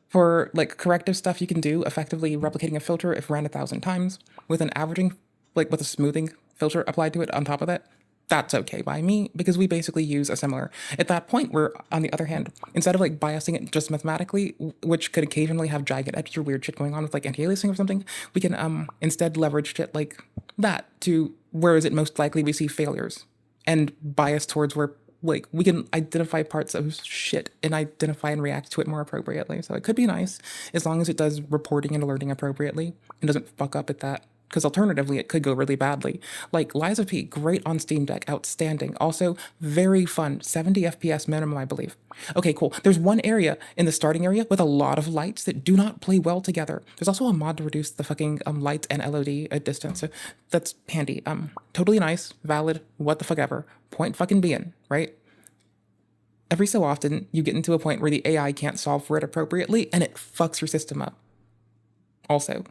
For like corrective stuff, you can do effectively replicating a filter if ran 1,000 times with an averaging, like with a smoothing filter applied to it on top of it. That's okay by me because we basically use a similar. At that point, we're, on the other hand, instead of like biasing it just mathematically, which could occasionally have jagged edges or weird shit going on with like anti-aliasing or something, we can instead leverage shit like that to where is it most likely we see failures and bias towards where like we can identify parts of shit and identify and react to it more appropriately. So it could be nice as long as it does reporting and alerting appropriately and doesn't fuck up at that. Because alternatively, it could go really badly. Like Liza P, great on Steam Deck, outstanding. Also, very fun, 70 FPS minimum, I believe. Okay, cool. There's one area in the starting area with a lot of lights that do not play well together. There's also a mod to reduce the fucking lights and LOD at distance, so that's handy. Totally nice, valid, what the fuck ever. Point fucking being, right? Every so often, you get into a point where the AI can't solve for it appropriately, and it fucks your system up. Also.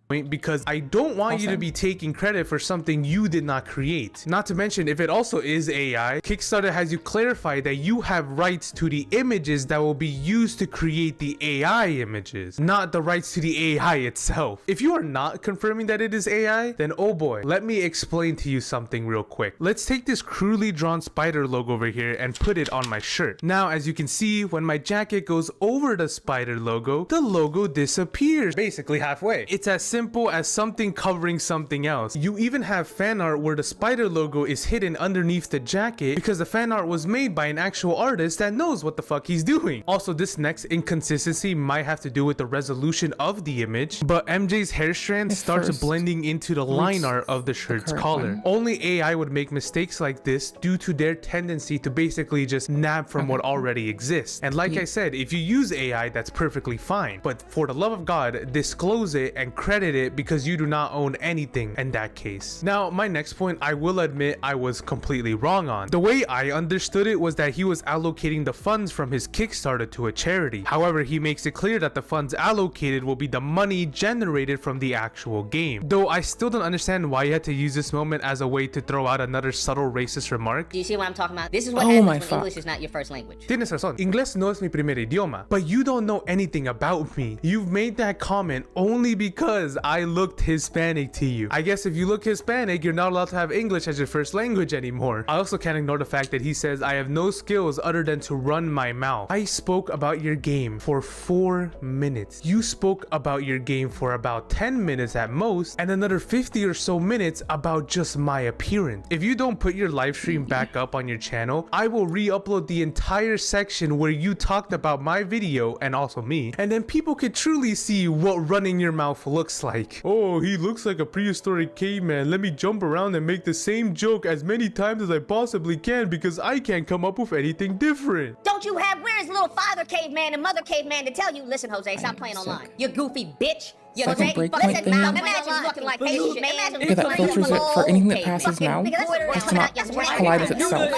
Because I don't want you to be taking credit for something you did not create. Not to mention, if it also is AI, Kickstarter has you clarify that you have rights to the images that will be used to create the AI images, not the rights to the AI itself. If you are not confirming that it is AI, then oh boy, let me explain to you something real quick. Let's take this crudely drawn spider logo over here and put it on my shirt. Now, as you can see, when my jacket goes over the spider logo, the logo disappears, basically halfway. It's as simple as something covering something else. You even have fan art where the spider logo is hidden underneath the jacket because the fan art was made by an actual artist that knows what the fuck he's doing. Also, this next inconsistency might have to do with the resolution of the image, but MJ's hair strand starts blending into the line art of the shirt's collar. Only AI would make mistakes like this due to their tendency to basically just nab from what already exists. And like I said, if you use AI, that's perfectly fine. But for the love of God, disclose it and credit it because you do not own anything in that case. Now, my next point, I will admit I was completely wrong on. The way I understood it was that he was allocating the funds from his Kickstarter to a charity. However, he makes it clear that the funds allocated will be the money generated from the actual game. Though I still don't understand why he had to use this moment as a way to throw out another subtle racist remark. Do you see what I'm talking about? This is what happens when English is not your first language. Tienes razón. Inglés no es mi primer idioma. But you don't know anything about me. You've made that comment only because I looked Hispanic to you. I guess if you look Hispanic, you're not allowed to have English as your first language anymore. I also can't ignore the fact that he says, I have no skills other than to run my mouth. I spoke about your game for 4 minutes. You spoke about your game for about 10 minutes at most, and another 50 or so minutes about just my appearance. If you don't put your live stream back up on your channel, I will re-upload the entire section where you talked about my video and also me, and then people could truly see what running your mouth looks like. Oh, he looks like a prehistoric caveman. Let me jump around and make the same joke as many times as I possibly can because I can't come up with anything different. Don't you have, where is little father caveman and mother caveman to tell you, listen, Jose, stop playing online. You goofy bitch. second breakpoint thing. Imagine looking like this shit. Imagine Okay, that filters it for anything that passes now, just to not collide with itself.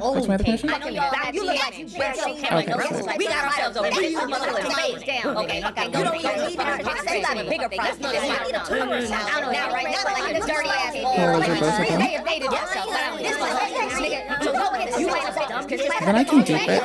Or what's my definition? We got ourselves over here. Okay, you don't even need a bigger price. Dirty ass then I can dupe it.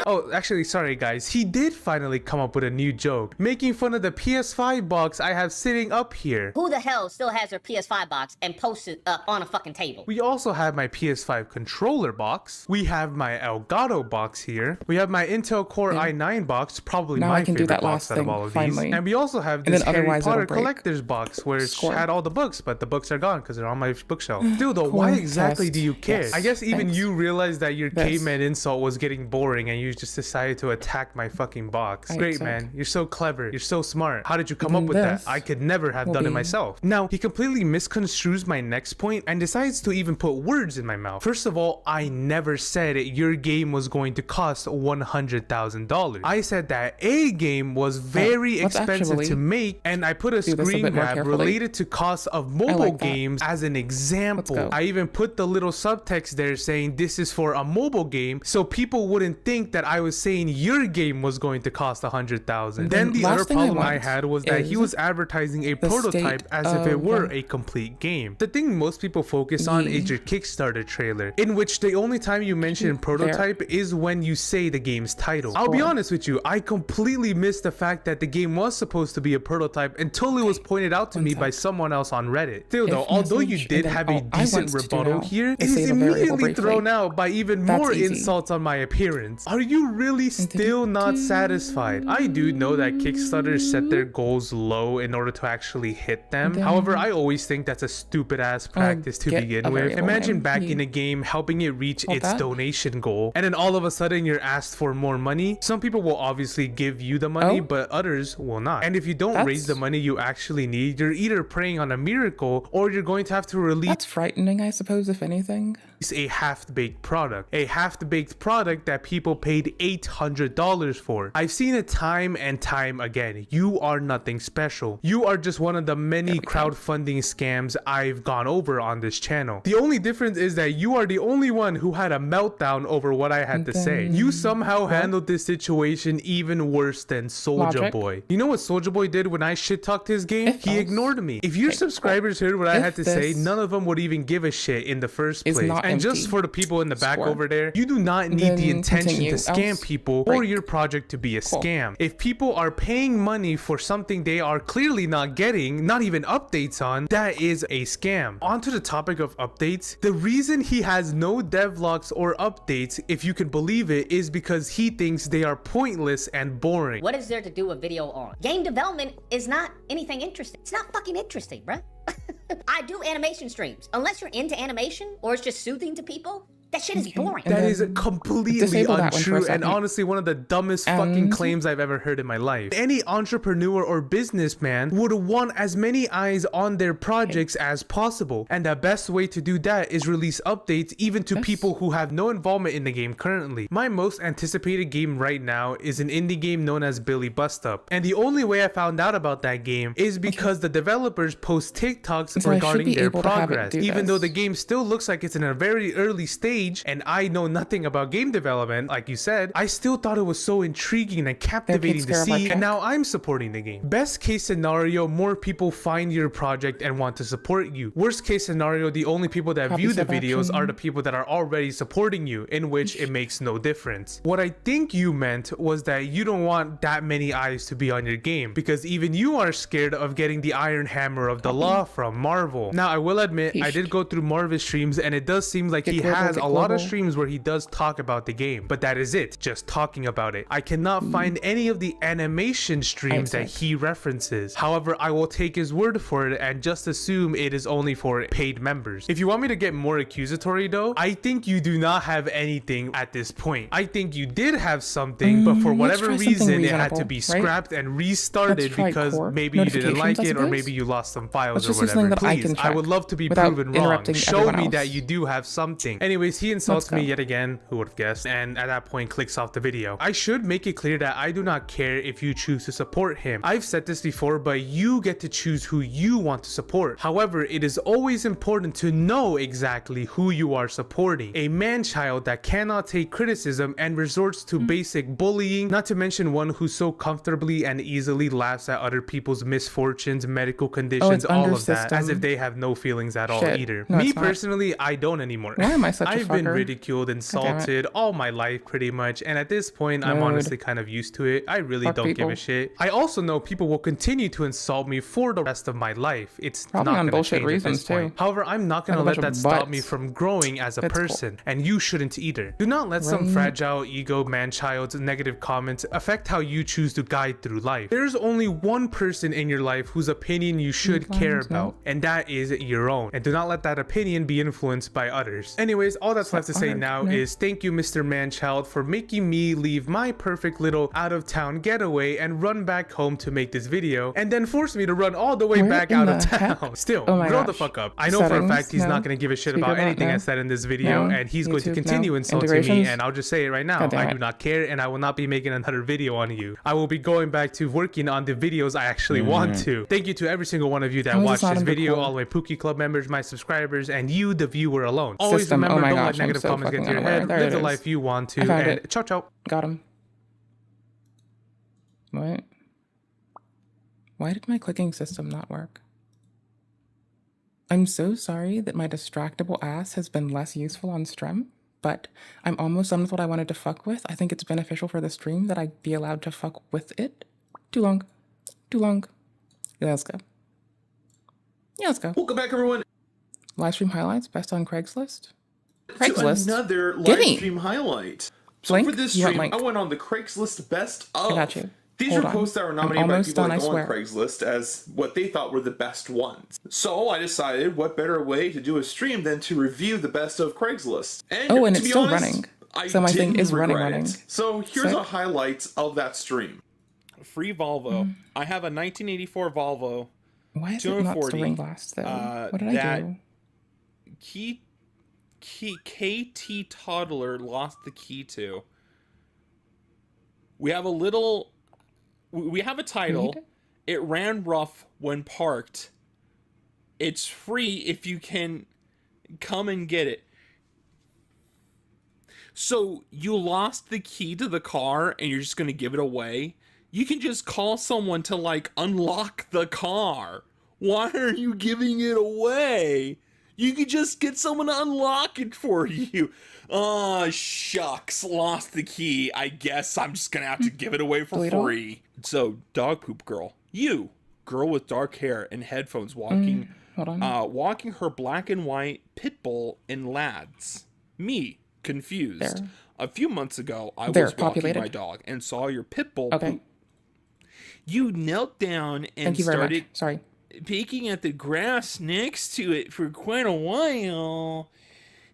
Oh, actually, sorry guys. He did finally come up with a new joke, making fun of the PS5 box I have sitting up here. Who the hell still has their PS5 box and posts it up on a fucking table? We also have my PS5 controller box. We have my Elgato box here. We have my Intel Core i9 box, probably now my favorite box out of all of these. And we also have this Harry Potter collector's box where it had all the books, but the books are gone because they're on my bookshelf. Still though, why exactly do you care? I guess even you realized that your caveman insult was getting boring and you just decided to attack my fucking box. Great, man. You're so clever. You're so smart. How did you come up with that? I could never have done it myself. Now, he completely misconstrues my next point and decides to even put words in my mouth. First of all, I never said your game was going to cost $100,000. I said that a game was very expensive to make, and I put a screen grab related to cost of mobile games as an example. I even put the little subtext there saying this is for a mobile game, so people wouldn't think that I was saying your game was going to cost $100,000. Then the other problem I had was that he was advertising a prototype as if it were a complete game. The thing most people focus on is your Kickstarter trailer, in which the only time you mention prototype is when you say the game's title. I'll be honest with you, I completely missed the fact that the game was supposed to be a prototype until it was pointed out to me by someone else on Reddit. Still though, although you did have a decent rebuttal here, it is immediately thrown out by even more insults on my appearance. Are you really still not satisfied? I do know that Kickstarters set their goals low in order to actually hit them. However, I always think that's a stupid ass practice to begin with. Imagine backing a game, helping it reach its donation goal, and then all of a sudden you're asked for more money. Some people will obviously give you the money, but others will not. And if you don't raise the money you actually need, you're either praying on a miracle or you're going to have to release. That's frightening, I suppose, if anything. A half-baked product. A half-baked product that people paid $800 for. I've seen it time and time again. You are nothing special. You are just one of the many crowdfunding scams I've gone over on this channel. The only difference is that you are the only one who had a meltdown over what I had to say. You somehow handled this situation even worse than Soulja Boy. You know what Soulja Boy did when I shit-talked his game? He ignored me. If your subscribers heard what I had to say, none of them would even give a shit in the first place. And just for the people in the back over there, you do not need the intention to scam people or your project to be a scam. If people are paying money for something they are clearly not getting, not even updates on, that is a scam. Onto the topic of updates, the reason he has no devlogs or updates, if you can believe it, is because he thinks they are pointless and boring. What is there to do a video on? Game development is not anything interesting. It's not fucking interesting, bruh. I do animation streams. Unless you're into animation or it's just soothing to people, that shit is boring. That is completely untrue and honestly one of the dumbest fucking claims I've ever heard in my life. Any entrepreneur or businessman would want as many eyes on their projects as possible, and the best way to do that is release updates even to people who have no involvement in the game currently. My most anticipated game right now is an indie game known as Billy Bust Up, and the only way I found out about that game is because the developers post TikToks regarding their progress. Even though the game still looks like it's in a very early stage and I know nothing about game development, like you said, I still thought it was so intriguing and captivating to see, and now I'm supporting the game. Best case scenario, more people find your project and want to support you. Worst case scenario, the only people that view the videos are the people that are already supporting you, in which it makes no difference. What I think you meant was that you don't want that many eyes to be on your game, because even you are scared of getting the Iron Hammer of the law from Marvel. Now, I will admit, I did go through Marvel's streams, and it does seem like he has a lot of streams where he does talk about the game, but that is it, just talking about it. I cannot find any of the animation streams that he references. However, I will take his word for it and just assume it is only for paid members. If you want me to get more accusatory though, I think you do not have anything at this point. I think you did have something, but for whatever reason it had to be scrapped and restarted because maybe you didn't like it or maybe you lost some files or whatever. Please, I would love to be proven wrong. Show me that you do have something. Anyway, Anyways, he insults me yet again, who would have guessed, and at that point clicks off the video. I should make it clear that I do not care if you choose to support him. I've said this before, but you get to choose who you want to support. However, it is always important to know exactly who you are supporting. A man-child that cannot take criticism and resorts to basic bullying, not to mention one who so comfortably and easily laughs at other people's misfortunes, medical conditions, all of that, as if they have no feelings at all either. Me personally, I don't anymore. Why am I such a I've been fucker? ridiculed, insulted all my life pretty much, and at this point I'm honestly kind of used to it. I really don't give a shit. I also know people will continue to insult me for the rest of my life. It's Probably not on gonna bullshit change at this reasons, point. too. However, I'm not gonna Like a let bunch that of stop me butts. from growing as a It's cool. person, and you shouldn't either. Do not let some fragile ego man-child's negative comments affect how you choose to guide through life. There's only one person in your life whose opinion you should care about, and that is your own. And do not let that opinion be influenced by others. Anyways, all that's left to say now is thank you, Mr. Manchild, for making me leave my perfect little out-of-town getaway and run back home to make this video, and then force me to run all the way back out of town. Still, grow the fuck up. I know for a fact he's not going to give a shit about anything I said in this video, and he's going to continue insulting me, and I'll just say it right now. I do not care, and I will not be making another video on you. I will be going back to working on the videos I actually want to. Thank you to every single one of you that watched this video, all my Pookie Club members, my subscribers, and you, the viewer alone. Always remember, don't let negative comments get to your head. Live the life you want to, and ciao ciao. Got him. What? Why did my clicking system not work? I'm so sorry that my distractible ass has been less useful on stream, but I'm almost done with what I wanted to fuck with. I think it's beneficial for the stream that I be allowed to fuck with it. Too long. Too long. Yeah, let's go. Yeah, let's go. Welcome back, everyone. Live stream highlights, best on Craigslist. To another live stream highlight. So Link? for this You want stream, link? I went on the Craigslist best of. I got you. These Hold were on. posts that were I'm nominated by almost people done, that I go on swear. Craigslist as what they thought were the best ones. So I decided what better way to do a stream than to review the best of Craigslist. And Oh, and to it's be still honest, running. I So my thing didn't is running. regret it. So here's Sick. a highlight of that stream. Free Volvo. I have a 1984 Volvo. Why is it not 240, storing glass though? What did I do? KT Toddler lost the key to. We have a little. We have a title. It ran rough when parked. It's free if you can come and get it. So you lost the key to the car and you're just going to give it away? You can just call someone to like unlock the car. Why are you giving it away? You could just get someone to unlock it for you. Oh, shucks. Lost the key. I guess I'm just going to have to give it away for free. So, dog poop girl. You, girl with dark hair and headphones walking walking her black and white pit bull in lads. Me, confused. A few months ago, I was walking my dog and saw your pit bull poop. You knelt down and started peeking at the grass next to it for quite a while.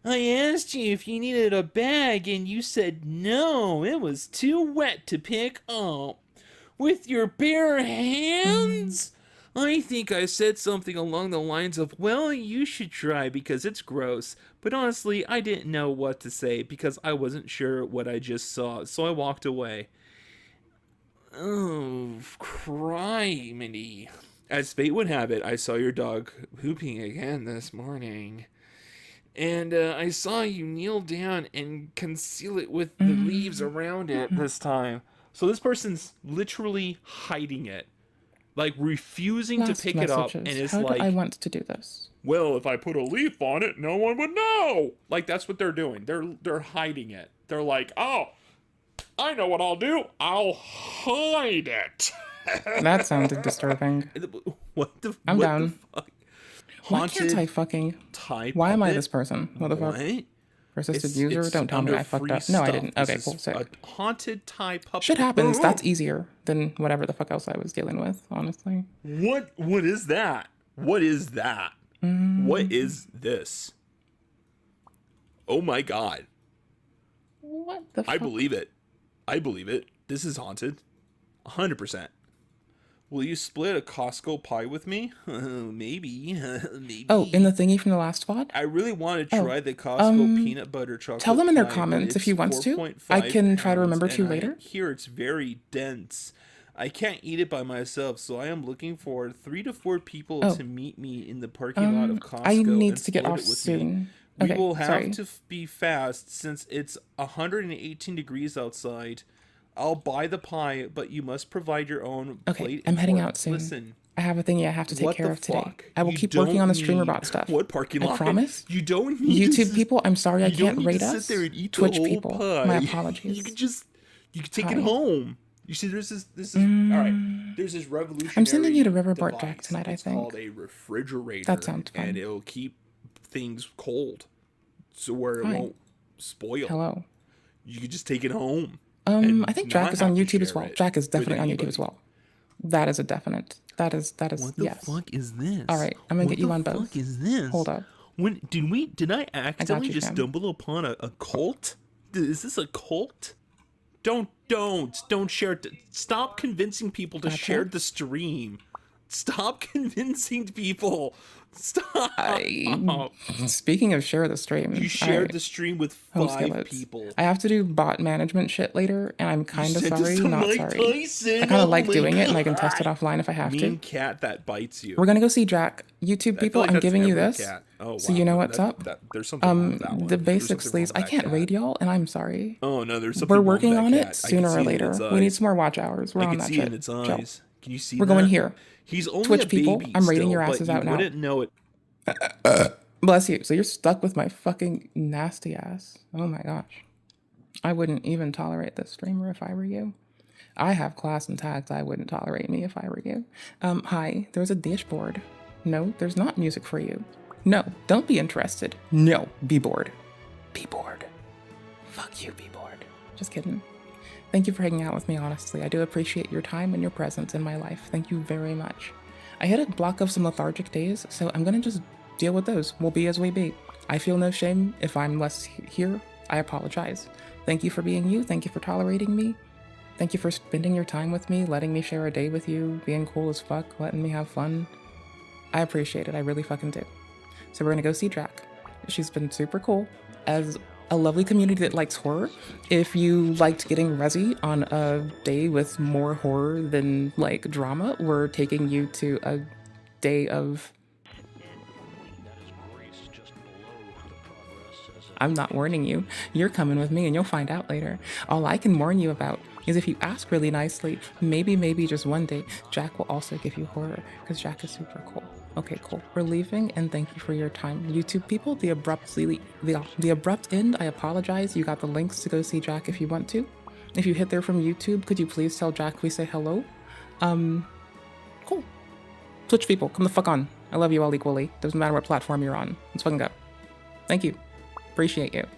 I asked you if you needed a bag and you said no, it was too wet to pick up. With your bare hands? I think I said something along the lines of, well, you should try because it's gross. But honestly, I didn't know what to say because I wasn't sure what I just saw, so I walked away. Oh, criminy. As fate would have it, I saw your dog pooping again this morning. And I saw you kneel down and conceal it with the leaves around it this time. So this person's literally hiding it. Like refusing to pick it up and is How like, do I want to do this? well, if I put a leaf on it, no one would know. Like that's what they're doing. They're hiding it. They're like, oh, I know what I'll do. I'll hide it. That sounded disturbing. What the? I'm what down. The fuck? Why can't I fucking? Why am I this person? What the fuck? Persistent user? Don't tell me I fucked up. No, I didn't. Okay, cool. Sick. A haunted Thai puppet. Shit happens. That's easier than whatever the fuck else I was dealing with, honestly. What is that? What is that? What is this? Oh my god. What the fuck? I believe it. I believe it. This is haunted. 100%. Will you split a Costco pie with me? Maybe. Maybe. Oh, in the thingy from the last VOD? I really want to try the Costco peanut butter chocolate tell them in their pie, comments if he wants to. 4.5 I can try to pounds, remember to and later. I hear it's very dense. I can't eat it by myself, so I am looking for 3 to 4 people to meet me in the parking lot of Costco. I need and to get split off it with soon. Me. Okay, We will have sorry. to be fast since it's 118 degrees outside. I'll buy the pie, but you must provide your own plate. I'm heading fork. out soon. Listen, I have a thingy I have to take what care the of today. fuck? I will You keep working on the don't streamer need- bot stuff. What parking lot? I promise. You don't need YouTube to, people, I'm sorry I you don't can't need rate to us. sit there and eat the Twitch whole people, pie. my apologies. You can take it Hi. home. You see, there's this all right. There's this revolutionary. I'm sending you to Riverport device. Jack tonight, I It's think. called a refrigerator. That sounds fun. And it'll keep things cold, so where it Hi. won't spoil. Hello. You can just take it home. I think Jack is on YouTube as well. Jack is definitely on YouTube as well. That is a definite. That is What the yes. fuck is this? All right, I'm gonna get you on both. What the fuck is this? Hold up. Did I accidentally you, just fam. stumble upon a cult? Is this a cult? Don't share it. Stop convincing people to Gotcha. share the stream. Stop convincing people. Stop. Speaking of share the stream, You shared the stream with Home 5 skillets. people. I have to do bot management shit later, and I'm kind of sent us sorry, to not Mike sorry. Tyson. I kind Oh of like my doing it, and I can God. test it offline if I have Mean to. cat that bites you. We're gonna go see Jack. YouTube I people, feel like I'm that's giving you every this, cat. Oh, so wow. you know what's That- up. there's something wrong with that one. The There's basic something wrong sleeves. with I that can't cat. raid y'all, and I'm sorry. Oh no, there's something We're wrong with working that on cat. it I can sooner see or it in later. its We need eyes. some more watch hours. We're I on can that see shit. it in its Chill. eyes. Can you see We're that? going here. He's only Twitch a people, baby I'm rating still, your but asses you out now. wouldn't know it. Bless you. So you're stuck with my fucking nasty ass. Oh my gosh. I wouldn't even tolerate this streamer if I were you. I have class and tags. I wouldn't tolerate me if I were you. Hi, there's a dashboard. No, there's not music for you. No, don't be interested. No, be bored. Be bored. Fuck you, be bored. Just kidding. Thank you for hanging out with me, honestly. I do appreciate your time and your presence in my life. Thank you very much. I hit a block of some lethargic days, so I'm gonna just deal with those. We'll be as we be. I feel no shame if I'm less here. I apologize. Thank you for being you. Thank you for tolerating me. Thank you for spending your time with me, letting me share a day with you, being cool as fuck, letting me have fun. I appreciate it. I really fucking do. So we're gonna go see Jack. She's been super cool. As a lovely community that likes horror, if you liked getting resi on a day with more horror than like drama, we're taking you to a day of... I'm not warning you. You're coming with me and you'll find out later. All I can warn you about is if you ask really nicely, maybe just one day, Jack will also give you horror, because Jack is super cool. Okay, cool. We're leaving, and thank you for your time. YouTube people, the abrupt end, I apologize. You got the links to go see Jack if you want to. If you hit there from YouTube, could you please tell Jack we say hello? Cool. Twitch people, come the fuck on. I love you all equally. Doesn't matter what platform you're on. Let's fucking go. Thank you. Appreciate you.